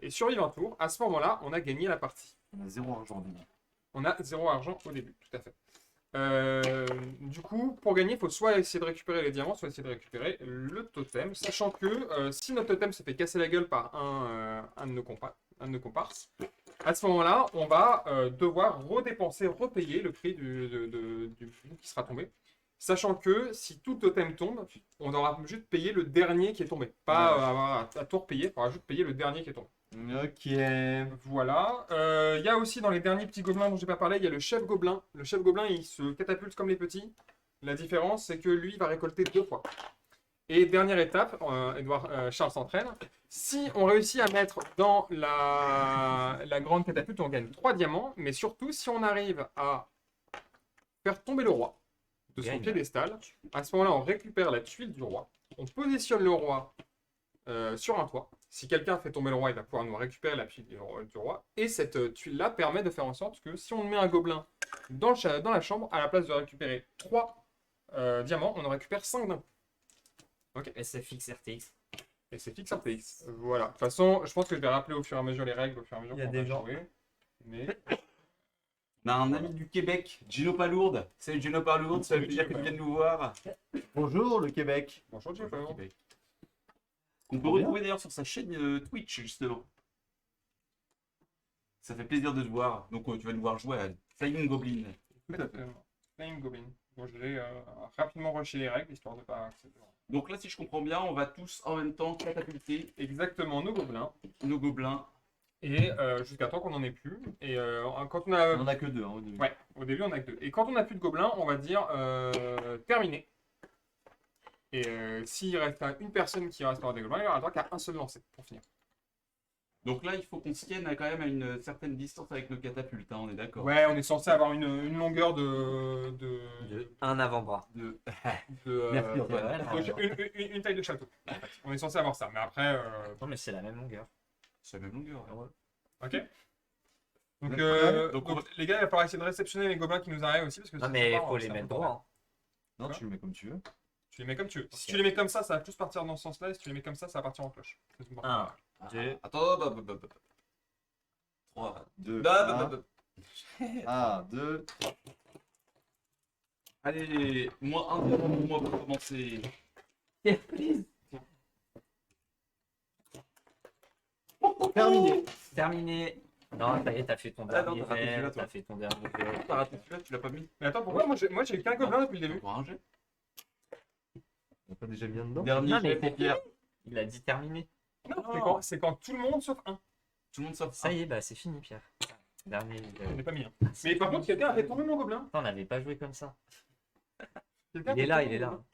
survive un tour, à ce moment-là, on a gagné la partie. On a 0 argent. On a 0 argent au début, tout à fait. Du coup, pour gagner, il faut soit essayer de récupérer les diamants, soit essayer de récupérer le totem, sachant que si notre totem se fait casser la gueule par un de nos comparses, à ce moment-là, on va devoir redépenser, repayer le prix du qui sera tombé. Sachant que si tout totem tombe, on aura juste payé le dernier qui est tombé. Pas à tout repayer, il faudra juste payer le dernier qui est tombé. Ok. Voilà. Il y a aussi dans les derniers petits gobelins dont j'ai pas parlé, il y a le chef gobelin. Le chef gobelin, il se catapulte comme les petits. La différence, c'est que lui, il va récolter 2 fois. Et dernière étape, Charles s'entraîne. Si on réussit à mettre dans la grande catapulte, on gagne 3 diamants. Mais surtout, si on arrive à faire tomber le roi de son Gagne. piédestal, à ce moment-là, on récupère la tuile du roi. On positionne le roi sur un toit. Si quelqu'un fait tomber le roi, il va pouvoir nous récupérer la tuile du roi. Et cette tuile-là permet de faire en sorte que si on met un gobelin dans la chambre, à la place de récupérer 3 diamants, on en récupère 5 d'un coup. SFX RTX. Et c'est fixe RTX. Voilà. De toute façon, je pense que je vais rappeler au fur et à mesure les règles, au fur et à mesure Il y a qu'on des va gens. jouer. Mais On a un ami du Québec, Gino Palourde. Salut Gino Palourde, ça fait Salut, plaisir que Gino tu viennes nous voir. Bonjour le Québec. bonjour, Jeff. Québec. On peut Trop bien. retrouver d'ailleurs sur sa chaîne Twitch, justement. Ça fait plaisir de te voir. Donc tu vas nous voir jouer à Flying Goblin. Tout à fait. Flying Goblin. Bon, je vais rapidement rusher les règles, histoire de pas... Donc là, si je comprends bien, on va tous en même temps catapulter Exactement, nos gobelins. nos gobelins. Et jusqu'à temps qu'on n'en ait plus. Et quand on a... On en a que 2 hein, au début. Ouais, au début on a que 2. Et quand on n'a plus de gobelins, on va dire terminé. Et s'il reste une personne qui restera des gobelins, il aura droit qu'à un seul lancer pour finir. Donc là, il faut qu'on se tienne quand même à une certaine distance avec nos catapultes, hein, on est d'accord. Ouais, on est censé avoir une longueur de Un avant-bras. De... Merci, Antoine. une taille de château. On est censé avoir ça, mais après... Non, mais c'est la même longueur. C'est la même longueur. Ouais. Ok. Donc, Donc, donc, les gars, il va falloir essayer de réceptionner les gobelins qui nous arrivent aussi. Parce que Non, c'est mais sympa, faut c'est les un mettre peu droit. Non, tu le mets comme tu veux. Tu les mets comme tu veux. Si tu les mets comme ça va plus partir dans ce sens-là. Et si tu les mets comme ça va partir en cloche. C'est bon. Un. Deux. Attends, 3, 2. 1, 2. Allez, moins un diamant pour moi pour commencer. Terminé. Terminé. Non, ça y est, t'as fait ton Ah non, dernier t'as raté celui-là, verre. toi. T'as fait ton dernier verre. T'as raté celui-là, tu l'as pas mis. Mais attends, pourquoi moi j'ai eu qu'un gobelin depuis le début? Encore un jet. On n'a pas déjà mis un dedans Dernier Non, mais jet pour Pierre. Il a dit terminé. Non, Non. c'est quand tout le monde sauf un. Tout le monde sort. Ça y est, bah c'est fini, Pierre. Dernier. Je n'ai pas mis un. Mais par contre, quelqu'un a fait tomber mon gobelin. On n'avait pas joué comme ça. Quelqu'un a Il est fait là, tomber il est mon là. gobelin.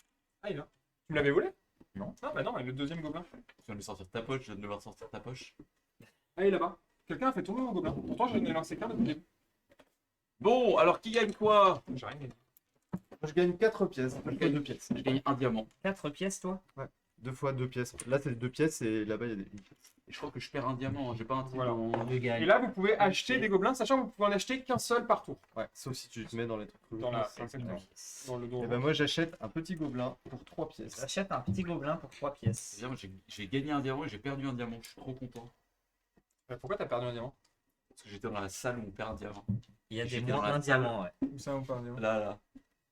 Ah, il est là. Tu me l'avais volé? Non. Ah, bah non, le deuxième gobelin. Tu viens de le sortir de ta poche, je viens de le voir sortir de ta poche. Allez, là-bas. Quelqu'un a fait tourner mon gobelin. Pourtant, je n'ai lancé qu'un depuis le début. Bon, alors qui gagne quoi? J'ai rien gagné. Je gagne 4 pièces. Je gagne 2 pièces. Je gagne un diamant. 4 pièces, toi? 2 fois 2 pièces. Là, c'est 2 pièces et là-bas, il y a des une pièce. Et je crois que je perds un diamant. J'ai pas un truc Voilà. en- Je gagne. Et là, vous pouvez acheter des gobelins, sachant que vous pouvez en acheter qu'un seul par tour. Ouais, sauf si tu te mets dans les trucs. Dans la- C'est- exactement. ouais. Dans le dos. Et ben moi, j'achète un petit gobelin pour 3 pièces. J'achète un petit gobelin pour 3 pièces. C'est-à-dire, j'ai gagné un diamant et j'ai perdu un diamant. Je suis trop content. Pourquoi t'as perdu un diamant? Parce que j'étais dans la salle où on perd un diamant. Il y a des J'étais dans moins la d'un salle. diamant, ouais. Où ça, on perd un diamant? Là, là.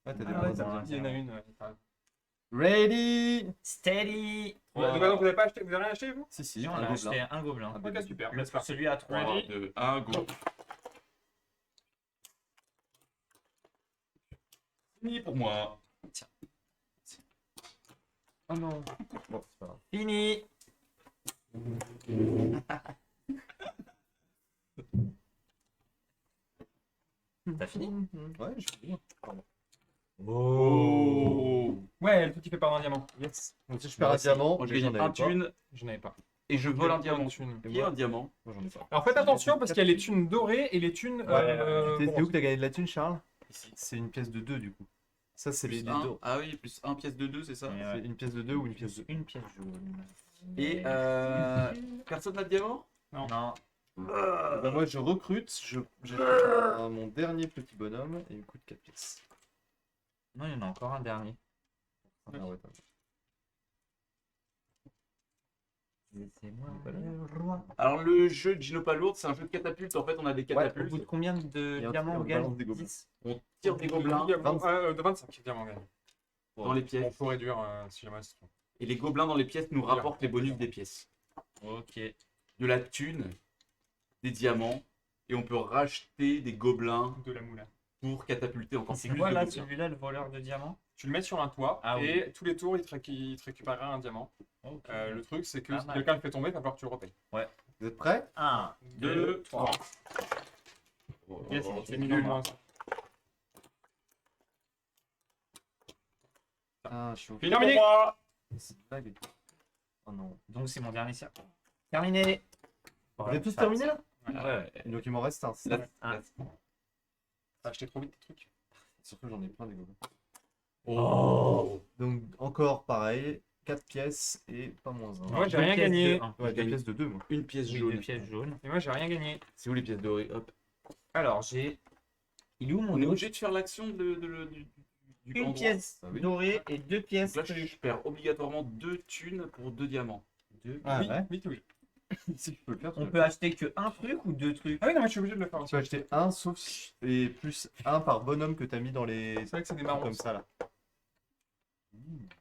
Ah, t'as des Ah bons ouais, amis. dans Il y en a une, ouais. t'as raison. Ready. Steady! Donc, vous avez pas acheté, vous avez rien acheté, vous? Si, si, Si, on un a acheté gobelin. un gobelin. Un Ok, super. Le, C'est parti. celui à 3. 3, 2, 1, go. Fini pour moi. Oh non. Bon, c'est pas grave. Fini! T'as fini? Ouais, je suis bien. Pardon. Oh. Ouais, le truc qui fait perdre un diamant. Yes. Donc si je perds un diamant, Moi, je mais gagne j'en un avais pas. thune Je n'avais pas. et je vole un Point de diamant. thune. Qui a un diamant? Moi, j'en ai pas. Alors faites attention parce qu'il y a les thunes dorées et les thunes. C'est où que t'as gagné de la thune, Charles? Ici. C'est une pièce de 2 du coup. Ça, c'est les Plus un. deux. Ah oui, plus 1 pièce de 2, c'est ça? Ouais. C'est une pièce de 2 ou une pièce de... Une pièce jaune. Et personne n'a de diamant? Non. Ben, moi, je recrute, j'achète mon dernier petit bonhomme et il me coûte 4 pièces. Non, il y en a encore un dernier. Ah, ouais, pas mal. Laissez-moi Voilà. le roi. Alors le jeu de Gino Palourde, c'est un jeu de catapulte. En fait, on a des Au catapultes. bout de combien de Et on diamants on balance gagne? des gobelins. 10. On tire des gobelins De 25 diamants gagne. dans les Bon, pièces. faut réduire si jamais c'est trop. Et les gobelins dans les pièces nous rapportent les bonus des pièces. Ok. De la thune, des diamants. Et on peut racheter des gobelins De la moula. pour catapulter encore C'est plus quoi de là, gobelins. celui-là, le voleur de diamants? Tu le mets sur un toit Ah et tous les tours il te récupérera un diamant. Ok. Le truc c'est que Pas si mal. quelqu'un le fait tomber, il va falloir que tu le repayes. Vous êtes prêts? 1, 2, 3. Yes, C'est nul. Moins. Ah, je suis au... Terminé. C'est une blague. Oh non. Donc c'est mon dernier cercle. Terminé. Vous avez tous terminé là? Ouais. Et donc il m'en reste un. Là, Ah. là. T'as acheté trop vite tes trucs. Surtout j'en ai plein des gobelins. Oh. Donc encore pareil, 4 pièces et pas moins 1. Moi j'ai rien gagné. Ouais, 2 pièces de 2 moi. Une pièce Oui, jaune. 2 pièces jaunes. Et moi j'ai rien gagné. C'est où les pièces dorées? Hop. Alors j'ai. Il est où mon On est dos? obligé de faire l'action du Une endroit. pièce Ah oui. dorée et 2 pièces. Donc là, je perds obligatoirement 2 thunes pour 2 diamants. Ah oui, ouais. oui. Si tu peux le faire, tu On peux. peut acheter que un truc ou 2 trucs? Ah oui, non, mais je suis obligé de le faire Tu aussi. peux acheter un sauf si... et plus un par bonhomme que t'as mis dans les... C'est vrai que c'est des marrons. comme ça là.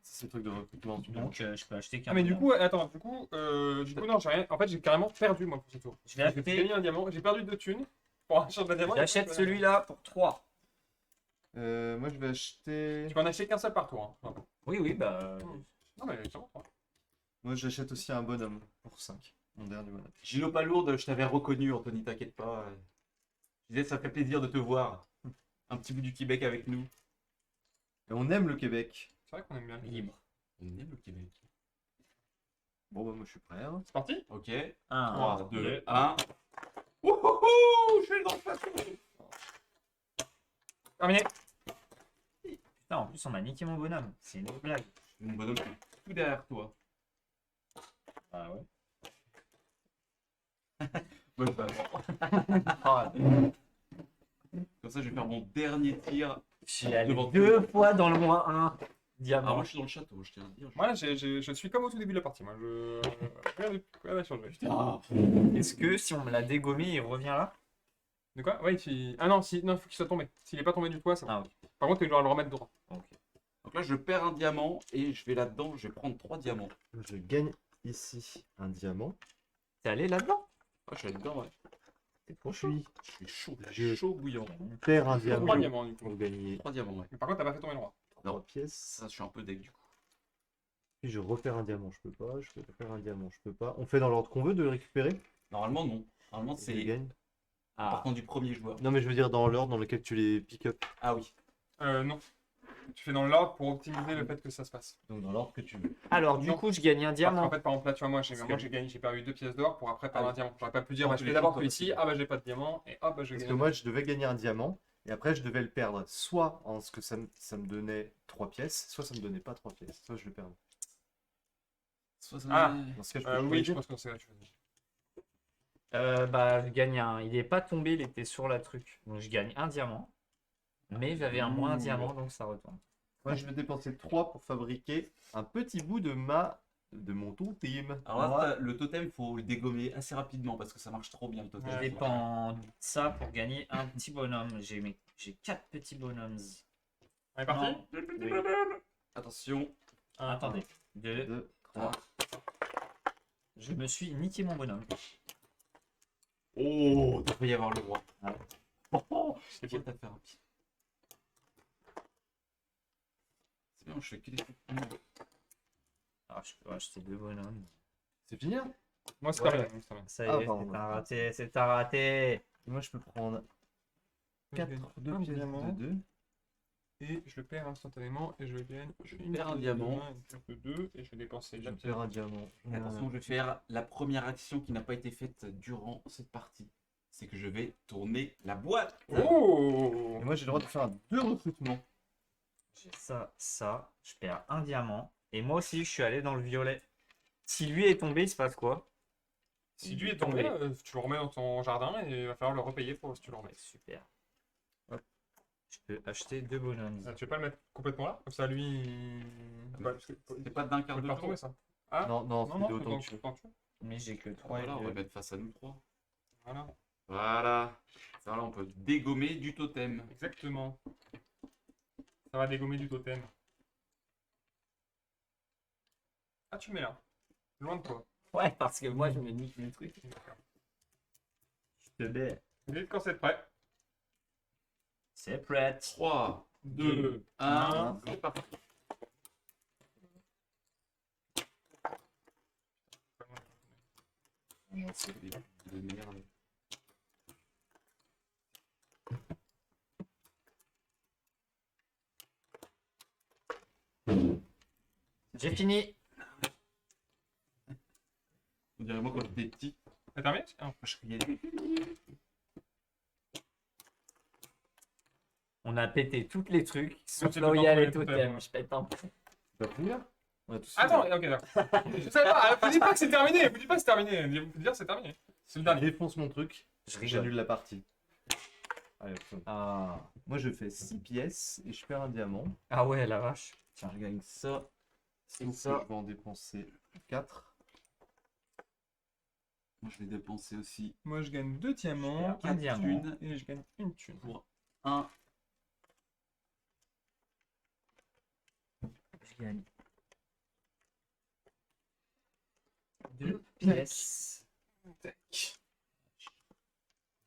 C'est le truc de recrutement. Donc je peux acheter qu'un. Ah mais du bonhomme. coup, attends, du coup non, j'ai rien. En fait, j'ai carrément perdu moi pour ce tour. Je vais J'ai acheter. gagné un diamant, j'ai perdu 2 thunes pour acheter un diamant. J'achète celui-là pour 3. Moi je vais acheter... Tu peux en acheter qu'un seul par tour. Hein. Voilà. Oui, oui, bah. Non mais justement, toi. Moi j'achète aussi un bonhomme pour 5. Mon dernier bonhomme. Gino Palourde, je t'avais reconnu, Anthony, t'inquiète pas. Je disais, ça fait plaisir de te voir. Un petit bout du Québec avec nous. Et on aime le Québec. C'est vrai qu'on aime bien. Libre. On aime le Québec. Bon bah moi je suis prêt. Hein. C'est parti. Ok. 1, 3, 2, 2, 1. Wouhouhou, je suis dans le plateau. Terminé. Putain, en plus on m'a niqué mon bonhomme. C'est une blague. Mon bonhomme, c'est tout derrière toi. Ah ouais. Bonne balle. Ah, Comme ça, je vais faire mon dernier tir. je suis allé Devant 2 fois dans le moins 1. Ah, Diamant. moi, je suis dans le château, je tiens à dire. Moi là, je suis comme au tout début de la partie. Moi, rien n'a changé. Ah, Est-ce que si on me l'a dégommé, il revient là? De quoi? Ouais, ah non, non, faut qu'il soit tombé. S'il est pas tombé du toit, ça va. Ah, ok. Par contre, tu dois le remettre droit. donc là, je perds un diamant et je vais là-dedans, je vais prendre 3 diamants. Je gagne ici un diamant. T'es allé là-dedans? Ah, je suis allé dedans, ouais. C'est trop chaud. Je suis chaud, là, Je- chaud bouillant. Perds un 3 diamant. diamants du coup. Pour gagner 3 diamants, ouais. Mais par contre, t'as pas fait tomber le droit. 3 pièces. Ça, je suis un peu deck du coup. Puis je repère un diamant, je peux pas. Je peux refaire un diamant, je peux pas. On fait dans l'ordre qu'on veut de le récupérer. Normalement, non. Normalement, Je c'est gagne. Ah, partant du premier joueur. Non mais je veux dire dans l'ordre dans lequel tu les pick up. Ah oui. Non. Tu fais dans l'ordre pour optimiser le fait que ça se passe. Donc dans l'ordre que tu veux. Alors, du Non. coup, je gagne un Parce diamant. qu'en fait, par exemple, là, tu vois, moi, Parce moi, que- j'ai gagné, j'ai perdu 2 pièces d'or pour après perdre Ah un oui. diamant. J'aurais pas pu dire, Quand bah, tu je les fais d'abord comptes, celui-ci, ah bah j'ai pas de diamant, et ah bah je Parce gagne que un moi, je devais gagner un diamant, et après, je devais le perdre soit en ce que ça me donnait 3 pièces, soit ça me donnait pas 3 pièces, soit je le perdais. Ah. Dans ce cas, je peux Oui, je choisir. pense que c'est là, tu veux dire. Bah, je gagne un. Il est pas tombé, il était sur la truc. Donc, je gagne un diamant. Mais j'avais un moins Ouh. diamant, donc ça retourne. Moi, je vais dépenser 3 pour fabriquer un petit bout de mon totem. Alors là, le totem, il faut le dégommer assez rapidement parce que ça marche trop bien le totem. Je Ouais. dépends de ça pour gagner un petit bonhomme. J'ai 4 petits bonhommes. On est parti? Non. Oui. Attention. Un. Attendez. 2, 2, 3. Je me suis niqué mon bonhomme. Oh, il devrait y avoir le roi. Ah. C'est bien, t'as fait un pied. C'est bien, je fais que des trucs. Alors, je peux acheter 2 bonhommes. C'est fini, hein? Moi, c'est Ouais. terminé. moi, c'est terminé. Ça y Ah, est, pardon. c'est un raté, c'est un raté. Et moi, je peux prendre Je 4 gagne de un pièces diamant, de 2. et je le perds instantanément, et je gagne une perds un pièce de diamant. un, une pièce de 2, et je vais dépenser Je la pièce. perds un diamant. Attention, je vais faire la première action qui n'a pas été faite durant cette partie. C'est que je vais tourner la boîte. Oh! Et moi, j'ai le droit de faire 2 recrutements. J'ai ça, ça. Je perds un diamant. Et moi aussi, je suis allé dans le violet. Si lui est tombé, il se passe quoi? Si lui est tombé, tu le remets dans ton jardin, et il va falloir le repayer pour si tu le remets. Ouais, super. Hop. Je peux acheter 2 bonhommes. Tu veux pas le mettre complètement là? Comme ça, lui. il- bah, parce que- C'est pas d'un Tu quart peux de le faire tour. tomber ça. Ah? Non, non, non, c'est non, de autant donc, que tu veux. autant que tu veux. Mais j'ai que 3 Voilà, on va et 2. mettre face à nous trois. Voilà, Voilà. Ça, là, on peut dégommer du totem. exactement. Ça va dégommer du totem. Ah, tu le mets là. Loin de toi. Ouais, parce que moi, je me nique le truc. Je te mets. Vite quand c'est prêt. C'est prêt. 3, 2, 2, 1. 1. C'est parti. C'est des de merde. J'ai fini. On dirait moi quand j'étais petit. T'as terminé? Ah. Je criais. On a pété toutes les trucs, sauf c'est là où le il y a temps les pour les totems. totems. Je pète un peu. Tu vas finir? On a tous Attends, ok, d'accord. Je savais pas, vous dites pas que c'est terminé, vous dites pas que c'est terminé, vous dire c'est terminé. C'est le Je dernier. défonce mon truc, Je rigole. j'annule la partie. Allez, option. Ah. Moi, je fais 6 pièces et je perds un diamant. Ah ouais, la vache. Tiens, je gagne ça. C'est Ça, je vais en dépenser 4. Moi, je vais dépenser aussi Moi je gagne 2 diamants, Un diamant. thune et je gagne une thune. pour 1. Je gagne 2 pièces.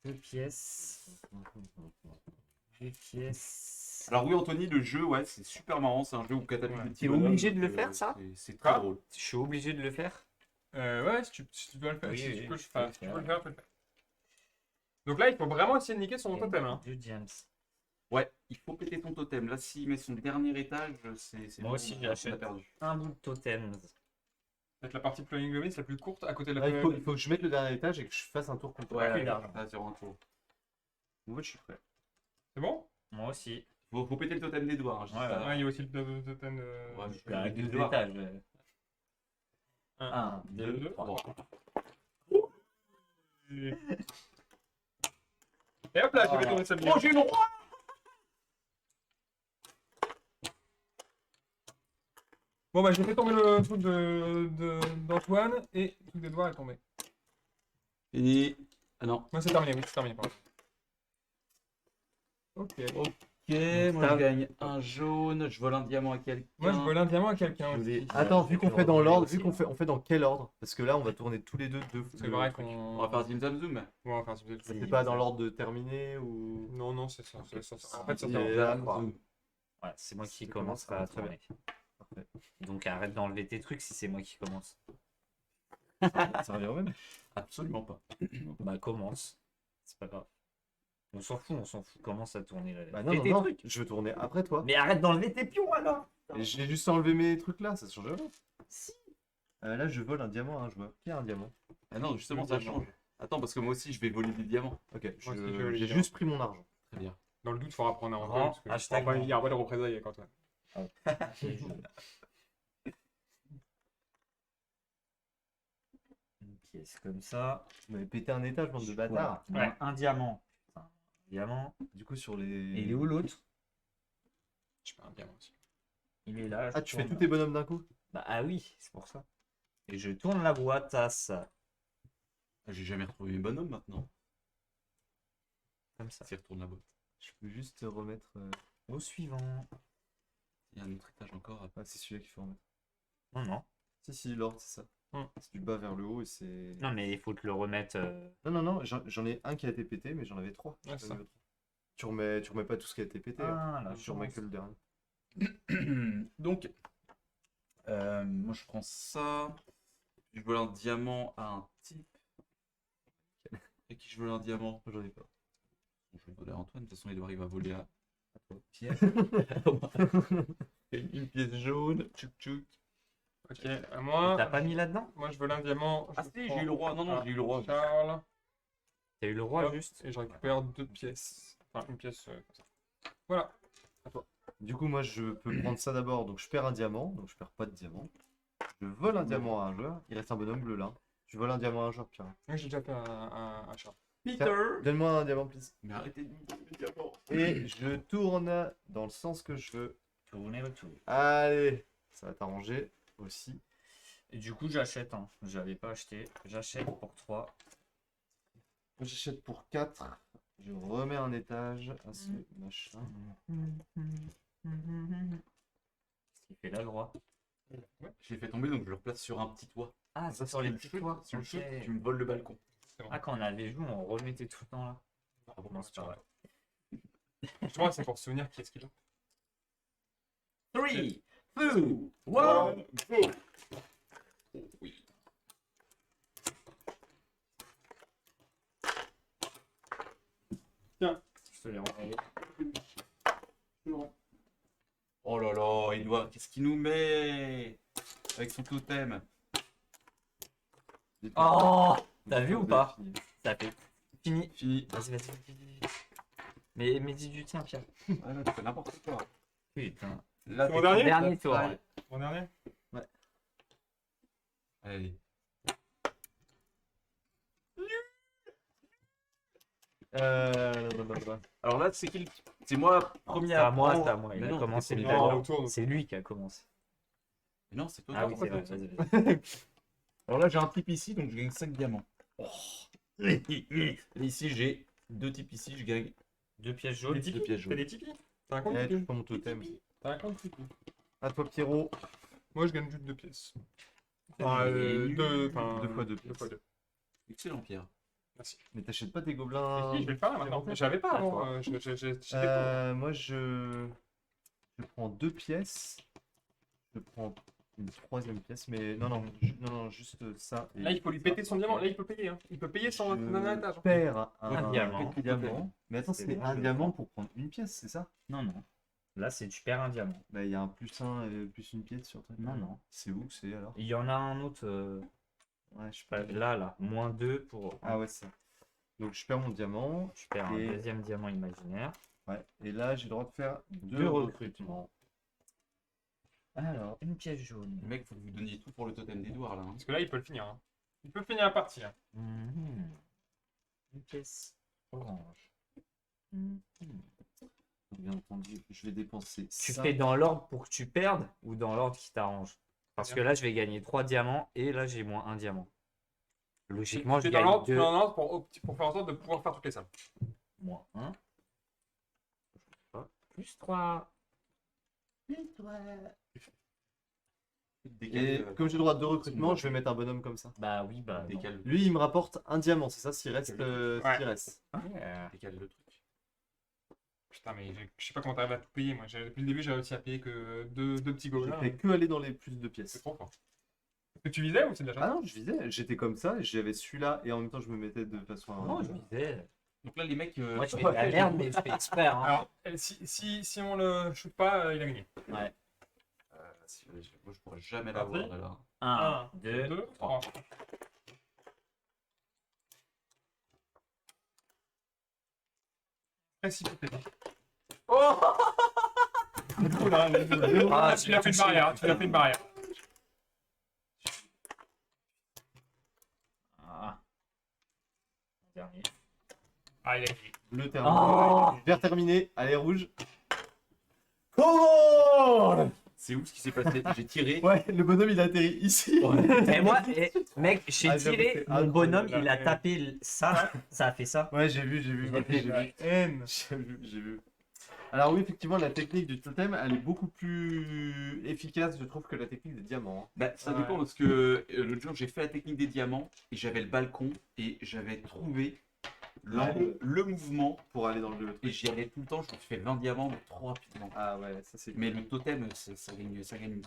2 pièces. 2 pièces. Alors oui, Anthony, le jeu, ouais, c'est super marrant. C'est un jeu où catapulte Ouais. des petits T'es bonhommes, obligé de donc, le faire, ça C'est Quoi très drôle. Je suis obligé de le faire. Ouais, si tu dois le faire, Oui, si oui, tu peux le je peux le faire, si tu faire. peux le faire, tu peux le faire. Donc là, il faut vraiment essayer de niquer son totem. Hein. 2 gems. Ouais, il faut péter ton totem. Là, s'il met son dernier étage, c'est Moi bon, aussi, on a j'achète. perdu. Un bout de totem. C'est la partie Flying Goblin, c'est la plus courte à côté de la Là, il faut plus. que je mette le dernier étage et que je fasse un tour complet. Ouais, Ok. là. Là, sur un tour. En fait, je suis prêt. C'est bon? Moi aussi. Faut péter le totem des doigts. Hein, je dis Ouais, ça. Ouais, il y a aussi le totem de. Ouais, Je suis à des 2 doigts. étages. 1, 1, 2, 3. Bon. Et hop là, je vais Ah. tourner ça Oh, j'ai une roi. Bon, bah, j'ai fait tomber le truc d'Antoine et le truc d'Edouard est tombé. Et... Ah non. Moi, c'est terminé, oui, c'est terminé. Pardon. Ok. Ok, moi je gagne un jaune, je vole un diamant à quelqu'un. Moi, je vole un diamant à quelqu'un Je aussi. vais- Attends, vu qu'on fait dans l'ordre, vu aussi, qu'on fait, on fait dans quel ordre? Parce que là, on va tourner tous les deux deux C'est vrai qu'on. On va faire Zim Zam Zoom. Ouais, on va faire ce petit- C'est pas dans l'ordre de terminer ou. Non, non, c'est ça. En fait, ça Et c'est là, Ouais, c'est moi qui Ça commence commence à à tourner. Parfait. Donc arrête d'enlever tes trucs si c'est moi qui commence. Ça revient au même. Absolument pas. Bah commence. C'est pas grave. On s'en fout, on s'en fout. Commence à tourner là. Bah non, Fais non, tes non, trucs. je veux tourner après toi. Mais arrête d'enlever tes pions alors. Et j'ai juste enlevé mes trucs là, ça change rien. Si. Là, je vole un diamant à un joueur. Qui a un diamant? Ah non, justement, ça change. Attends, parce que moi aussi, je vais voler des diamants. Ok, Moi aussi, je vais j'ai le juste pris mon argent. Très bien. Dans le doute, il faudra prendre un Grand, Antoine. Parce que hashtag il y aura pas de représailles avec Antoine. Une pièce comme ça. Vous m'avez pété un étage, bande de Voilà. bâtards. Ouais, un diamant. Putain, un diamant. Du coup, sur Et les. il est où l'autre? Je fais un diamant aussi. Il est là. je Ah, tu fais tourne. tous tes bonhommes d'un coup? Bah ah oui, c'est pour ça. Et je tourne la boîte à ça. J'ai jamais retrouvé mes bonhommes maintenant. Comme ça. Ça retourne la boîte. Je peux juste te remettre. Au suivant. Il y a un autre étage encore. Ah, c'est celui-là qu'il faut remettre. Non, non. Si, l'ordre, c'est ça. C'est du bas vers le haut et c'est. Non, mais il faut te le remettre. Non, j'en ai un qui a été pété, mais j'en avais trois. Ouais, ça. Tu remets pas tout ce qui a été pété. hein. Ah, là, Tu remets que le dernier. Donc, moi je prends ça. Je vole un diamant à un type. Et qui je vole un diamant? J'en ai pas. Je vais voler à Antoine, de toute façon il doit arriver à voler à toi. Une pièce jaune, tchouk tchouk. Ok, moi. T'as pas mis là-dedans? Moi, je veux un diamant. Ah je si, prends j'ai eu le roi. Non, non, un j'ai eu le roi. Charles. T'as eu le roi Hop, juste? Et je récupère 2 pièces. Enfin, une pièce comme ça. Voilà. Du coup, moi, je peux prendre ça d'abord. Donc, je perds un diamant. Donc, je perds pas de diamant. Je vole un diamant à un joueur. Il reste un bonhomme bleu là. Je vole un diamant à un joueur, Pierre. Moi, j'ai déjà fait un Charles. Peter. Donne-moi un diamant, please. Mais arrêtez de me donner le diamant. Et je tourne dans le sens que je veux. Tourner retour. Allez, ça va t'arranger aussi. Et du coup, j'achète. Hein. J'avais pas acheté. J'achète pour 3. Moi, j'achète pour 4. Je remets un étage à ce machin. Ce qui fait là le roi. Je l'ai fait tomber donc je le replace sur un petit toit. Ah, Ça, c'est sur les tu me petits shoots, toits. tu me Ok. shoots, tu me voles le balcon. Ah, quand on avait joué, on remettait tout le temps là. Ah bon, Non, c'est pas vrai. Justement, c'est pour se souvenir qui est-ce qu'il a. 3, 2, 1, go. Oui. Je te l'ai renvoyé. Oh là là, il doit. Qu'est-ce qu'il nous met avec son totem? Oh, t'as vu ou pas? Ça fait fini. Fini. Vas-y, vas-y. Mais dis du tien, Pierre. Ah là, tu fais n'importe quoi. Putain. Là, Mon t'es- dernier Dernier tour. Ouais. Ouais. Mon dernier. Allez. Alors là, c'est qui le- C'est moi premier C'est à moi, prendre- c'est à moi. Il Mais a non, commencé t'es le premier. Non, tour. autour. donc. C'est lui qui a commencé. Mais non, c'est toi. Ah oui, toi. c'est vrai. Vas-y, vas-y. Alors là, j'ai un type ici, donc je gagne 5 diamants. Oh. Et ici, j'ai 2 types ici, je gagne 2 pièces Des jaunes. Tipeee. deux pièces T'as jaunes. des Tipeee? T'as un compte Eh, Tipeee? touche pas mon totem. T'as un compte Tipeee? À toi, Pierrot. Moi, je gagne juste 2 pièces. Il Enfin, est nul. 2 enfin, 2 fois 2 2 fois 2. Excellent, Pierre. Merci. Mais t'achètes pas tes gobelins. Si, je vais le faire là maintenant. Mais j'avais pas À avant. toi. Moi, je prends 2 pièces. Je prends une troisième pièce, mais non, juste ça. et Là, il faut lui ça. péter son diamant. Là, il peut payer. Hein. Il peut payer sans Je un étage. perds Un diamant. Mais attends, C'est c'était bon, un je diamant prends. pour prendre une pièce, c'est ça? Non, non. Là, c'est tu perds un diamant. Bah, il y a un +1 et plus une pièce sur toi. Non, non. C'est où que c'est alors? Il y en a un autre. Ouais, je sais pas. Là. -2 pour. Ah ouais, c'est ça. Donc, je perds mon diamant. Tu perds un Et- deuxième diamant imaginaire. Ouais. Et là, j'ai le droit de faire 2 Deux recrutements. Alors, une pièce jaune. Le mec, faut que vous donniez tout pour le totem d'Edouard là. Hein. Parce que là, il peut le finir. Hein. Il peut finir la partie. Hein. Mhm. Une pièce orange. Mhm. Bien entendu, je vais dépenser Tu ça. fais dans l'ordre pour que tu perdes ou dans l'ordre qui t'arrange? Parce que là, je vais gagner 3 diamants et là, j'ai moins 1 diamant. Logiquement, je C'est dans gagne l'ordre 2 dans l'ordre pour faire en sorte de pouvoir faire toutes les salles. moins 1. Plus 3. Et comme j'ai le droit de 2 recrutements, je vais mettre un bonhomme comme ça. Bah oui, bah. non. Décale, Lui, il me rapporte un diamant, c'est ça, s'il reste, Ouais. s'il reste. Ouais. décale le truc. Putain, mais je sais pas comment t'arrives à tout payer. Moi, depuis le début, j'ai réussi à payer que deux petits Je gobelins. fais que aller dans les plus de C'est pièces. trop fort. Est-ce que tu visais ou c'est déjà Ah non, je visais, j'étais comme ça, j'avais celui-là et en même temps je me mettais de façon à... Non, je disais. Donc là, les mecs. Moi, je fais de la merde, mais je fais exprès. Hein. Alors, si on le shoot pas, il a gagné. Ouais. Moi, je pourrais jamais l'avoir là. 1, 2, 2, 3. Précipité. Oh Ah, Tu l'as fait une barrière, tu l'as fait une barrière. Ah. Dernier. Ah, il a gagné. Bleu terminé. Oh Vert terminé. Allez, rouge. Oh C'est où ce qui s'est passé? J'ai tiré. Ouais, le bonhomme il a atterri ici. Et moi, mec, j'ai Ah, j'avoue, tiré, c'est mon bonhomme, incroyable. il a tapé ça, ça a fait ça. Ouais, j'ai vu. J'ai Ouais, fait j'ai La vu. haine. J'ai vu. Alors oui, effectivement, la technique du totem, elle est beaucoup plus efficace, je trouve, que la technique des diamants. Hein. Bah, ça Ouais. dépend parce que l'autre jour j'ai fait la technique des diamants et j'avais le balcon et j'avais trouvé l'angle, le mouvement Pour aller dans le et j'y allais tout le temps. Je fais 20 diamants mais trop rapidement. Ah ouais, ça c'est... Mais le totem, ça gagne, ça gagne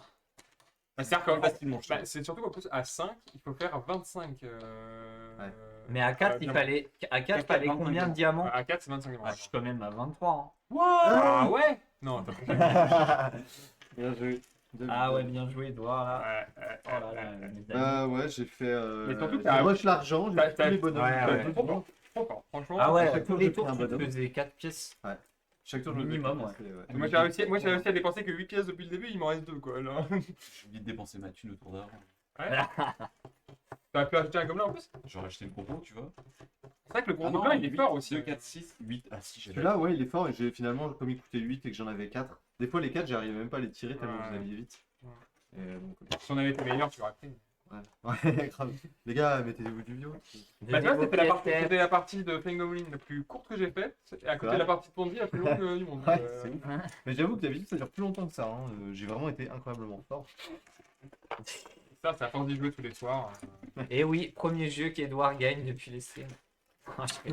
Bah, C'est-à-dire qu'en fait, facilement. je bah, trouve. c'est surtout qu'en plus, à 5, il faut faire 25. Ouais. Mais à 4, il diamants. fallait, à 4, il fallait 25 combien de diamants? À 4, c'est 25 diamants. Ah, je suis quand même à 23. Hein. Ah ouais? Non, attends. Bien joué. Ah ouais, bien joué, Edouard, là. Ouais, Oh là là, mes amis. Ouais, j'ai fait... Mais surtout que j'ai t'as- rush l'argent, j'ai t'as- fait tous les bonhommes. Ouais, ouais. Chaque tour, Franchement, Ah ouais, chaque tous tour, les j'ai tours, pris un tu te bonhomme. faisais 4 pièces. Chaque tour, je le Minimum, fais, ouais. moi j'ai réussi à dépenser que 8 pièces depuis le début, il m'en reste 2 quoi. Là. J'ai oublié de dépenser ma thune autour d'avant. Ouais. T'as pu acheter un gobelin en plus? J'aurais acheté le combo, tu vois. C'est vrai que le gros Ah non, gobelin il est 8, fort aussi. 2, 4, 6, 8. Ah si, j'avais. Celui-là, ouais, il est fort et j'ai finalement, comme il coûtait 8 et que j'en avais 4, des fois les 4, j'arrivais même pas à les tirer tellement Ouais. vous aviez vite. Ouais. Et, donc, Si on avait été meilleur, tu l'aurais pris. ouais, grave. Les gars, mettez-vous du bio. Bah, tu vois, Donnez vos pièces. c'était la partie de Flying Goblin la plus courte que j'ai faite, et à côté Ouais. de la partie de Ponzi la plus longue du monde. Ouais, c'est ouf. Mais j'avoue que d'habitude ça dure plus longtemps que ça. Hein. J'ai vraiment été incroyablement fort. Ça, c'est à force d'y jouer tous les soirs. Et oui, premier jeu qu'Edouard gagne depuis les streams. Ah, je fais-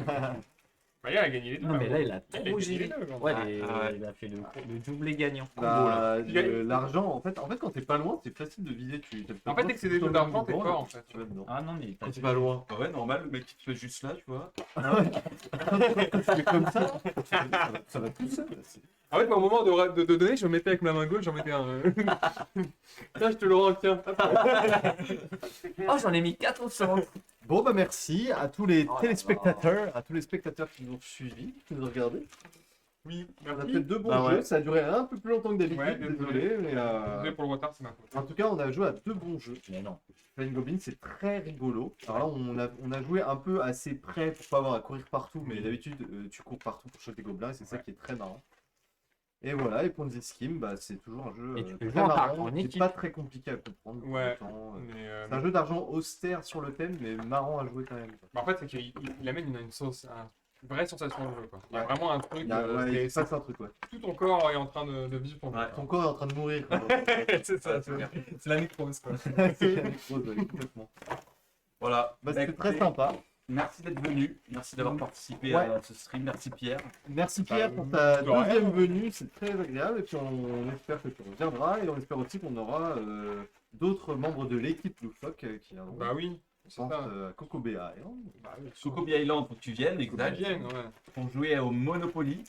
Bah, il a gagné les deux. Non, mais là, il a Il a trop gagné géré. les deux. genre. Ouais, Ah, ouais. il a fait le doublé gagnant. Bah, Il gagne. l'argent, en fait, quand t'es pas loin, c'est facile de viser. En fait, dès que c'est des jeux d'argent, t'es fort en fait. Tu vas dedans. Ah non, mais t'as Quand tu vas loin. Bah ouais, normal, le mec qui te fait juste là, tu vois. Quand tu fais comme ça, ça va tout seul. En fait, moi, au moment de donner, je me mettais avec ma main gauche, j'en mettais un. Tiens, je te le rends, tiens. Oh, j'en ai mis 4 au centre. Bon, bah merci à tous les Oh là téléspectateurs, à tous les spectateurs qui nous ont suivis, qui nous ont regardés. Oui, On a merci. fait deux bons Bah jeux, ouais. ça a duré un peu plus longtemps que d'habitude, Ouais, désolé. Mais, Désolé pour le retard, c'est ma faute. en tout cas, on a joué à deux bons jeux. Mais non. Flying Goblin, c'est très rigolo. Alors là, on a joué un peu assez près pour pas avoir à courir partout, mais d'habitude, tu cours partout pour choper des gobelins et c'est ça qui est très marrant. Et voilà, et Ponzi Scheme, bah, c'est toujours un jeu Et tu peux très jouer marrant, en qui est équipe. pas très compliqué à comprendre. Ouais. pourtant, Mais, C'est un jeu d'argent austère sur le thème, mais marrant à jouer quand même. bah, en fait, c'est qu'il amène une sauce, une vraie sensation de jeu. Quoi. Il y a Ouais. vraiment un truc. Il y a, ouais, il c'est- se passe un truc, ouais. tout ton corps est en train de vivre ton jeu. Ouais. Ton corps est en train de mourir. quoi. C'est ça, c'est la nécrose quoi. C'est la nécrose, ouais, complètement. Voilà. Bah, c'était écoutez, très sympa. Merci d'être venu. Merci d'avoir participé Ouais. à ce stream. Merci Pierre. Merci Bah, Pierre pour ta de rien. deuxième venue, c'est très agréable. Et puis on espère que tu reviendras et on espère aussi qu'on aura d'autres membres de l'équipe Loufoque qui viendront. Bah oui, Je c'est pense ça. à Coco Béa. Bah oui. Cocobi Island, faut que tu viennes, Faut exact. qu'ils viennent, ouais. Pour jouer au Monopoly.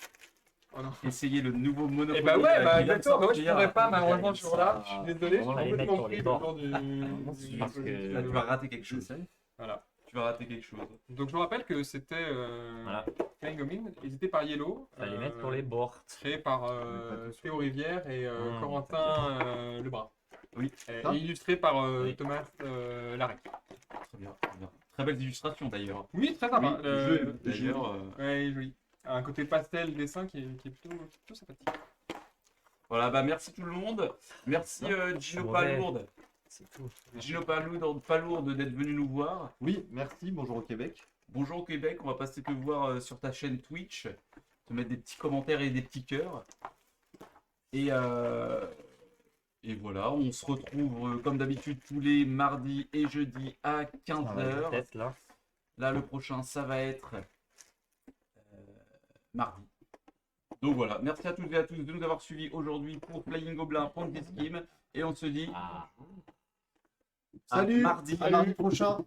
Oh non. Essayer le nouveau Monopoly. Et bah ouais, bah qui vient de exactement. Bah moi je sortir. pourrais pas, malheureusement, ça, ce jour-là. Je suis désolé, je on va suis les mettre complètement sur les pris le bords. jour du. Parce que- Là, tu vas rater quelque chose. Voilà. Tu vas rater quelque chose. Donc je vous rappelle que c'était Voilà. Flying Goblin, édité par Yellow. Fallait mettre pour les bords. Créé par Théo Rivière et Corentin Lebrun. Oui. Ça Et illustré par Oui. Thomas Larrey. Très bien, très bien. Très belles illustrations d'ailleurs. Oui, très sympa. Oui, le jeu est D'ailleurs, Ouais, joli. Un côté pastel dessin qui est plutôt sympathique. voilà, bah merci tout le monde. Merci Gino mauvais. Palourde. C'est tout. Gino Palourde d'être venu nous voir. Oui, merci, bonjour au Québec. Bonjour au Québec, on va passer te voir sur ta chaîne Twitch, te mettre des petits commentaires et des petits cœurs. Et voilà, on se retrouve comme d'habitude tous les mardis et jeudis à 15h. Peut-être là. Là, le prochain, ça va être mardi. Donc voilà, merci à toutes et à tous de nous avoir suivis aujourd'hui pour Flying Goblin Ponzi Scheme. Et on se dit Ah. à Salut, mardi. à mardi prochain.